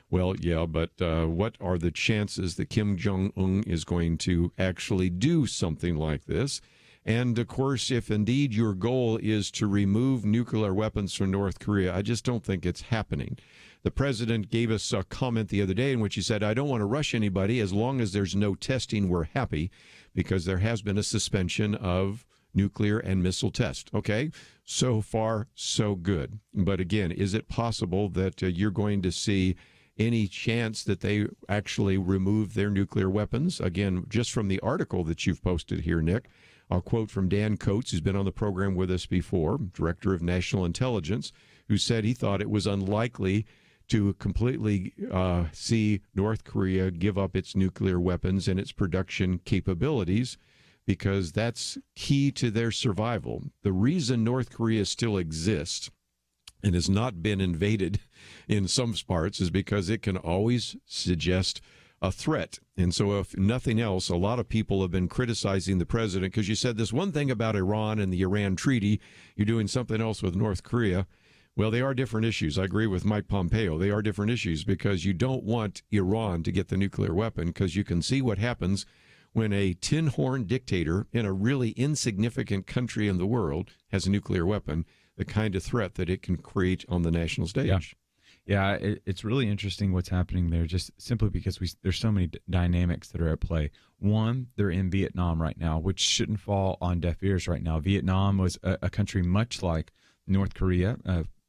Well, yeah, but what are the chances that Kim Jong-un is going to actually do something like this? And, of course, if indeed your goal is to remove nuclear weapons from North Korea, I just don't think it's happening. The president gave us a comment the other day in which he said, I don't want to rush anybody. As long as there's no testing, we're happy, because there has been a suspension of nuclear and missile tests. Okay, so far, so good. But again, is it possible that you're going to see any chance that they actually remove their nuclear weapons? Again, just from the article that you've posted here, Nick, I'll quote from Dan Coates, who's been on the program with us before, Director of National Intelligence, who said he thought it was unlikely to completely see North Korea give up its nuclear weapons and its production capabilities, because that's key to their survival. The reason North Korea still exists and has not been invaded in some parts is because it can always suggest a threat. And so if nothing else, a lot of people have been criticizing the president because you said this one thing about Iran and the Iran treaty, you're doing something else with North Korea. Well, they are different issues. I agree with Mike Pompeo. They are different issues because you don't want Iran to get the nuclear weapon, because you can see what happens when a tin-horn dictator in a really insignificant country in the world has a nuclear weapon, the kind of threat that it can create on the national stage. Yeah, it's really interesting what's happening there, just simply because there's so many dynamics that are at play. One, they're in Vietnam right now, which shouldn't fall on deaf ears right now. Vietnam was a country much like North Korea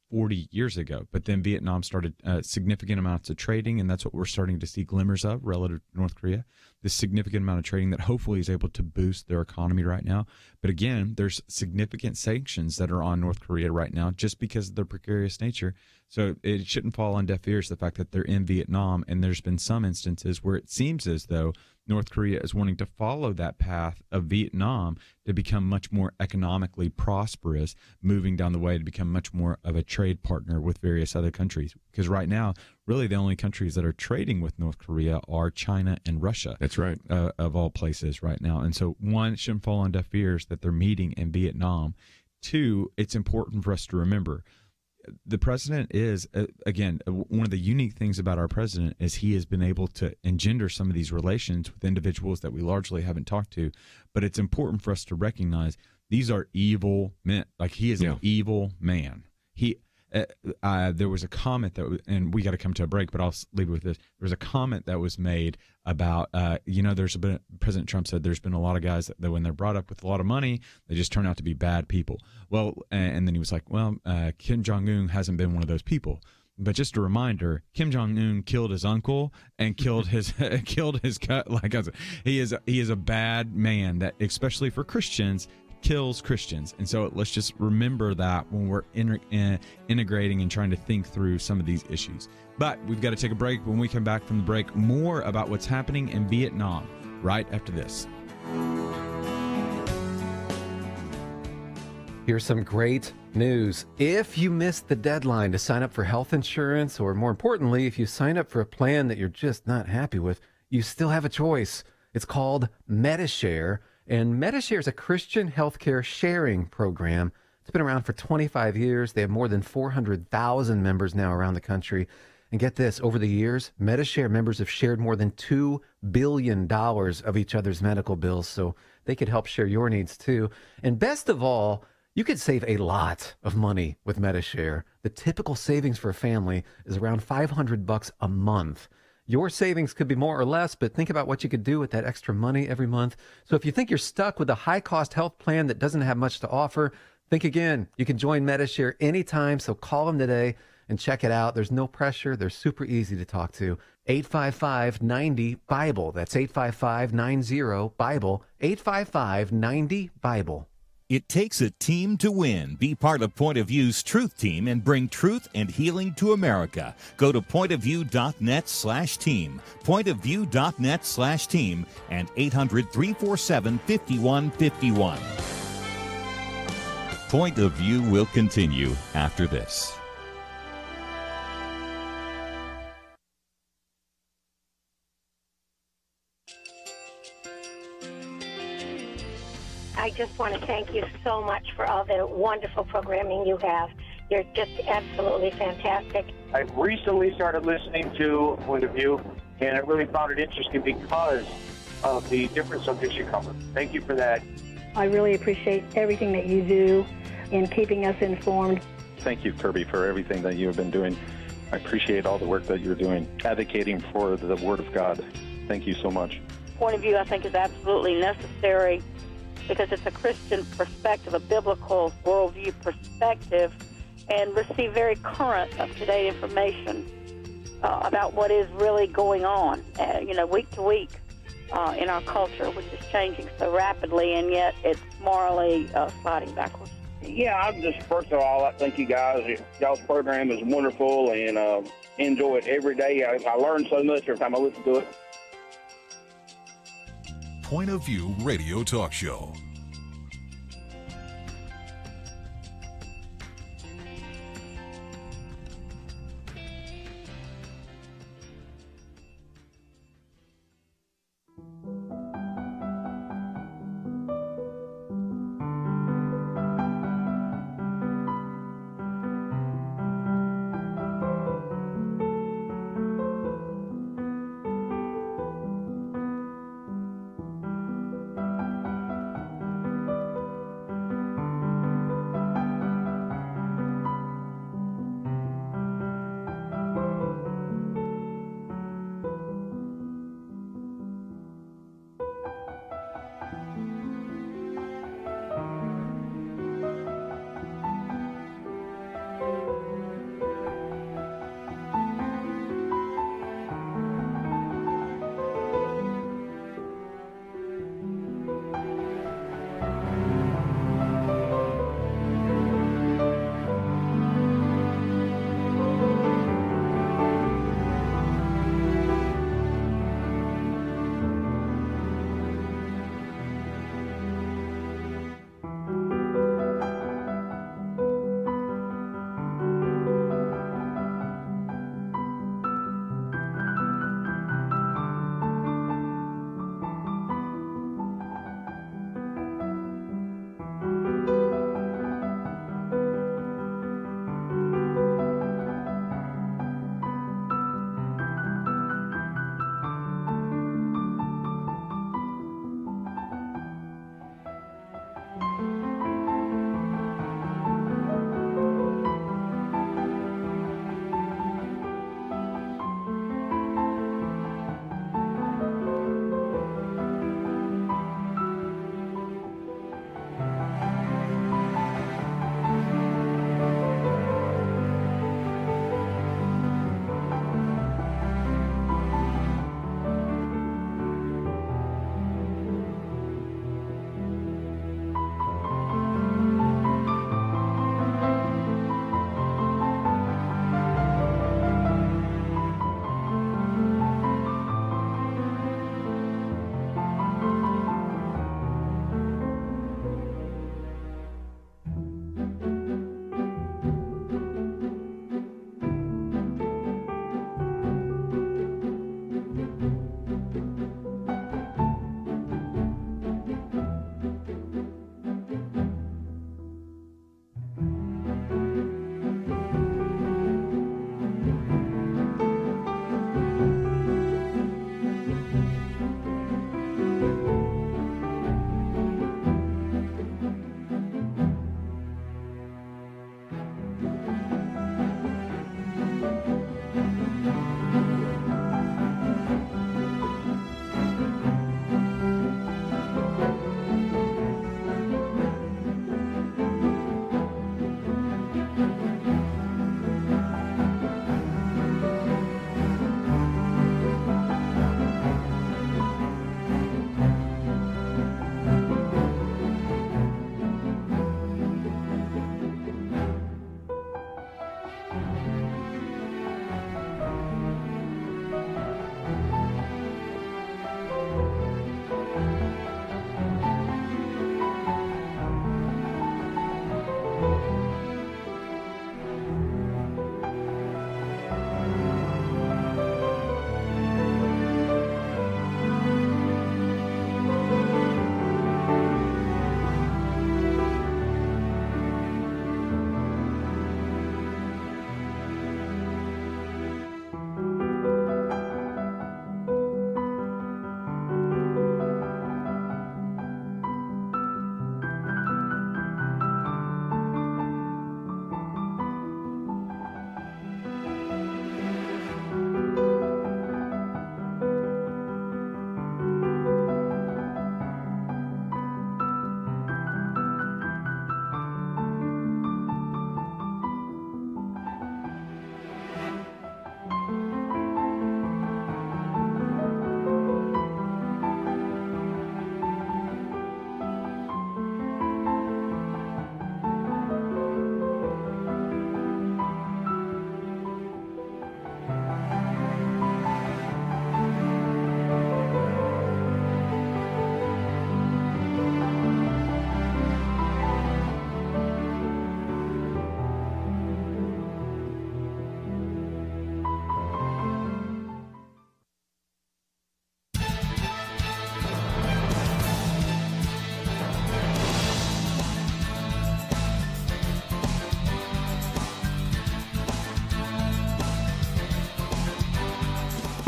40 years ago, but then Vietnam started significant amounts of trading, and that's what we're starting to see glimmers of relative to North Korea. This significant amount of trading that hopefully is able to boost their economy right now. But again, there's significant sanctions that are on North Korea right now just because of their precarious nature. So it shouldn't fall on deaf ears, the fact that they're in Vietnam, and there's been some instances where it seems as though North Korea is wanting to follow that path of Vietnam to become much more economically prosperous, moving down the way to become much more of a trade partner with various other countries. Because right now, really the only countries that are trading with North Korea are China and Russia. That's right. Of all places right now. And so, one, it shouldn't fall on deaf ears that they're meeting in Vietnam. Two, it's important for us to remember the president is, again, one of the unique things about our president is he has been able to engender some of these relations with individuals that we largely haven't talked to. But it's important for us to recognize these are evil men. Like, he is an evil man. There was a comment that, and we got to come to a break, but I'll leave it with this. There was a comment that was made about, President Trump said there's been a lot of guys that when they're brought up with a lot of money, they just turn out to be bad people. Well, and then he was like, Kim Jong-un hasn't been one of those people. But just a reminder, Kim Jong-un killed his uncle and killed his cousin. He is a bad man that, especially for Christians, kills Christians. And so let's just remember that when we're integrating and trying to think through some of these issues. But we've got to take a break. When we come back from the break, more about what's happening in Vietnam right after this. Here's some great news. If you missed the deadline to sign up for health insurance, or more importantly, if you sign up for a plan that you're just not happy with, you still have a choice. It's called Medi-Share. And Medi-Share is a Christian healthcare sharing program. It's been around for 25 years. They have more than 400,000 members now around the country. And get this, over the years, Medi-Share members have shared more than $2 billion of each other's medical bills, so they could help share your needs too. And best of all, you could save a lot of money with Medi-Share. The typical savings for a family is around $500 a month. Your savings could be more or less, but think about what you could do with that extra money every month. So if you think you're stuck with a high-cost health plan that doesn't have much to offer, think again. You can join Medi-Share anytime, so call them today and check it out. There's no pressure. They're super easy to talk to. 855-90-BIBLE. That's 855-90-BIBLE. 855-90-BIBLE. It takes a team to win. Be part of Point of View's Truth Team and bring truth and healing to America. Go to pointofview.net/team, pointofview.net/team, and 800-347-5151. Point of View will continue after this. I just want to thank you so much for all the wonderful programming you have. You're just absolutely fantastic. I recently started listening to Point of View, and I really found it interesting because of the different subjects you cover. Thank you for that. I really appreciate everything that you do in keeping us informed. Thank you, Kirby, for everything that you have been doing. I appreciate all the work that you're doing, advocating for the Word of God. Thank you so much. Point of view, I think, is absolutely necessary because it's a Christian perspective, a biblical worldview perspective, and receive very current, up-to-date information about what is really going on, week to week in our culture, which is changing so rapidly, and yet it's morally sliding backwards. Yeah, I'm just, first of all, I thank you guys. Y'all's program is wonderful, and enjoy it every day. I learn so much every time I listen to it. Point of View Radio Talk Show.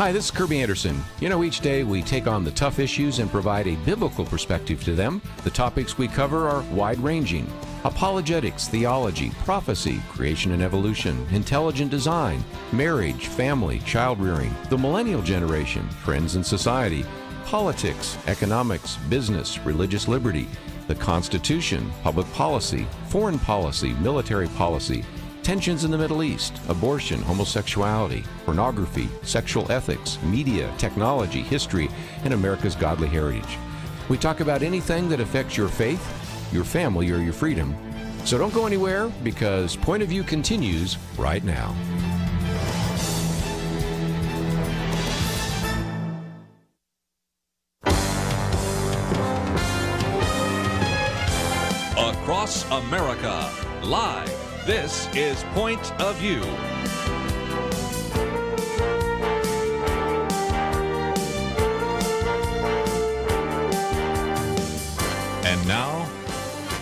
Hi, this is Kirby Anderson. Each day we take on the tough issues and provide a biblical perspective to them. The topics we cover are wide-ranging. Apologetics, theology, prophecy, creation and evolution, intelligent design, marriage, family, child-rearing, the millennial generation, friends and society, politics, economics, business, religious liberty, the Constitution, public policy, foreign policy, military policy, tensions in the Middle East, abortion, homosexuality, pornography, sexual ethics, media, technology, history, and America's godly heritage. We talk about anything that affects your faith, your family, or your freedom. So don't go anywhere, because Point of View continues right now. Across America, live. This is Point of View. And now,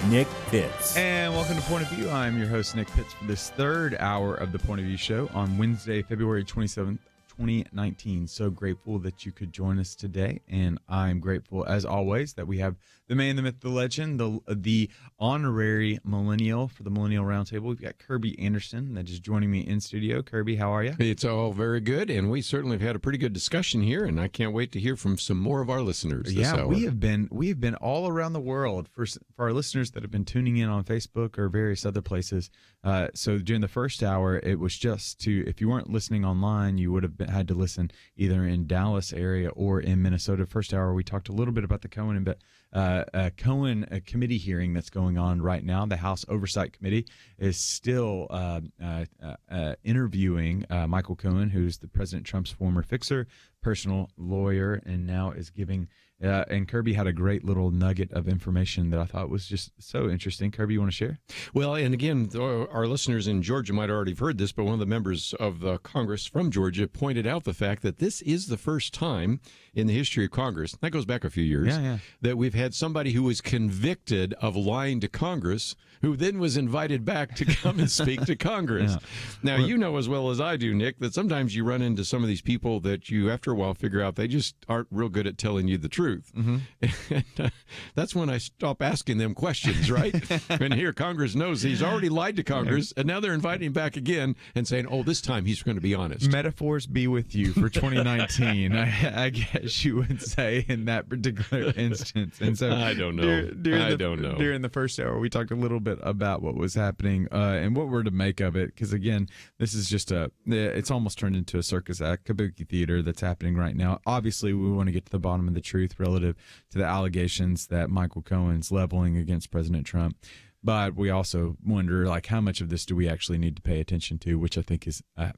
Nick Pitts. And welcome to Point of View. I'm your host, Nick Pitts, for this third hour of the Point of View show on Wednesday, February 27th, 2019. So grateful that you could join us today, and I'm grateful, as always, that we have the man, the myth, the legend, the honorary millennial for the Millennial Roundtable. We've got Kirby Anderson that is joining me in studio. Kirby, how are you? It's all very good, and we certainly have had a pretty good discussion here, and I can't wait to hear from some more of our listeners this hour. we have been all around the world. For our listeners that have been tuning in on Facebook or various other places, so during the first hour, it was just if you weren't listening online, you would have had to listen either in Dallas area or in Minnesota. First hour, we talked a little bit about the Cohen committee hearing that's going on right now. The House Oversight Committee is still interviewing Michael Cohen, who's the President Trump's former fixer, personal lawyer, and now is giving and Kirby had a great little nugget of information that I thought was just so interesting. Kirby, you want to share? Well, and again, our listeners in Georgia might already have heard this, but one of the members of the Congress from Georgia pointed out the fact that this is the first time in the history of Congress, that goes back a few years, that we've had somebody who was convicted of lying to Congress, who then was invited back to come and speak to Congress. Now, you know as well as I do, Nick, that sometimes you run into some of these people that you, after a while, figure out they just aren't real good at telling you the truth. And that's when I stop asking them questions, right? And here, Congress knows he's already lied to Congress, and now they're inviting him back again and saying, oh, this time he's going to be honest. Metaphors be with you for 2019, I guess you would say, in that particular instance. And so I don't know. During the first hour, we talked a little bit about what was happening and what we're to make of it, because, again, this is just it's almost turned into a circus act, kabuki theater that's happening right now. Obviously, we want to get to the bottom of the truth relative to the allegations that Michael Cohen's leveling against President Trump. But we also wonder, how much of this do we actually need to pay attention to, which I think is a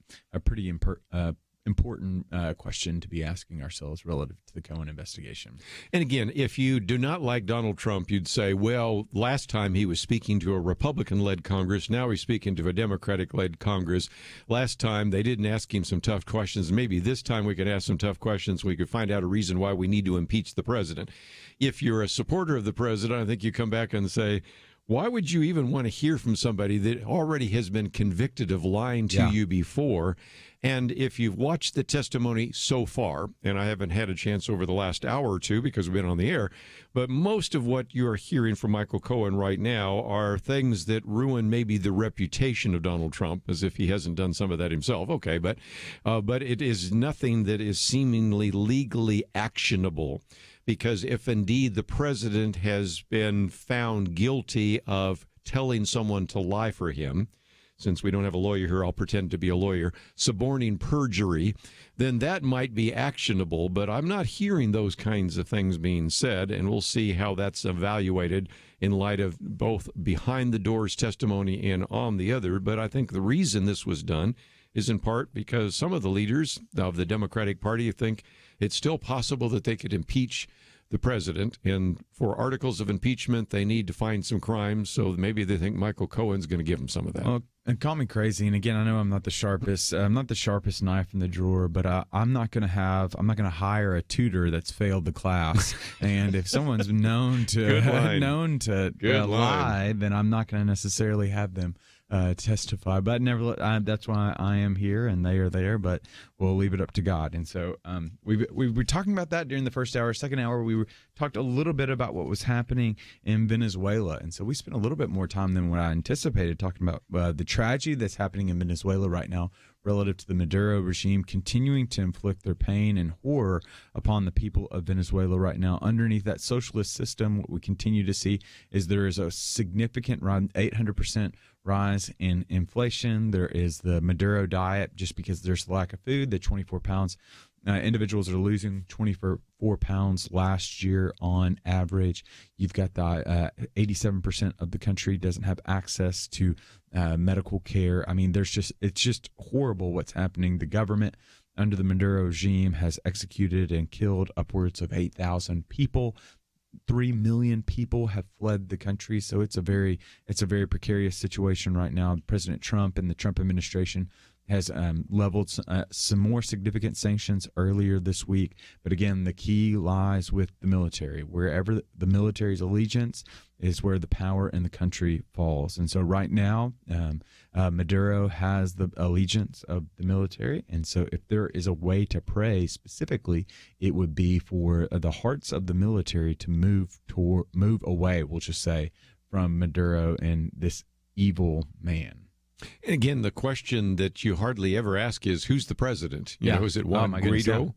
pretty important question to be asking ourselves relative to the Cohen investigation. And again, if you do not like Donald Trump, you'd say, well, last time he was speaking to a Republican-led Congress. Now he's speaking to a Democratic-led Congress. Last time they didn't ask him some tough questions. Maybe this time we could ask some tough questions. We could find out a reason why we need to impeach the president. If you're a supporter of the president, I think you come back and say, why would you even want to hear from somebody that already has been convicted of lying to you before? And if you've watched the testimony so far, and I haven't had a chance over the last hour or two because we've been on the air, but most of what you're hearing from Michael Cohen right now are things that ruin maybe the reputation of Donald Trump, as if he hasn't done some of that himself. Okay, but it is nothing that is seemingly legally actionable. Because if indeed the president has been found guilty of telling someone to lie for him, since we don't have a lawyer here, I'll pretend to be a lawyer, suborning perjury, then that might be actionable. But I'm not hearing those kinds of things being said, and we'll see how that's evaluated in light of both behind the doors testimony and on the other. But I think the reason this was done is in part because some of the leaders of the Democratic Party think it's still possible that they could impeach the president, and for articles of impeachment, they need to find some crimes, so maybe they think Michael Cohen's going to give them some of that. Well, and call me crazy, and again, I know I'm not the sharpest knife in the drawer, but I'm not going to hire a tutor that's failed the class. And if someone's known to lie, then I'm not going to necessarily have them testify. But that's why I am here and they are there, but we'll leave it up to God. And so we were talking about that during the first hour. Second hour, we talked a little bit about what was happening in Venezuela. And so we spent a little bit more time than what I anticipated talking about the tragedy that's happening in Venezuela right now relative to the Maduro regime continuing to inflict their pain and horror upon the people of Venezuela right now. Underneath that socialist system, what we continue to see is there is a significant 800% rise in inflation. There is the Maduro diet just because there's a lack of food, the 24 pounds. Individuals are losing 24 pounds last year on average. You've got the 87% of the country doesn't have access to medical care. I mean, it's just horrible what's happening. The government under the Maduro regime has executed and killed upwards of 8,000 people. 3 million people have fled the country, so it's a very precarious situation right now. President Trump and the Trump administration has leveled some more significant sanctions earlier this week. But again, the key lies with the military. Wherever the military's allegiance is where the power in the country falls. And so right now, Maduro has the allegiance of the military. And so if there is a way to pray specifically, it would be for the hearts of the military to move away, we'll just say, from Maduro and this evil man. And again, the question that you hardly ever ask is, who's the president? You know, is it Juan Guaido?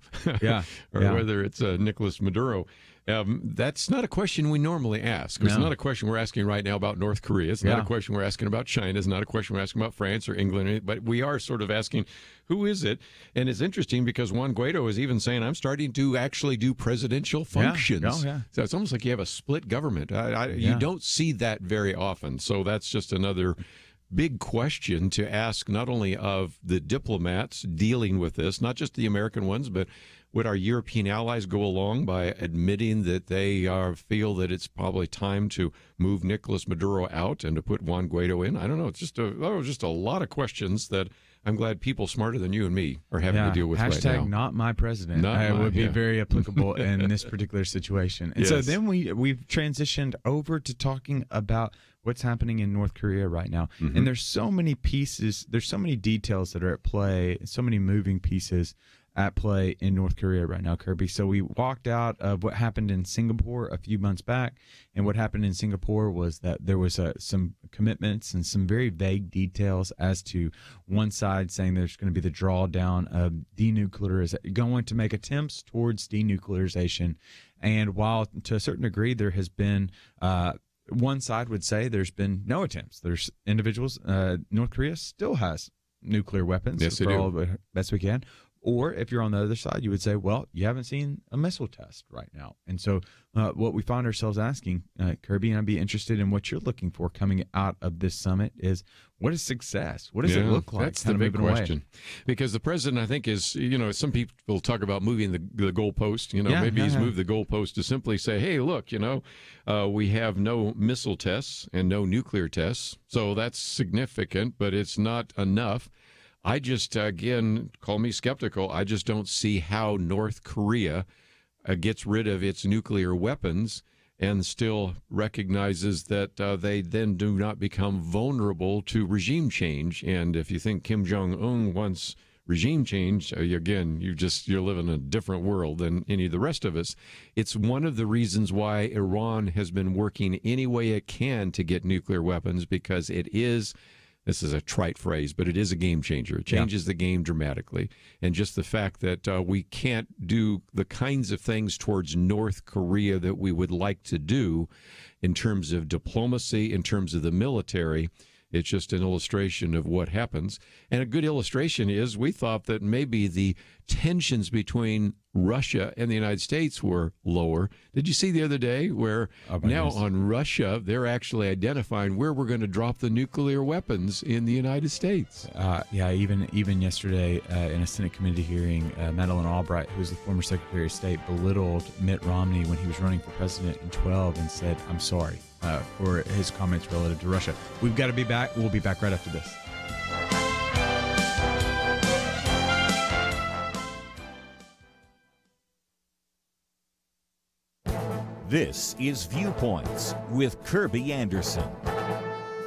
Or whether it's Nicolas Maduro? That's not a question we normally ask. It's not a question we're asking right now about North Korea. It's not a question we're asking about China. It's not a question we're asking about France or England. But we are sort of asking, who is it? And it's interesting because Juan Guaido is even saying, I'm starting to actually do presidential functions. So it's almost like you have a split government. You don't see that very often. So that's just another big question to ask, not only of the diplomats dealing with this, not just the American ones, but would our European allies go along by admitting that they feel that it's probably time to move Nicolas Maduro out and to put Juan Guaido in? I don't know. It's just a lot of questions that I'm glad people smarter than you and me are having to deal with right now. Hashtag not my president would be very applicable in this particular situation. And so then we've transitioned over to talking about what's happening in North Korea right now. Mm-hmm. And there's so many pieces, there's so many details that are at play, so many moving pieces at play in North Korea right now, Kirby. So we walked out of what happened in Singapore a few months back, and what happened in Singapore was that there was some commitments and some very vague details as to one side saying there's going to be the drawdown of denuclearization, going to make attempts towards denuclearization. And while to a certain degree there has been one side would say there's been no attempts. There's individuals, North Korea still has nuclear weapons. Yes, they do. All the best we can. Or if you're on the other side, you would say, well, you haven't seen a missile test right now. And so what we find ourselves asking, Kirby, and I'd be interested in what you're looking for coming out of this summit is, what is success? What does it look like? That's the big question. Because the president, I think, is, some people talk about moving the goalpost. Maybe he's moved the goalpost to simply say, hey, look, we have no missile tests and no nuclear tests. So that's significant, but it's not enough. I just, again, call me skeptical. I just don't see how North Korea gets rid of its nuclear weapons and still recognizes that they then do not become vulnerable to regime change. And if you think Kim Jong-un wants regime change, again, you're living in a different world than any of the rest of us. It's one of the reasons why Iran has been working any way it can to get nuclear weapons, because it is, this is a trite phrase, but it is a game changer. It changes the game dramatically. And just the fact that we can't do the kinds of things towards North Korea that we would like to do in terms of diplomacy, in terms of the military, it's just an illustration of what happens. And a good illustration is we thought that maybe the tensions between Russia and the United States were lower. Did you see the other day where now on Russia, they're actually identifying where we're going to drop the nuclear weapons in the United States? Even yesterday in a Senate committee hearing, Madeleine Albright, who's the former Secretary of State, belittled Mitt Romney when he was running for president in 2012 and said, I'm sorry for his comments relative to Russia. We've got to be back. We'll be back right after this. This is Viewpoints with Kirby Anderson.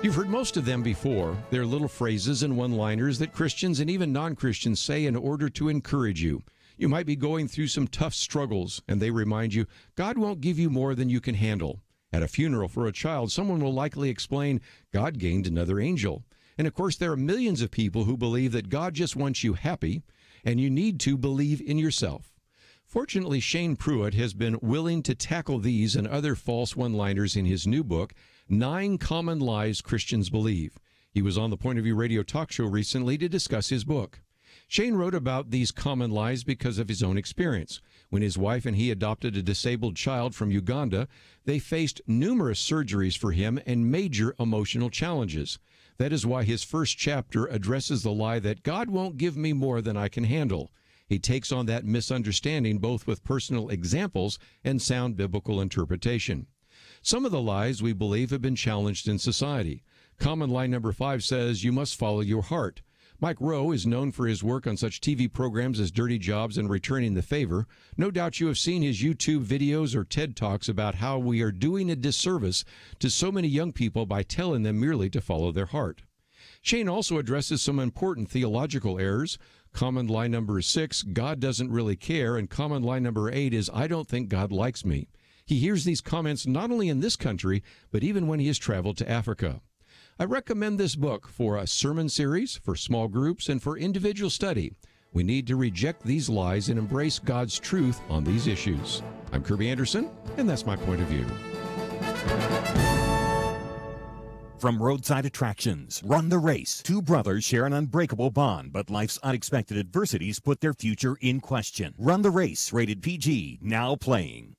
You've heard most of them before. They're little phrases and one-liners that Christians and even non-Christians say in order to encourage you. You might be going through some tough struggles, and they remind you, God won't give you more than you can handle. At a funeral for a child, someone will likely explain, God gained another angel. And of course, there are millions of people who believe that God just wants you happy, and you need to believe in yourself. Fortunately, Shane Pruitt has been willing to tackle these and other false one-liners in his new book, 9 Common Lies Christians Believe. He was on the Point of View radio talk show recently to discuss his book. Shane wrote about these common lies because of his own experience. When his wife and he adopted a disabled child from Uganda, they faced numerous surgeries for him and major emotional challenges. That is why his first chapter addresses the lie that God won't give me more than I can handle. He takes on that misunderstanding both with personal examples and sound biblical interpretation. Some of the lies we believe have been challenged in society. Common lie number 5 says, you must follow your heart. Mike Rowe is known for his work on such TV programs as Dirty Jobs and Returning the Favor. No doubt you have seen his YouTube videos or TED Talks about how we are doing a disservice to so many young people by telling them merely to follow their heart. Shane also addresses some important theological errors. Common lie number 6, God doesn't really care, and common lie number 8 is, I don't think God likes me. He hears these comments not only in this country, but even when he has traveled to Africa. I recommend this book for a sermon series, for small groups, and for individual study. We need to reject these lies and embrace God's truth on these issues. I'm Kirby Anderson, and that's my point of view. From roadside attractions, Run the Race. 2 brothers share an unbreakable bond, but life's unexpected adversities put their future in question. Run the Race, rated PG, now playing.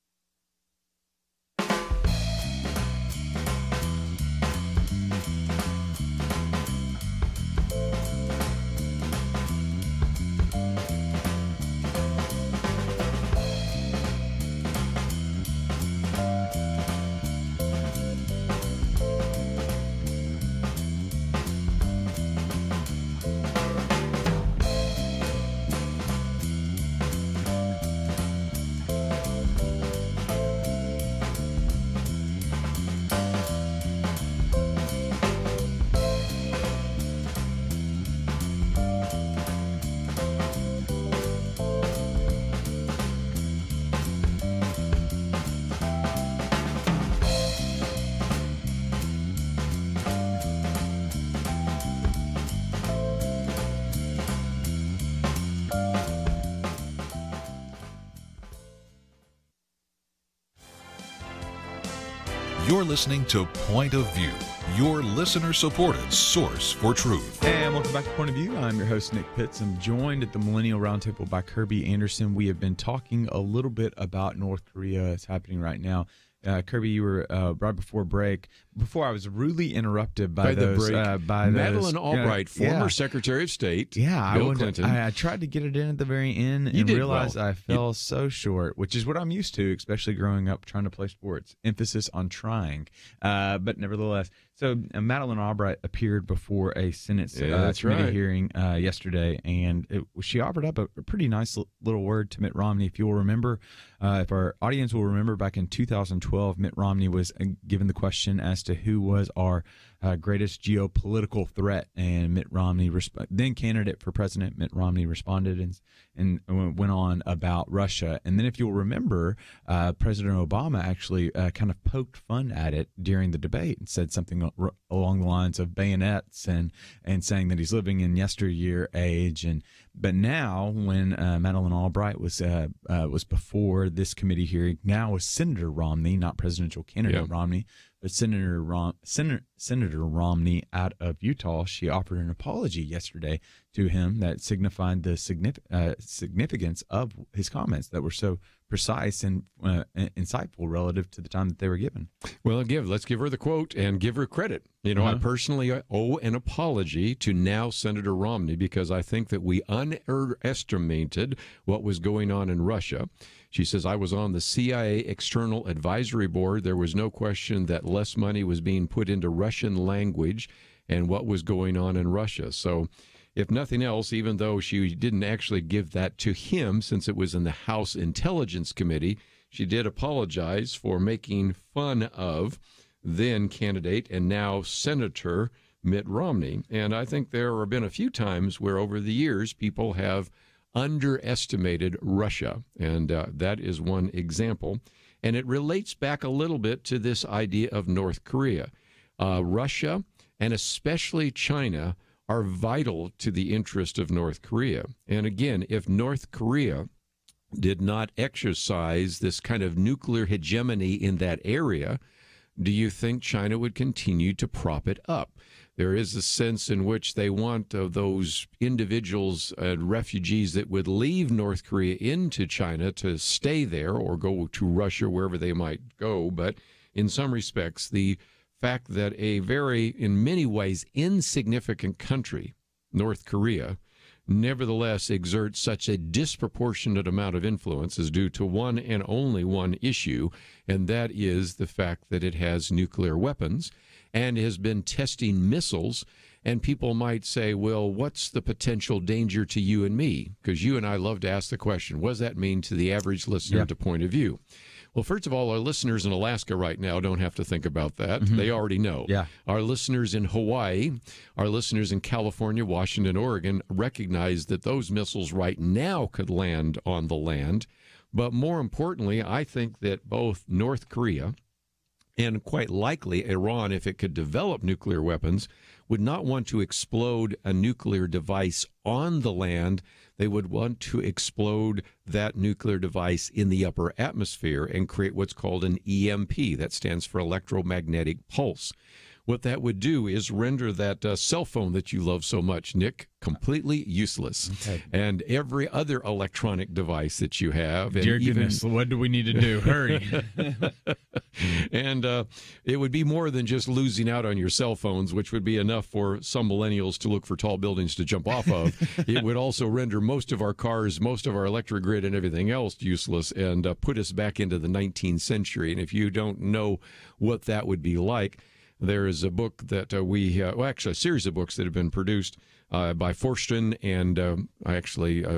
You're listening to Point of View, your listener-supported source for truth. And welcome back to Point of View. I'm your host, Nick Pitts. I'm joined at the Millennial Roundtable by Kirby Anderson. We have been talking a little bit about North Korea. It's happening right now. Kirby, you were right before break. Before I was rudely interrupted by those. By Madeleine Albright, former Secretary of State. Bill Clinton. I tried to get it in at the very end and realized I fell so short, which is what I'm used to, especially growing up trying to play sports. Emphasis on trying. But nevertheless, so Madeleine Albright appeared before a Senate committee hearing yesterday, and she offered up a pretty nice little word to Mitt Romney. If you'll remember, if our audience will remember, back in 2012, Mitt Romney was given the question as to who was our greatest geopolitical threat, and Mitt Romney, then candidate for president, Mitt Romney responded and went on about Russia. And then, if you'll remember, President Obama actually kind of poked fun at it during the debate and said something along the lines of bayonets and saying that he's living in yesteryear age. But now, when Madeleine Albright was before this committee hearing, now with Senator Romney, not presidential candidate Romney, but Senator Romney out of Utah, she offered an apology yesterday to him that signified the significance of his comments that were so precise and insightful relative to the time that they were given. Well, let's give her the quote and give her credit. I personally owe an apology to now Senator Romney because I think that we underestimated what was going on in Russia. She says, I was on the CIA External Advisory Board. There was no question that less money was being put into Russian language and what was going on in Russia. So if nothing else, even though she didn't actually give that to him since it was in the House Intelligence Committee, she did apologize for making fun of then candidate and now Senator Mitt Romney. And I think there have been a few times where over the years people have underestimated Russia, and that is one example. And it relates back a little bit to this idea of North Korea. Russia, and especially China, are vital to the interest of North Korea. And again, if North Korea did not exercise this kind of nuclear hegemony in that area, do you think China would continue to prop it up? There is a sense in which they want those individuals and refugees that would leave North Korea into China to stay there or go to Russia, wherever they might go. But in some respects, the fact that a very, in many ways, insignificant country, North Korea, nevertheless exerts such a disproportionate amount of influence is due to one and only one issue, and that is the fact that it has nuclear weapons and has been testing missiles. And people might say, well, what's the potential danger to you and me? Because you and I love to ask the question, what does that mean to the average listener to Point of View? Well, first of all, our listeners in Alaska right now don't have to think about that. Mm-hmm. They already know. Yeah. Our listeners in Hawaii, our listeners in California, Washington, Oregon recognize that those missiles right now could land on the land. But more importantly, I think that both North Korea and quite likely Iran, if it could develop nuclear weapons, would not want to explode a nuclear device on the land. They would want to explode that nuclear device in the upper atmosphere and create what's called an EMP. That stands for electromagnetic pulse. What that would do is render that cell phone that you love so much, Nick, completely useless. Okay. And every other electronic device that you have. Dear goodness, what do we need to do? Hurry. And it would be more than just losing out on your cell phones, which would be enough for some millennials to look for tall buildings to jump off of. It would also render most of our cars, most of our electric grid and everything else useless and put us back into the 19th century. And if you don't know what that would be like, there is a book that actually a series of books that have been produced by Forston and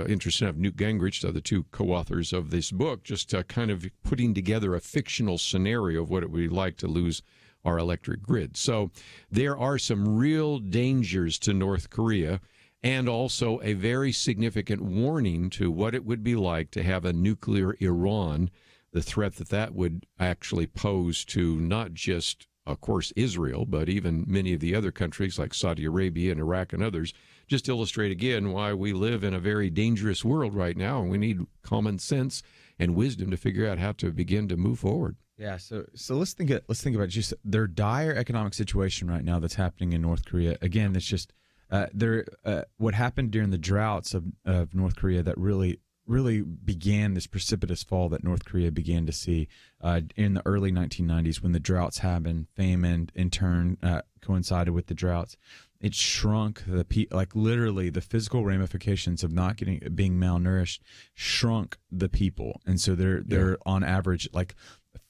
interesting enough, Newt Gingrich, the two co-authors of this book, just kind of putting together a fictional scenario of what it would be like to lose our electric grid. So there are some real dangers to North Korea and also a very significant warning to what it would be like to have a nuclear Iran, the threat that would actually pose to not just of course, Israel, but even many of the other countries like Saudi Arabia and Iraq and others, just illustrate again why we live in a very dangerous world right now, and we need common sense and wisdom to figure out how to begin to move forward. Yeah, so let's think about just their dire economic situation right now that's happening in North Korea. Again, it's just what happened during the droughts of North Korea that really began this precipitous fall that North Korea began to see in the early 1990s when the droughts happened. Famine, in turn, coincided with the droughts. It shrunk literally the physical ramifications of not being malnourished shrunk the people, and so they're on average like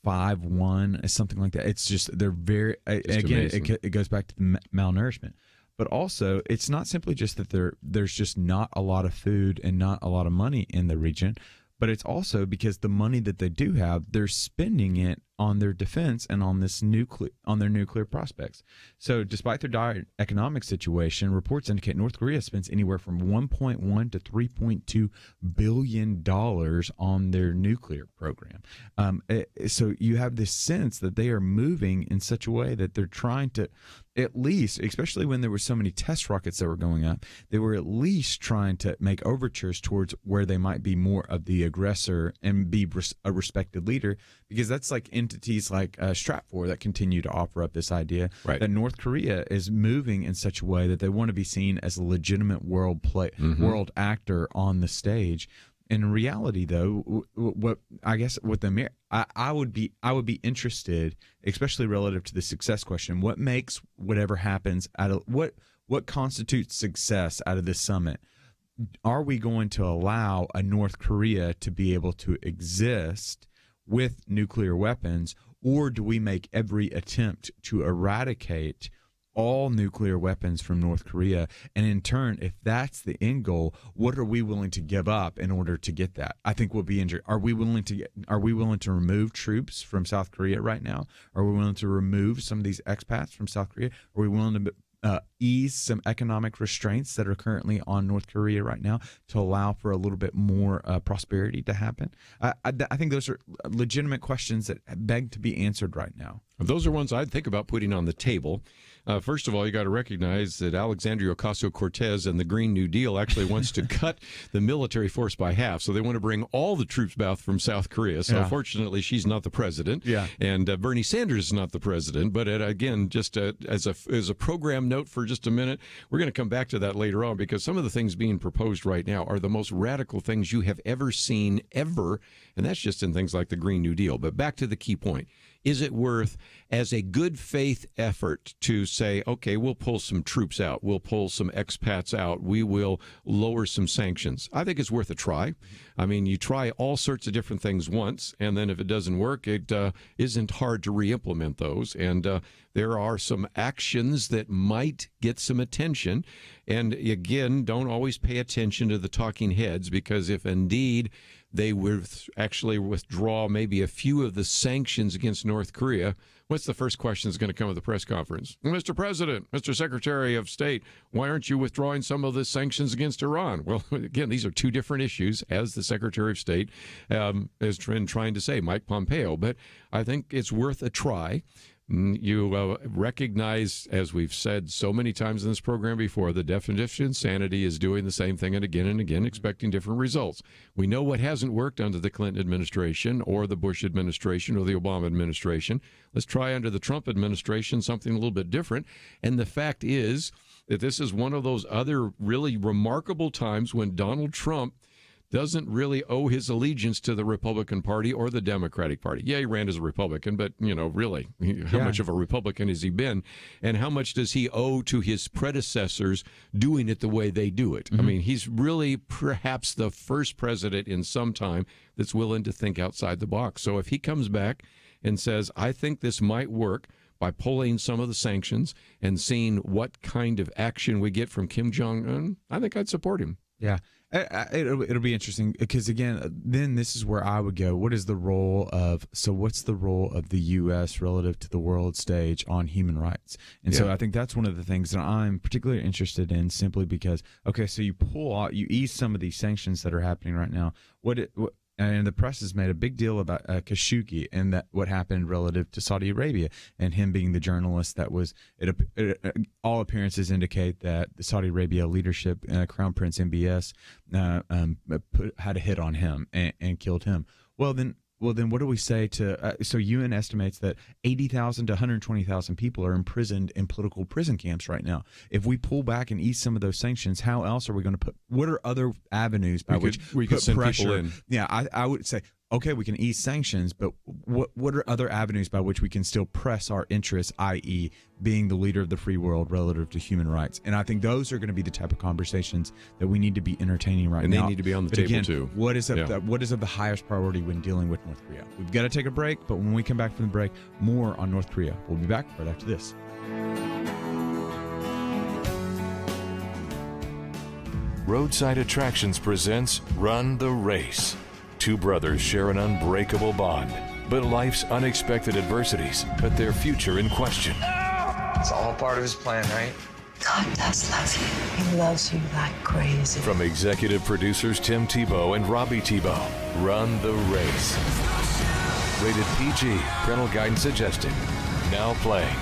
5'1", something like that. It's just they're very again. It goes back to the malnourishment. But also, it's not simply just that there's just not a lot of food and not a lot of money in the region, but it's also because the money that they do have, they're spending it on their defense and on their nuclear prospects. So despite their dire economic situation, reports indicate North Korea spends anywhere from $1.1 to $3.2 billion on their nuclear program. So you have this sense that they are moving in such a way that they're trying to, at least, especially when there were so many test rockets that were going up, they were at least trying to make overtures towards where they might be more of the aggressor and be a respected leader, because that's like entities like Stratfor that continue to offer up this idea that North Korea is moving in such a way that they want to be seen as a legitimate world actor on the stage. In reality, though, I would be interested, especially relative to the success question. What makes whatever happens what constitutes success out of this summit? Are we going to allow a North Korea to be able to exist with nuclear weapons, or do we make every attempt to eradicate all nuclear weapons from North Korea. And in turn, if that's the end goal, what are we willing to give up in order to get that? I think we'll be injured. Are we willing to remove troops from South Korea right now? Are we willing to remove some of these expats from South Korea? Are we willing to ease some economic restraints that are currently on North Korea right now to allow for a little bit more prosperity to happen? I think those are legitimate questions that beg to be answered right now. Those are ones I'd think about putting on the table. First of all, you got to recognize that Alexandria Ocasio-Cortez and the Green New Deal actually wants to cut the military force by half. So they want to bring all the troops back from South Korea. So fortunately, she's not the president. Yeah. And Bernie Sanders is not the president. But again, just as a program note for just a minute, we're going to come back to that later on, because some of the things being proposed right now are the most radical things you have ever seen, ever. And that's just in things like the Green New Deal. But back to the key point. Is it worth, as a good faith effort, to say, okay, we'll pull some troops out, we'll pull some expats out, we will lower some sanctions? I think it's worth a try. I mean, you try all sorts of different things once, and then if it doesn't work, it isn't hard to re-implement those. And there are some actions that might get some attention. And again, don't always pay attention to the talking heads, because if indeed they would actually withdraw maybe a few of the sanctions against North Korea, what's the first question that's going to come at the press conference? Mr. President, Mr. Secretary of State, why aren't you withdrawing some of the sanctions against Iran? Well, again, these are two different issues, as the Secretary of State has been trying to say, Mike Pompeo. But I think it's worth a try. You recognize, as we've said so many times in this program before, the definition of insanity is doing the same thing and again, expecting different results. We know what hasn't worked under the Clinton administration or the Bush administration or the Obama administration. Let's try under the Trump administration something a little bit different. And the fact is that this is one of those other really remarkable times when Donald Trump doesn't really owe his allegiance to the Republican Party or the Democratic Party. Yeah, he ran as a Republican, but, really, how much of a Republican has he been? And how much does he owe to his predecessors doing it the way they do it? Mm-hmm. I mean, he's really perhaps the first president in some time that's willing to think outside the box. So if he comes back and says, I think this might work by pulling some of the sanctions and seeing what kind of action we get from Kim Jong-un, I think I'd support him. Yeah. It'll be interesting, because again, then this is where I would go. What's the role of the U.S. relative to the world stage on human rights? And so I think that's one of the things that I'm particularly interested in, simply because, okay, so you you ease some of these sanctions that are happening right now. And the press has made a big deal about Khashoggi and that what happened relative to Saudi Arabia and him being the journalist that was. All appearances indicate that the Saudi Arabia leadership, Crown Prince MBS, had a hit on him and killed him. Well, then what do we say to? So UN estimates that 80,000 to 120,000 people are imprisoned in political prison camps right now. If we pull back and ease some of those sanctions, how else are we going to put? What are other avenues by which we could send pressure? People in? Yeah, I would say, okay, we can ease sanctions, but what are other avenues by which we can still press our interests, i.e., being the leader of the free world relative to human rights? And I think those are going to be the type of conversations that we need to be entertaining right now. And they need to be on the table, too. What is of the highest priority when dealing with North Korea? We've got to take a break, but when we come back from the break, more on North Korea. We'll be back right after this. Roadside Attractions presents Run the Race. Two brothers share an unbreakable bond, but life's unexpected adversities put their future in question. It's all part of his plan, right? God does love you. He loves you like crazy. From executive producers Tim Tebow and Robbie Tebow, Run the Race. Rated PG, parental guidance suggested. Now playing.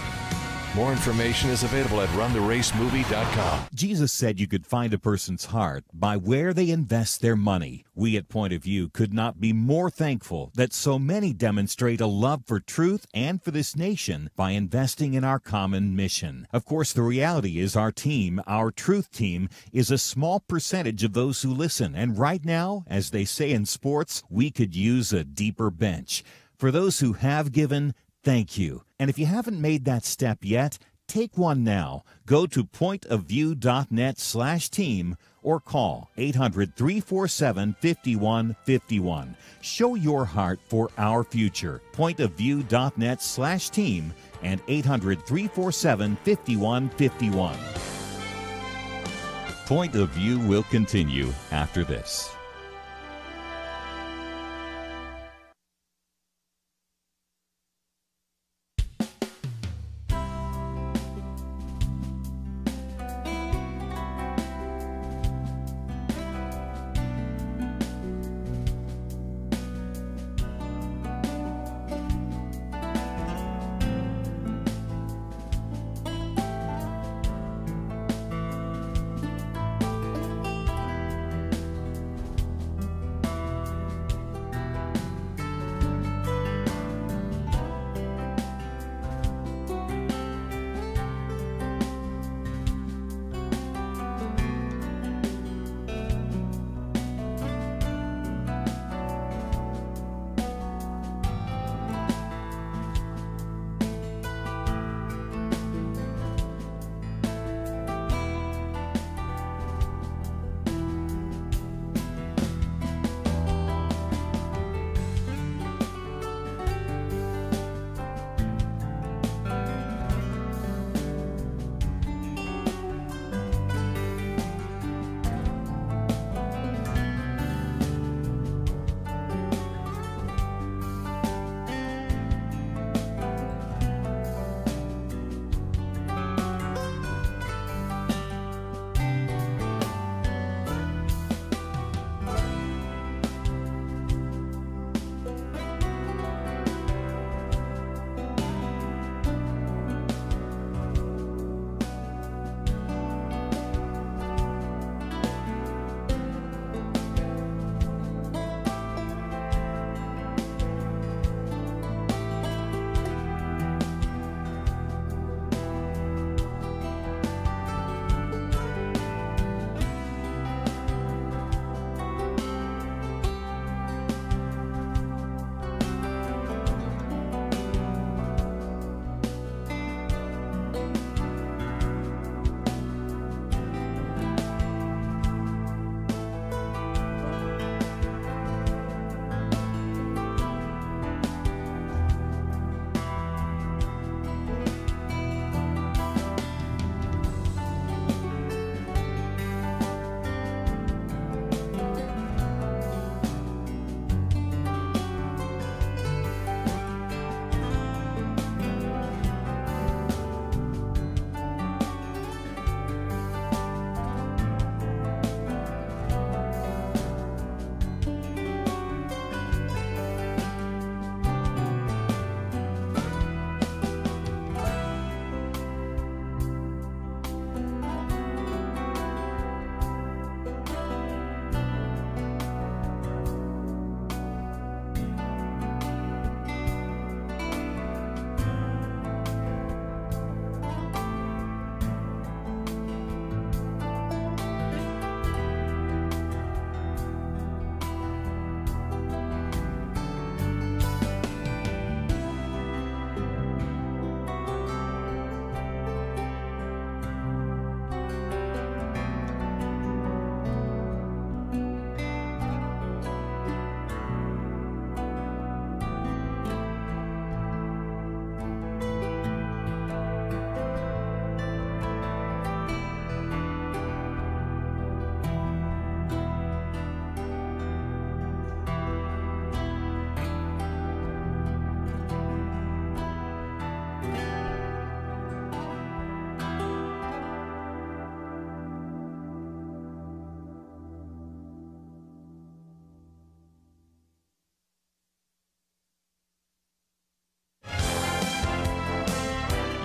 More information is available at runtheracemovie.com. Jesus said you could find a person's heart by where they invest their money. We at Point of View could not be more thankful that so many demonstrate a love for truth and for this nation by investing in our common mission. Of course, the reality is our team, our truth team, is a small percentage of those who listen. And right now, as they say in sports, we could use a deeper bench. For those who have given, thank you. And if you haven't made that step yet, take one now. Go to pointofview.net/team or call 800-347-5151. Show your heart for our future. Pointofview.net/team, and 800-347-5151. Point of View will continue after this.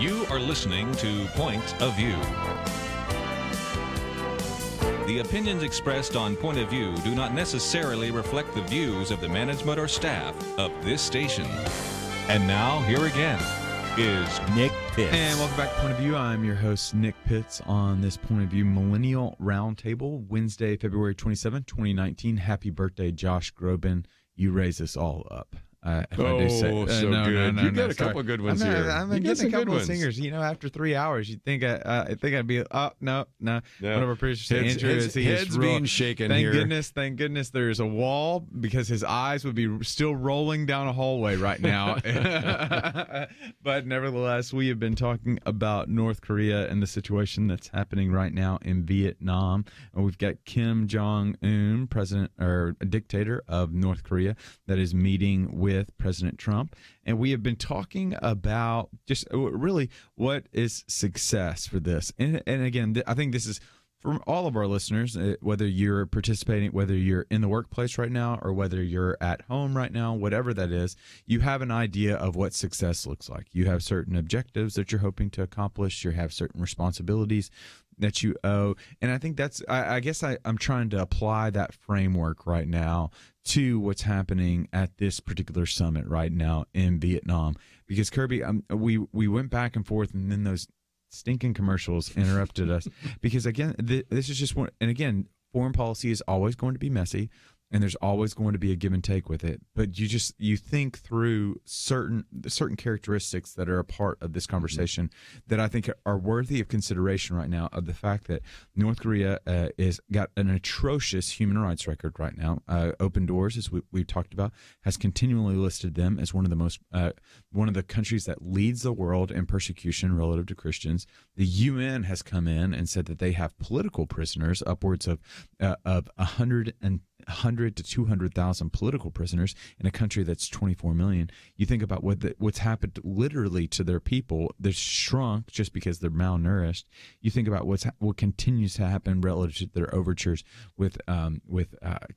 You are listening to Point of View. The opinions expressed on Point of View do not necessarily reflect the views of the management or staff of this station. And now, here again is Nick Pitts. And welcome back to Point of View. I'm your host, Nick Pitts, on this Point of View Millennial Roundtable, Wednesday, February 27, 2019. Happy birthday, Josh Groban. You raise us all up. If I do say. So no, good. No, You got a sorry. couple of good ones here. I'm You got getting some a good couple of ones. singers. After 3 hours, you'd think I think I'd be. Oh no. One of our producers, Andrew, heads being shaken thank here. Thank goodness, there's a wall because his eyes would be still rolling down a hallway right now. But nevertheless, we have been talking about North Korea and the situation that's happening right now in Vietnam. And we've got Kim Jong-un, president or dictator of North Korea, that is meeting with President Trump. And we have been talking about just really what is success for this. And again, I think this is for all of our listeners, whether you're participating, whether you're in the workplace right now or whether you're at home right now, whatever that is, you have an idea of what success looks like. You have certain objectives that you're hoping to accomplish. You have certain responsibilities that you owe. And I think that's, I guess I'm trying to apply that framework right now to what's happening at this particular summit right now in Vietnam. Because Kirby, we went back and forth, and then those stinking commercials interrupted us because, again, this is just one. And again, foreign policy is always going to be messy, and there's always going to be a give and take with it. But you think through certain characteristics that are a part of this conversation that I think are worthy of consideration right now, of the fact that North Korea is got an atrocious human rights record right now. Open Doors, as we talked about, has continually listed them as one of the countries that leads the world in persecution relative to Christians. The UN has come in and said that they have political prisoners, upwards of 100 to 200,000 political prisoners in a country that's 24 million. You think about what's happened literally to their people. They're shrunk just because they're malnourished. You think about what continues to happen relative to their overtures with kind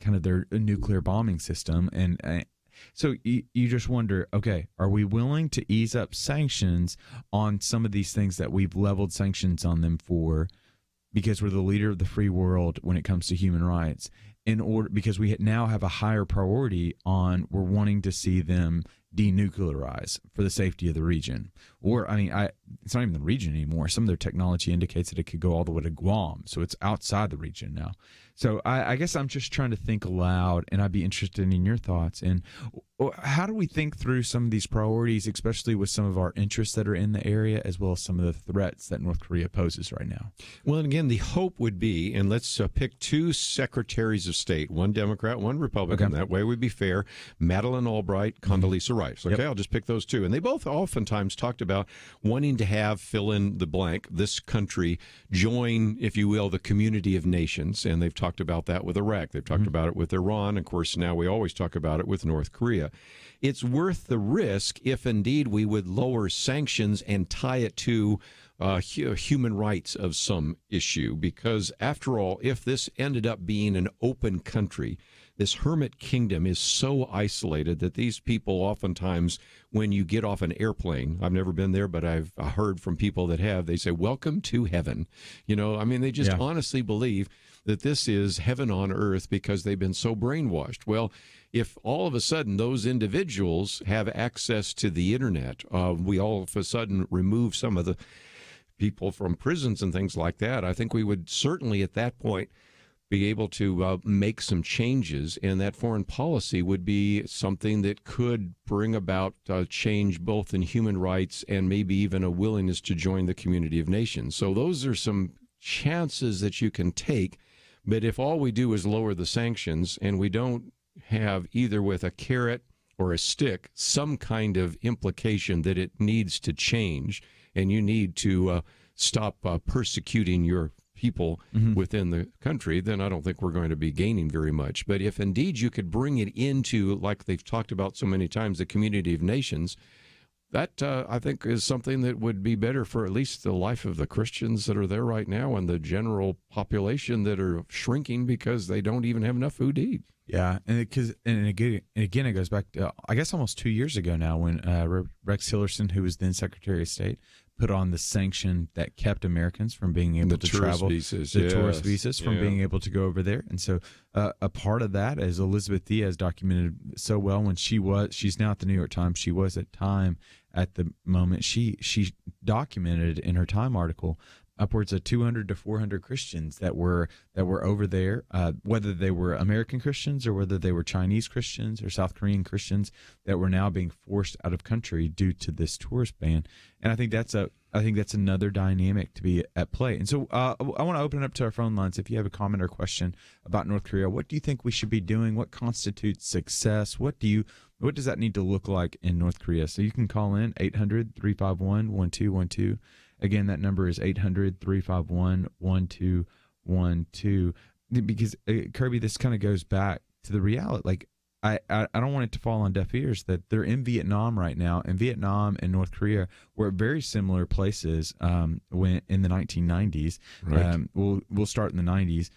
of their nuclear bombing system. And so you just wonder, okay, are we willing to ease up sanctions on some of these things that we've leveled sanctions on them for, because we're the leader of the free world when it comes to human rights, because we now have a higher priority on we're wanting to see them denuclearize for the safety of the region. Or, it's not even the region anymore. Some of their technology indicates that it could go all the way to Guam, so it's outside the region now. So I guess I'm just trying to think aloud, and I'd be interested in your thoughts. And how do we think through some of these priorities, especially with some of our interests that are in the area, as well as some of the threats that North Korea poses right now? Well, and again, the hope would be, and let's pick two secretaries of state, one Democrat, one Republican. Okay. That way we'd be fair. Madeleine Albright, Condoleezza Rice. Okay, yep. I'll just pick those two. And they both oftentimes talked about wanting to have, fill in the blank, this country join, if you will, the community of nations. And they've talked about that with Iraq. They've talked about it with Iran. Of course, now we always talk about it with North Korea. It's worth the risk if indeed we would lower sanctions and tie it to human rights of some issue. Because after all, if this ended up being an open country, this hermit kingdom is so isolated that these people oftentimes, when you get off an airplane, I've never been there, but I've heard from people that have, they say, welcome to heaven. They just honestly believe that this is heaven on earth because they've been so brainwashed. Well, if all of a sudden those individuals have access to the internet, we all of a sudden remove some of the people from prisons and things like that, I think we would certainly at that point be able to make some changes, and that foreign policy would be something that could bring about change both in human rights and maybe even a willingness to join the community of nations. So those are some chances that you can take. But if all we do is lower the sanctions and we don't have either with a carrot or a stick some kind of implication that it needs to change and you need to stop persecuting your people within the country, then I don't think we're going to be gaining very much. But if indeed you could bring it into, like they've talked about so many times, the community of nations, that I think is something that would be better for at least the life of the Christians that are there right now and the general population that are shrinking because they don't even have enough food to eat. Yeah, and again, it goes back to, I guess, almost 2 years ago now when Rex Tillerson, who was then Secretary of State, put on the sanction that kept Americans from being able to travel, tourist visas from being able to go over there. And so a part of that, as Elizabeth Diaz documented so well when she's now at the New York Times, she was at Time at the moment, she documented in her Time article upwards of 200 to 400 Christians that were over there, whether they were American Christians or whether they were Chinese Christians or South Korean Christians that were now being forced out of country due to this tourist ban. And I think that's another dynamic to be at play. And so I want to open it up to our phone lines. If you have a comment or question about North Korea, what do you think we should be doing? What constitutes success? What does that need to look like in North Korea? So you can call in 800-351-1212. Again, that number is 800-351-1212. Because, Kirby, this kind of goes back to the reality. Like, I don't want it to fall on deaf ears that they're in Vietnam right now, and Vietnam and North Korea were at very similar places when in the 1990s. Right. We'll start in the 90s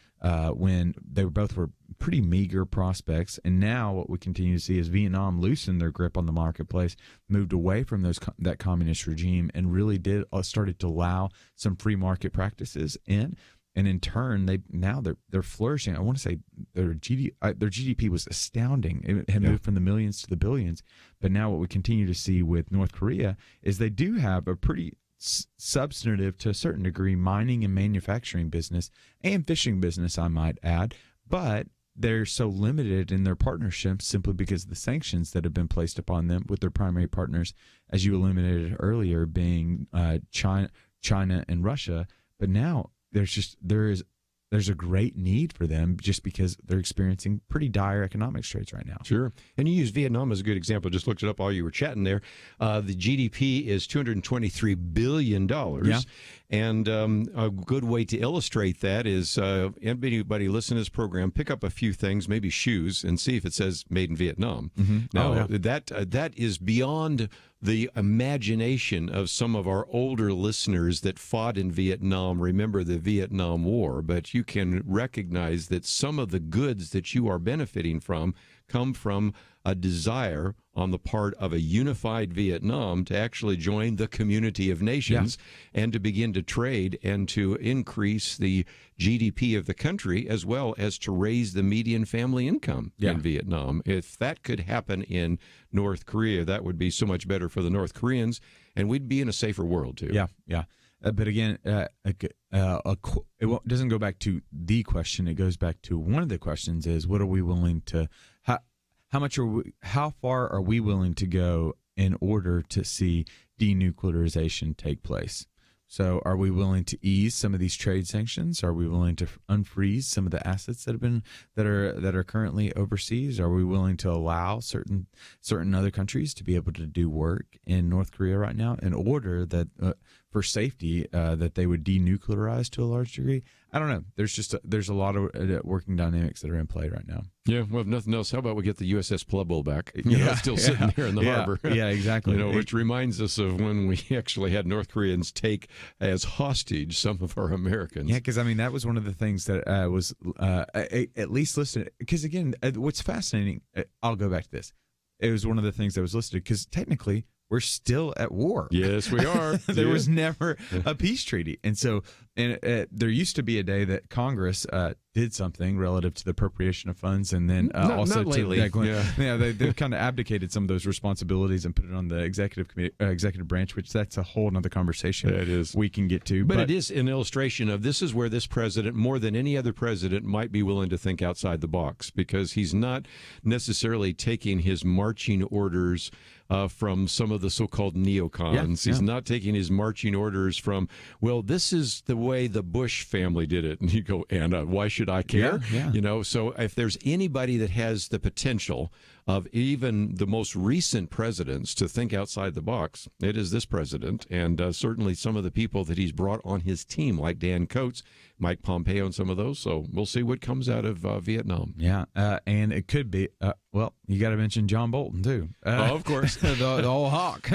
when they both were pretty meager prospects, and now what we continue to see is Vietnam loosened their grip on the marketplace, moved away from that communist regime, and really started to allow some free market practices in. And in turn, they're flourishing. I want to say their GDP was astounding. It had moved from the millions to the billions. But now what we continue to see with North Korea is they do have a pretty substantive, to a certain degree, mining and manufacturing business and fishing business, I might add. But they're so limited in their partnerships simply because of the sanctions that have been placed upon them with their primary partners, as you illuminated earlier, being China and Russia. But now there's a great need for them just because they're experiencing pretty dire economic straits right now. Sure. And you use Vietnam as a good example. Just looked it up while you were chatting there. The GDP is $223 billion. Yeah. And a good way to illustrate that is anybody listen to this program, pick up a few things, maybe shoes, and see if it says made in Vietnam. Mm-hmm. Now, that is beyond the imagination of some of our older listeners that fought in Vietnam. Remember the Vietnam War, but you can recognize that some of the goods that you are benefiting from come from a desire on the part of a unified Vietnam to actually join the community of nations and to begin to trade and to increase the GDP of the country, as well as to raise the median family income in Vietnam. If that could happen in North Korea, that would be so much better for the North Koreans, and we'd be in a safer world, too. Yeah. But again, it doesn't go back to the question. It goes back to one of the questions is, what are we willing to how far are we willing to go in order to see denuclearization take place? So are we willing to ease some of these trade sanctions? Are we willing to unfreeze some of the assets that are currently overseas? Are we willing to allow certain other countries to be able to do work in North Korea right now in order that for safety that they would denuclearize to a large degree? I don't know. There's a lot of working dynamics that are in play right now. Yeah, well, if nothing else, how about we get the USS Pueblo back? Still sitting there in the harbor. Yeah, exactly. Which reminds us of when we actually had North Koreans take as hostage some of our Americans. Yeah, because that was one of the things that was at least listed. Because again, what's fascinating, I'll go back to this. It was one of the things that was listed because technically we're still at war. Yes, we are. There was never a peace treaty. And so there used to be a day that Congress did something relative to the appropriation of funds, and then also not lately. They've kind of abdicated some of those responsibilities and put it on the executive branch, which that's a whole other conversation it is. We can get to. But it is an illustration of this is where this president, more than any other president, might be willing to think outside the box, because he's not necessarily taking his marching orders from some of the so-called neocons. He's not taking his marching orders from, well, this is the way the Bush family did it. And you go, and why should I care? Yeah. So if there's anybody that has the potential of even the most recent presidents to think outside the box, it is this president, and certainly some of the people that he's brought on his team, like Dan Coates, Mike Pompeo, and some of those. So we'll see what comes out of Vietnam. Yeah, and it could be, you got to mention John Bolton, too. Of course. the old hawk.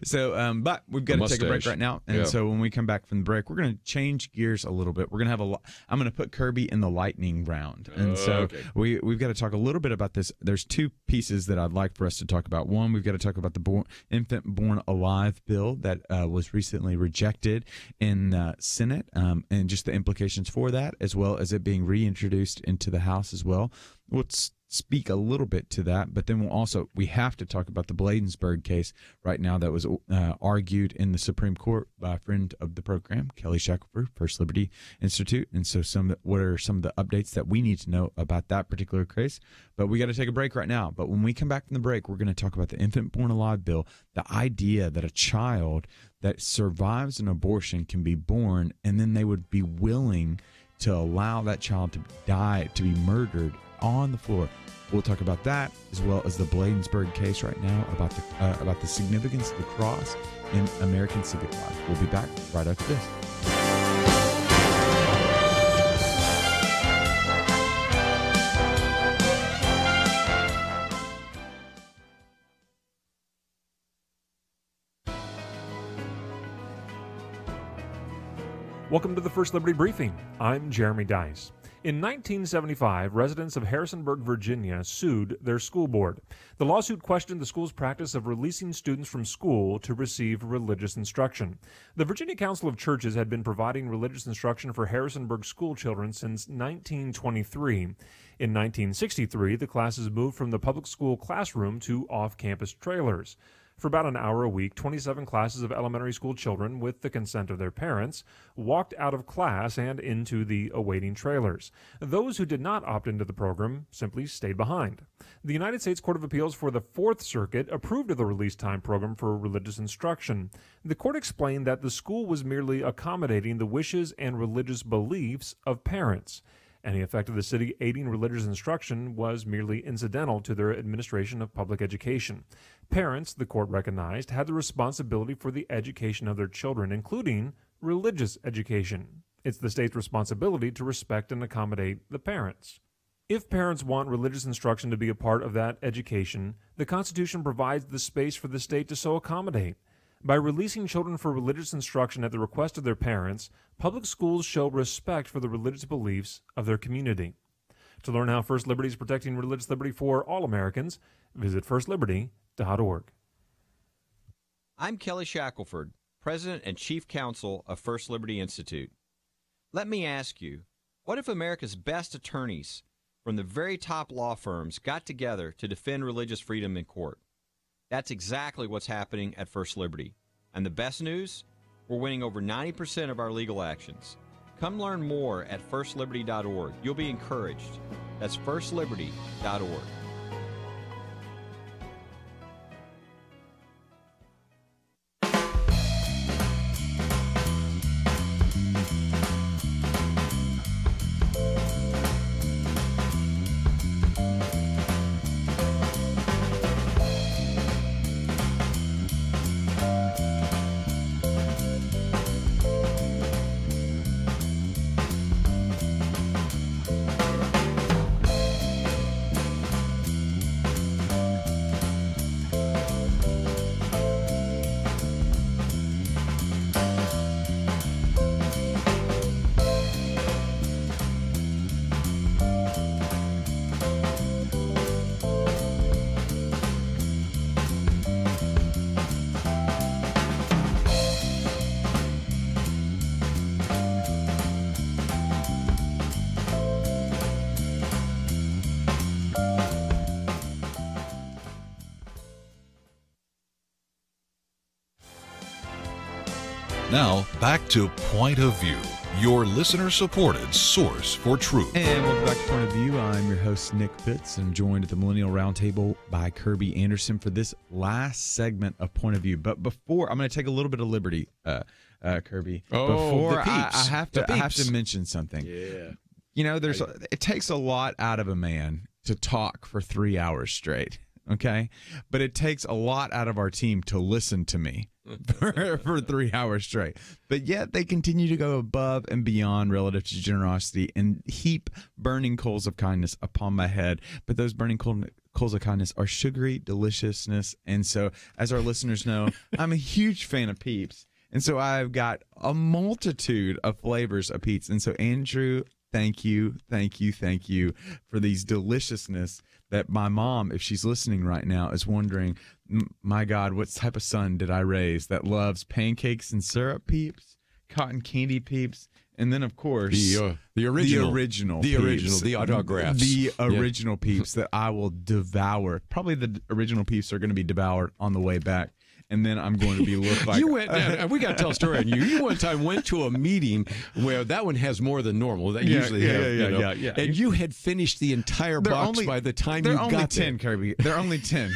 So, but we've got to take a break right now. And so when we come back from the break, we're going to change gears a little bit. We're going to have I'm going to put Kirby in the lightning round. And so we've got to talk a little bit about this. There's two pieces that I'd like for us to talk about. One, we've got to talk about the infant born alive bill that was recently rejected in the Senate, and just the implications for that, as well as it being reintroduced into the House as well. Let's speak a little bit to that, but then we have to talk about the Bladensburg case right now that was argued in the Supreme Court by a friend of the program, Kelly Shackelford, First Liberty Institute. And so what are some of the updates that we need to know about that particular case? But we got to take a break right now. But when we come back from the break, we're going to talk about the Infant Born Alive bill, the idea that a child that survives an abortion can be born, and then they would be willing to allow that child to die, to be murdered on the floor. We'll talk about that, as well as the Bladensburg case right now, about the significance of the cross in American civic life. We'll be back right after this. Welcome to the First Liberty Briefing. I'm Jeremy Dice. In 1975, residents of Harrisonburg, Virginia, sued their school board. The lawsuit questioned the school's practice of releasing students from school to receive religious instruction. The Virginia Council of Churches had been providing religious instruction for Harrisonburg school children since 1923. In 1963, the classes moved from the public school classroom to off-campus trailers. For about an hour a week, 27 classes of elementary school children, with the consent of their parents, walked out of class and into the awaiting trailers. Those who did not opt into the program simply stayed behind. The United States Court of Appeals for the Fourth Circuit approved of the release time program for religious instruction. The court explained that the school was merely accommodating the wishes and religious beliefs of parents. Any effect of the city aiding religious instruction was merely incidental to their administration of public education. Parents, the court recognized, had the responsibility for the education of their children, including religious education. It's the state's responsibility to respect and accommodate the parents. If parents want religious instruction to be a part of that education, the Constitution provides the space for the state to so accommodate. By releasing children for religious instruction at the request of their parents, public schools show respect for the religious beliefs of their community. To learn how First Liberty is protecting religious liberty for all Americans, visit firstliberty.org. I'm Kelly Shackelford, President and Chief Counsel of First Liberty Institute. Let me ask you, what if America's best attorneys from the very top law firms got together to defend religious freedom in court? That's exactly what's happening at First Liberty. And the best news? We're winning over 90% of our legal actions. Come learn more at firstliberty.org. You'll be encouraged. That's firstliberty.org. Now, back to Point of View, your listener-supported source for truth. And welcome back to Point of View. I'm your host, Nick Pitts, and joined at the Millennial Roundtable by Kirby Anderson for this last segment of Point of View. But before, I'm going to take a little bit of liberty, Kirby. Oh, before the peeps. I have to mention something. Yeah. You know, it takes a lot out of a man to talk for 3 hours straight. Okay, but it takes a lot out of our team to listen to me for 3 hours straight. But yet they continue to go above and beyond relative to generosity and heap burning coals of kindness upon my head. But those burning coals of kindness are sugary deliciousness. And so, as our listeners know, I'm a huge fan of Peeps. And so I've got a multitude of flavors of Peeps. And so, Andrew, thank you for these deliciousness that my mom, if she's listening right now, is wondering, my God, what type of son did I raise that loves pancakes and syrup, Peeps? cotton candy Peeps, and then of course the original Peeps, the autographs, the original Peeps that I will devour. Probably the original Peeps are going to be devoured on the way back. And then I'm going to be looked like... You went, we got to tell a story on you. You one time went to a meeting where that one has more than normal. That usually have. And you had finished the entire box by the time you got there. They're only 10, Kirby. They're only 10.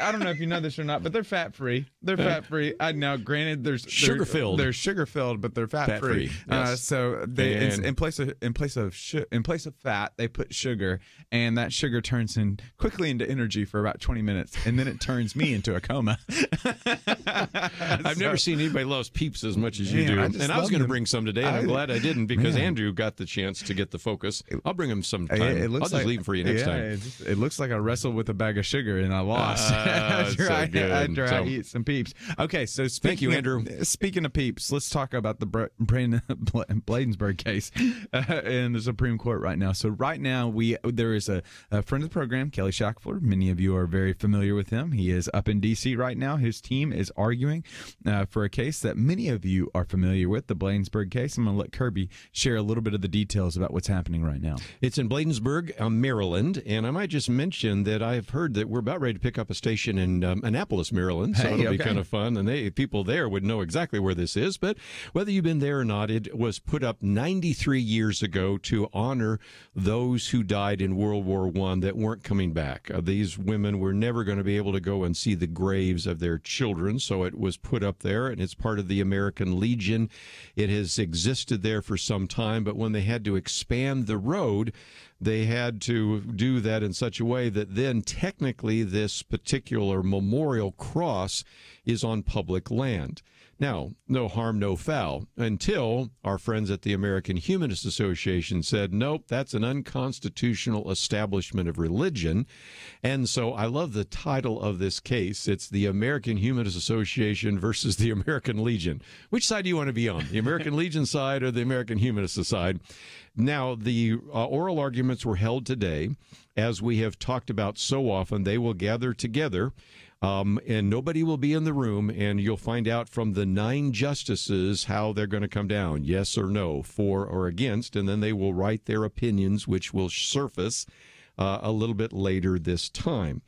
I don't know if you know this or not, but they're fat-free. They're fat-free. Now, granted, they're sugar-filled. They're sugar-filled, but they're fat-free. Yes. So they in place of fat, they put sugar, and that sugar turns quickly into energy for about 20 minutes, and then it turns me into a coma. I've never seen anybody loves Peeps as much as you do. And I was going to bring some today, and I'm glad I didn't because Andrew got the chance to get the focus. I'll bring him some time. I'll just leave him for you next time. It looks like I wrestled with a bag of sugar and I lost after I eat some Peeps. Okay, so thank you, Andrew. Speaking of Peeps, let's talk about the Bladensburg case in the Supreme Court right now. So right now, there is a friend of the program, Kelly Shackelford. Many of you are very familiar with him. He is up in D.C. right now. His team is arguing for a case that many of you are familiar with, the Bladensburg case. I'm going to let Kirby share a little bit of the details about what's happening right now. It's in Bladensburg, Maryland, and I might just mention that I've heard that we're about ready to pick up a station in Annapolis, Maryland, so it'll be kind of fun, and people there would know exactly where this is, but whether you've been there or not, it was put up 93 years ago to honor those who died in World War I that weren't coming back. These women were never going to be able to go and see the graves of their children, so it was put up there, and it's part of the American Legion. It has existed there for some time, but when they had to expand the road, they had to do that in such a way that then technically this particular memorial cross is on public land. Now, no harm, no foul, until our friends at the American Humanist Association said, nope, that's an unconstitutional establishment of religion. And so I love the title of this case. It's the American Humanist Association versus the American Legion. Which side do you want to be on, the American Legion side or the American Humanist side? Now, the oral arguments were held today. As we have talked about so often, they will gather together. And nobody will be in the room, and you'll find out from the 9 justices how they're going to come down, yes or no, for or against, and then they will write their opinions, which will surface a little bit later this time.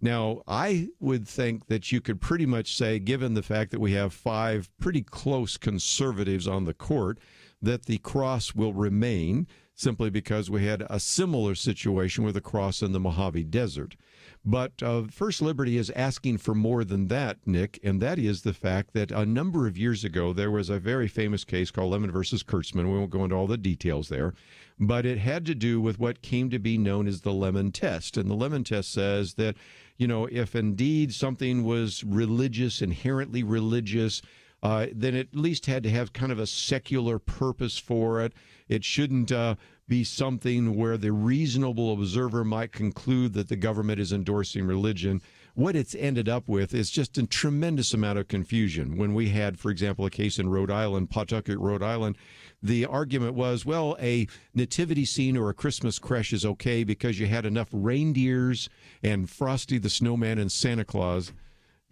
Now, I would think that you could pretty much say, given the fact that we have 5 pretty close conservatives on the court, that the cross will remain, simply because we had a similar situation with the cross in the Mojave Desert. But First Liberty is asking for more than that, Nick, and that is the fact that a number of years ago, there was a very famous case called Lemon versus Kurtzman. We won't go into all the details there, but it had to do with what came to be known as the Lemon Test. And the Lemon Test says that, you know, if indeed something was religious, inherently religious, then it at least had to have kind of a secular purpose for it. It shouldn't be something where the reasonable observer might conclude that the government is endorsing religion. What it's ended up with is just a tremendous amount of confusion. When we had, for example, a case in Rhode Island, Pawtucket, Rhode Island, the argument was, well, a nativity scene or a Christmas creche is okay because you had enough reindeers and Frosty the Snowman and Santa Claus.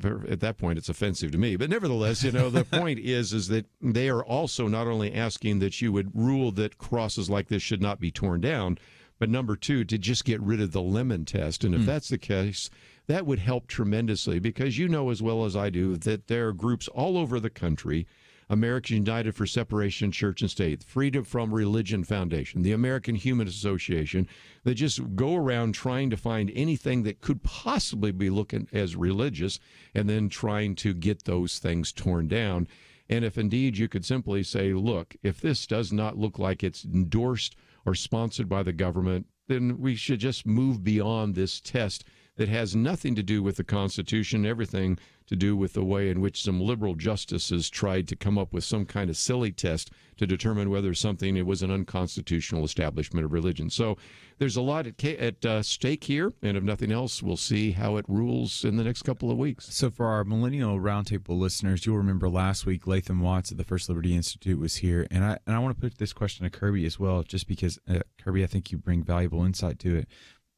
At that point, it's offensive to me. But nevertheless, you know, the point is that they are also not only asking that you would rule that crosses like this should not be torn down, but number 2, to just get rid of the Lemon Test. And if that's the case, that would help tremendously, because you know as well as I do that there are groups all over the country, Americans United for Separation of Church and State, Freedom from Religion Foundation, the American Humanist Association, that just go around trying to find anything that could possibly be looking as religious and then trying to get those things torn down. And if indeed you could simply say, look, if this does not look like it's endorsed or sponsored by the government, then we should just move beyond this test that has nothing to do with the Constitution, everything to do with the way in which some liberal justices tried to come up with some kind of silly test to determine whether something it was an unconstitutional establishment of religion. So there's a lot at stake here, and if nothing else, we'll see how it rules in the next couple of weeks. So for our Millennial Roundtable listeners, you'll remember last week Latham Watts at the First Liberty Institute was here, and I want to put this question to Kirby as well, just because, Kirby, I think you bring valuable insight to it.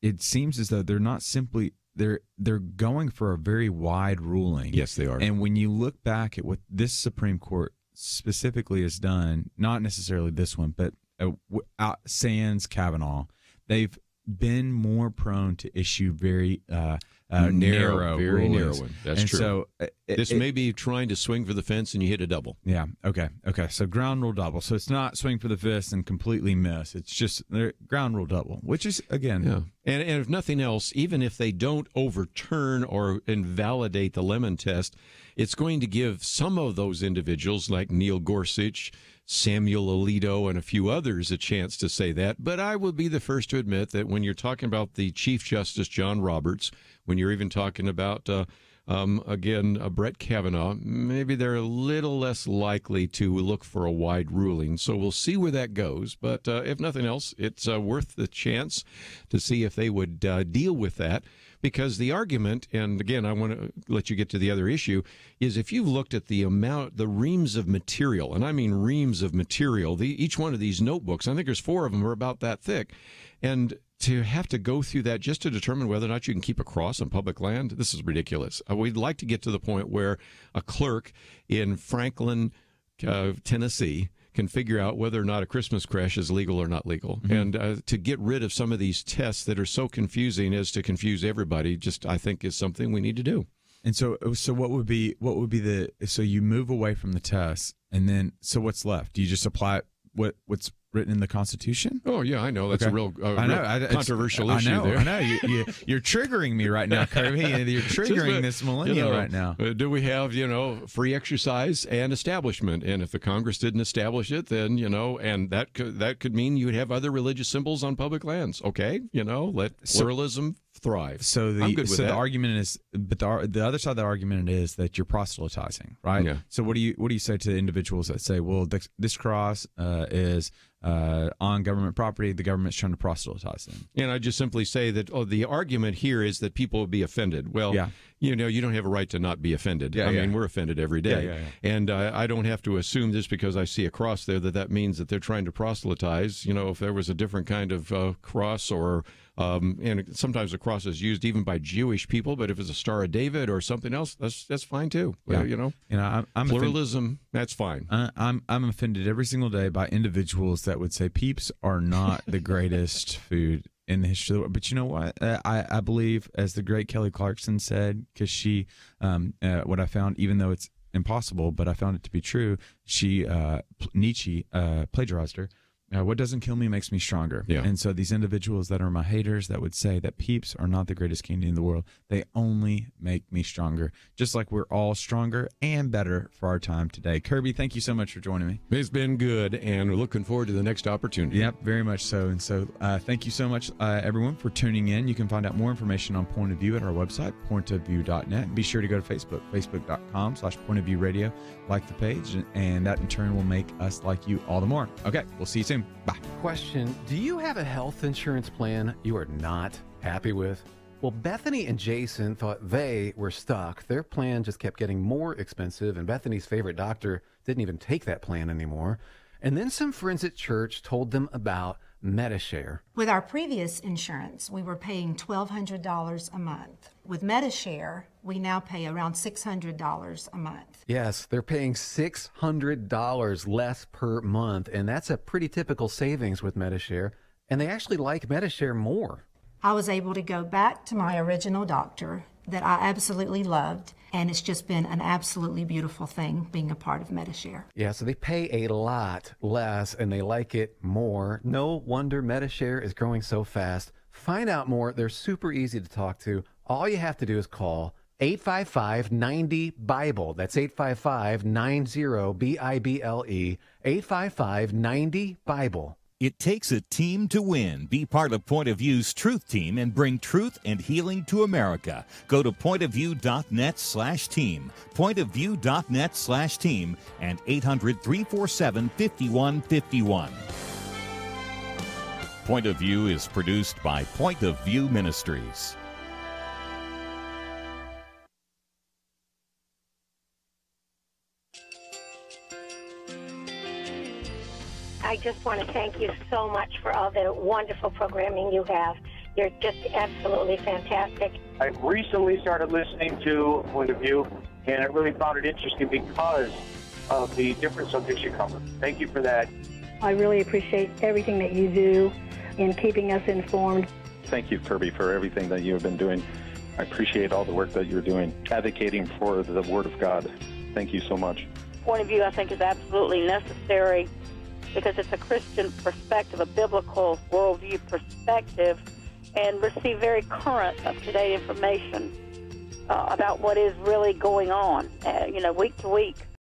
It seems as though they're not simply they're going for a very wide ruling. Yes, they are. And when you look back at what this Supreme Court specifically has done, not necessarily this one, but sans Kavanaugh, they've been more prone to issue very narrow one. That's and true. So this may be trying to swing for the fence and you hit a double. Yeah. Okay. So ground rule double. So it's not swing for the fist and completely miss. It's just ground rule double, which is, again. Yeah. And if nothing else, even if they don't overturn or invalidate the Lemon test, it's going to give some of those individuals like Neil Gorsuch, Samuel Alito, and a few others a chance to say that. But I will be the first to admit that when you're talking about the Chief Justice John Roberts, when you're even talking about, Brett Kavanaugh, maybe they're a little less likely to look for a wide ruling. So we'll see where that goes. But if nothing else, it's worth the chance to see if they would deal with that. Because the argument, and again, I want to let you get to the other issue, is if you've looked at the reams of material, and I mean reams of material, each one of these notebooks, I think there's 4 of them are about that thick, and to have to go through that just to determine whether or not you can keep a cross on public land, this is ridiculous. We'd like to get to the point where a clerk in Franklin, Tennessee, can figure out whether or not a Christmas creche is legal or not legal. Mm-hmm. And to get rid of some of these tests that are so confusing as to confuse everybody, just I think is something we need to do. And so what would be so you move away from the tests, and then so what's left? Do you just apply what's written in the Constitution? Oh yeah, I know that's a real controversial issue there. I know you're triggering me right now, Kirby. You're triggering this millennial right now. Do we have free exercise and establishment? And if the Congress didn't establish it, then and that could mean you would have other religious symbols on public lands. Okay, let pluralism thrive. So I'm good with that. The argument is, but the other side of the argument is that you're proselytizing, right? Yeah. So what do you say to individuals that say, well, this cross is on government property, the government's trying to proselytize them? And I just simply say that the argument here is that people will be offended. Well, yeah. You don't have a right to not be offended. I mean, we're offended every day. Yeah. And I don't have to assume just because I see a cross there that means that they're trying to proselytize. If there was a different kind of cross or and sometimes the cross is used even by Jewish people, but if it's a Star of David or something else, that's fine too. Yeah. I'm pluralism, that's fine. I'm offended every single day by individuals that would say peeps are not the greatest food in the history of the world. But you know what? I believe, as the great Kelly Clarkson said, because she, what I found, even though it's impossible, but I found it to be true, Nietzsche plagiarized her. What doesn't kill me makes me stronger. Yeah. And so these individuals that are my haters that would say that peeps are not the greatest candy in the world, they only make me stronger, just like we're all stronger and better for our time today. Kirby, thank you so much for joining me. It's been good, and we're looking forward to the next opportunity. Yep, very much so. And so thank you so much, everyone, for tuning in. You can find out more information on Point of View at our website, pointofview.net. Be sure to go to Facebook, facebook.com/pointofviewradio. Like the page, and that in turn will make us like you all the more. Okay, we'll see you soon. Bye. Question: do you have a health insurance plan you are not happy with? Well, Bethany and Jason thought they were stuck. Their plan just kept getting more expensive, and Bethany's favorite doctor didn't even take that plan anymore. And then some friends at church told them about Medi-Share. With our previous insurance, we were paying $1,200 a month. With Medi-Share, we now pay around $600 a month. Yes, they're paying $600 less per month, and that's a pretty typical savings with Medi-Share, and they actually like Medi-Share more. I was able to go back to my original doctor that I absolutely loved, and it's just been an absolutely beautiful thing being a part of Medi-Share. Yeah, so they pay a lot less, and they like it more. No wonder Medi-Share is growing so fast. Find out more. They're super easy to talk to. All you have to do is call 855-90-BIBLE. That's 855-90-BIBLE. 855-90-BIBLE. It takes a team to win. Be part of Point of View's Truth Team and bring truth and healing to America. Go to pointofview.net/team, pointofview.net/team, and 800-347-5151. Point of View is produced by Point of View Ministries. I just want to thank you so much for all the wonderful programming you have. You're just absolutely fantastic. I recently started listening to Point of View, and I really found it interesting because of the different subjects you cover. Thank you for that. I really appreciate everything that you do in keeping us informed. Thank you, Kirby, for everything that you have been doing. I appreciate all the work that you're doing, advocating for the Word of God. Thank you so much. Point of view, I think, is absolutely necessary because it's a Christian perspective, a biblical worldview perspective, and receive very current, up-to-date information about what is really going on, week to week.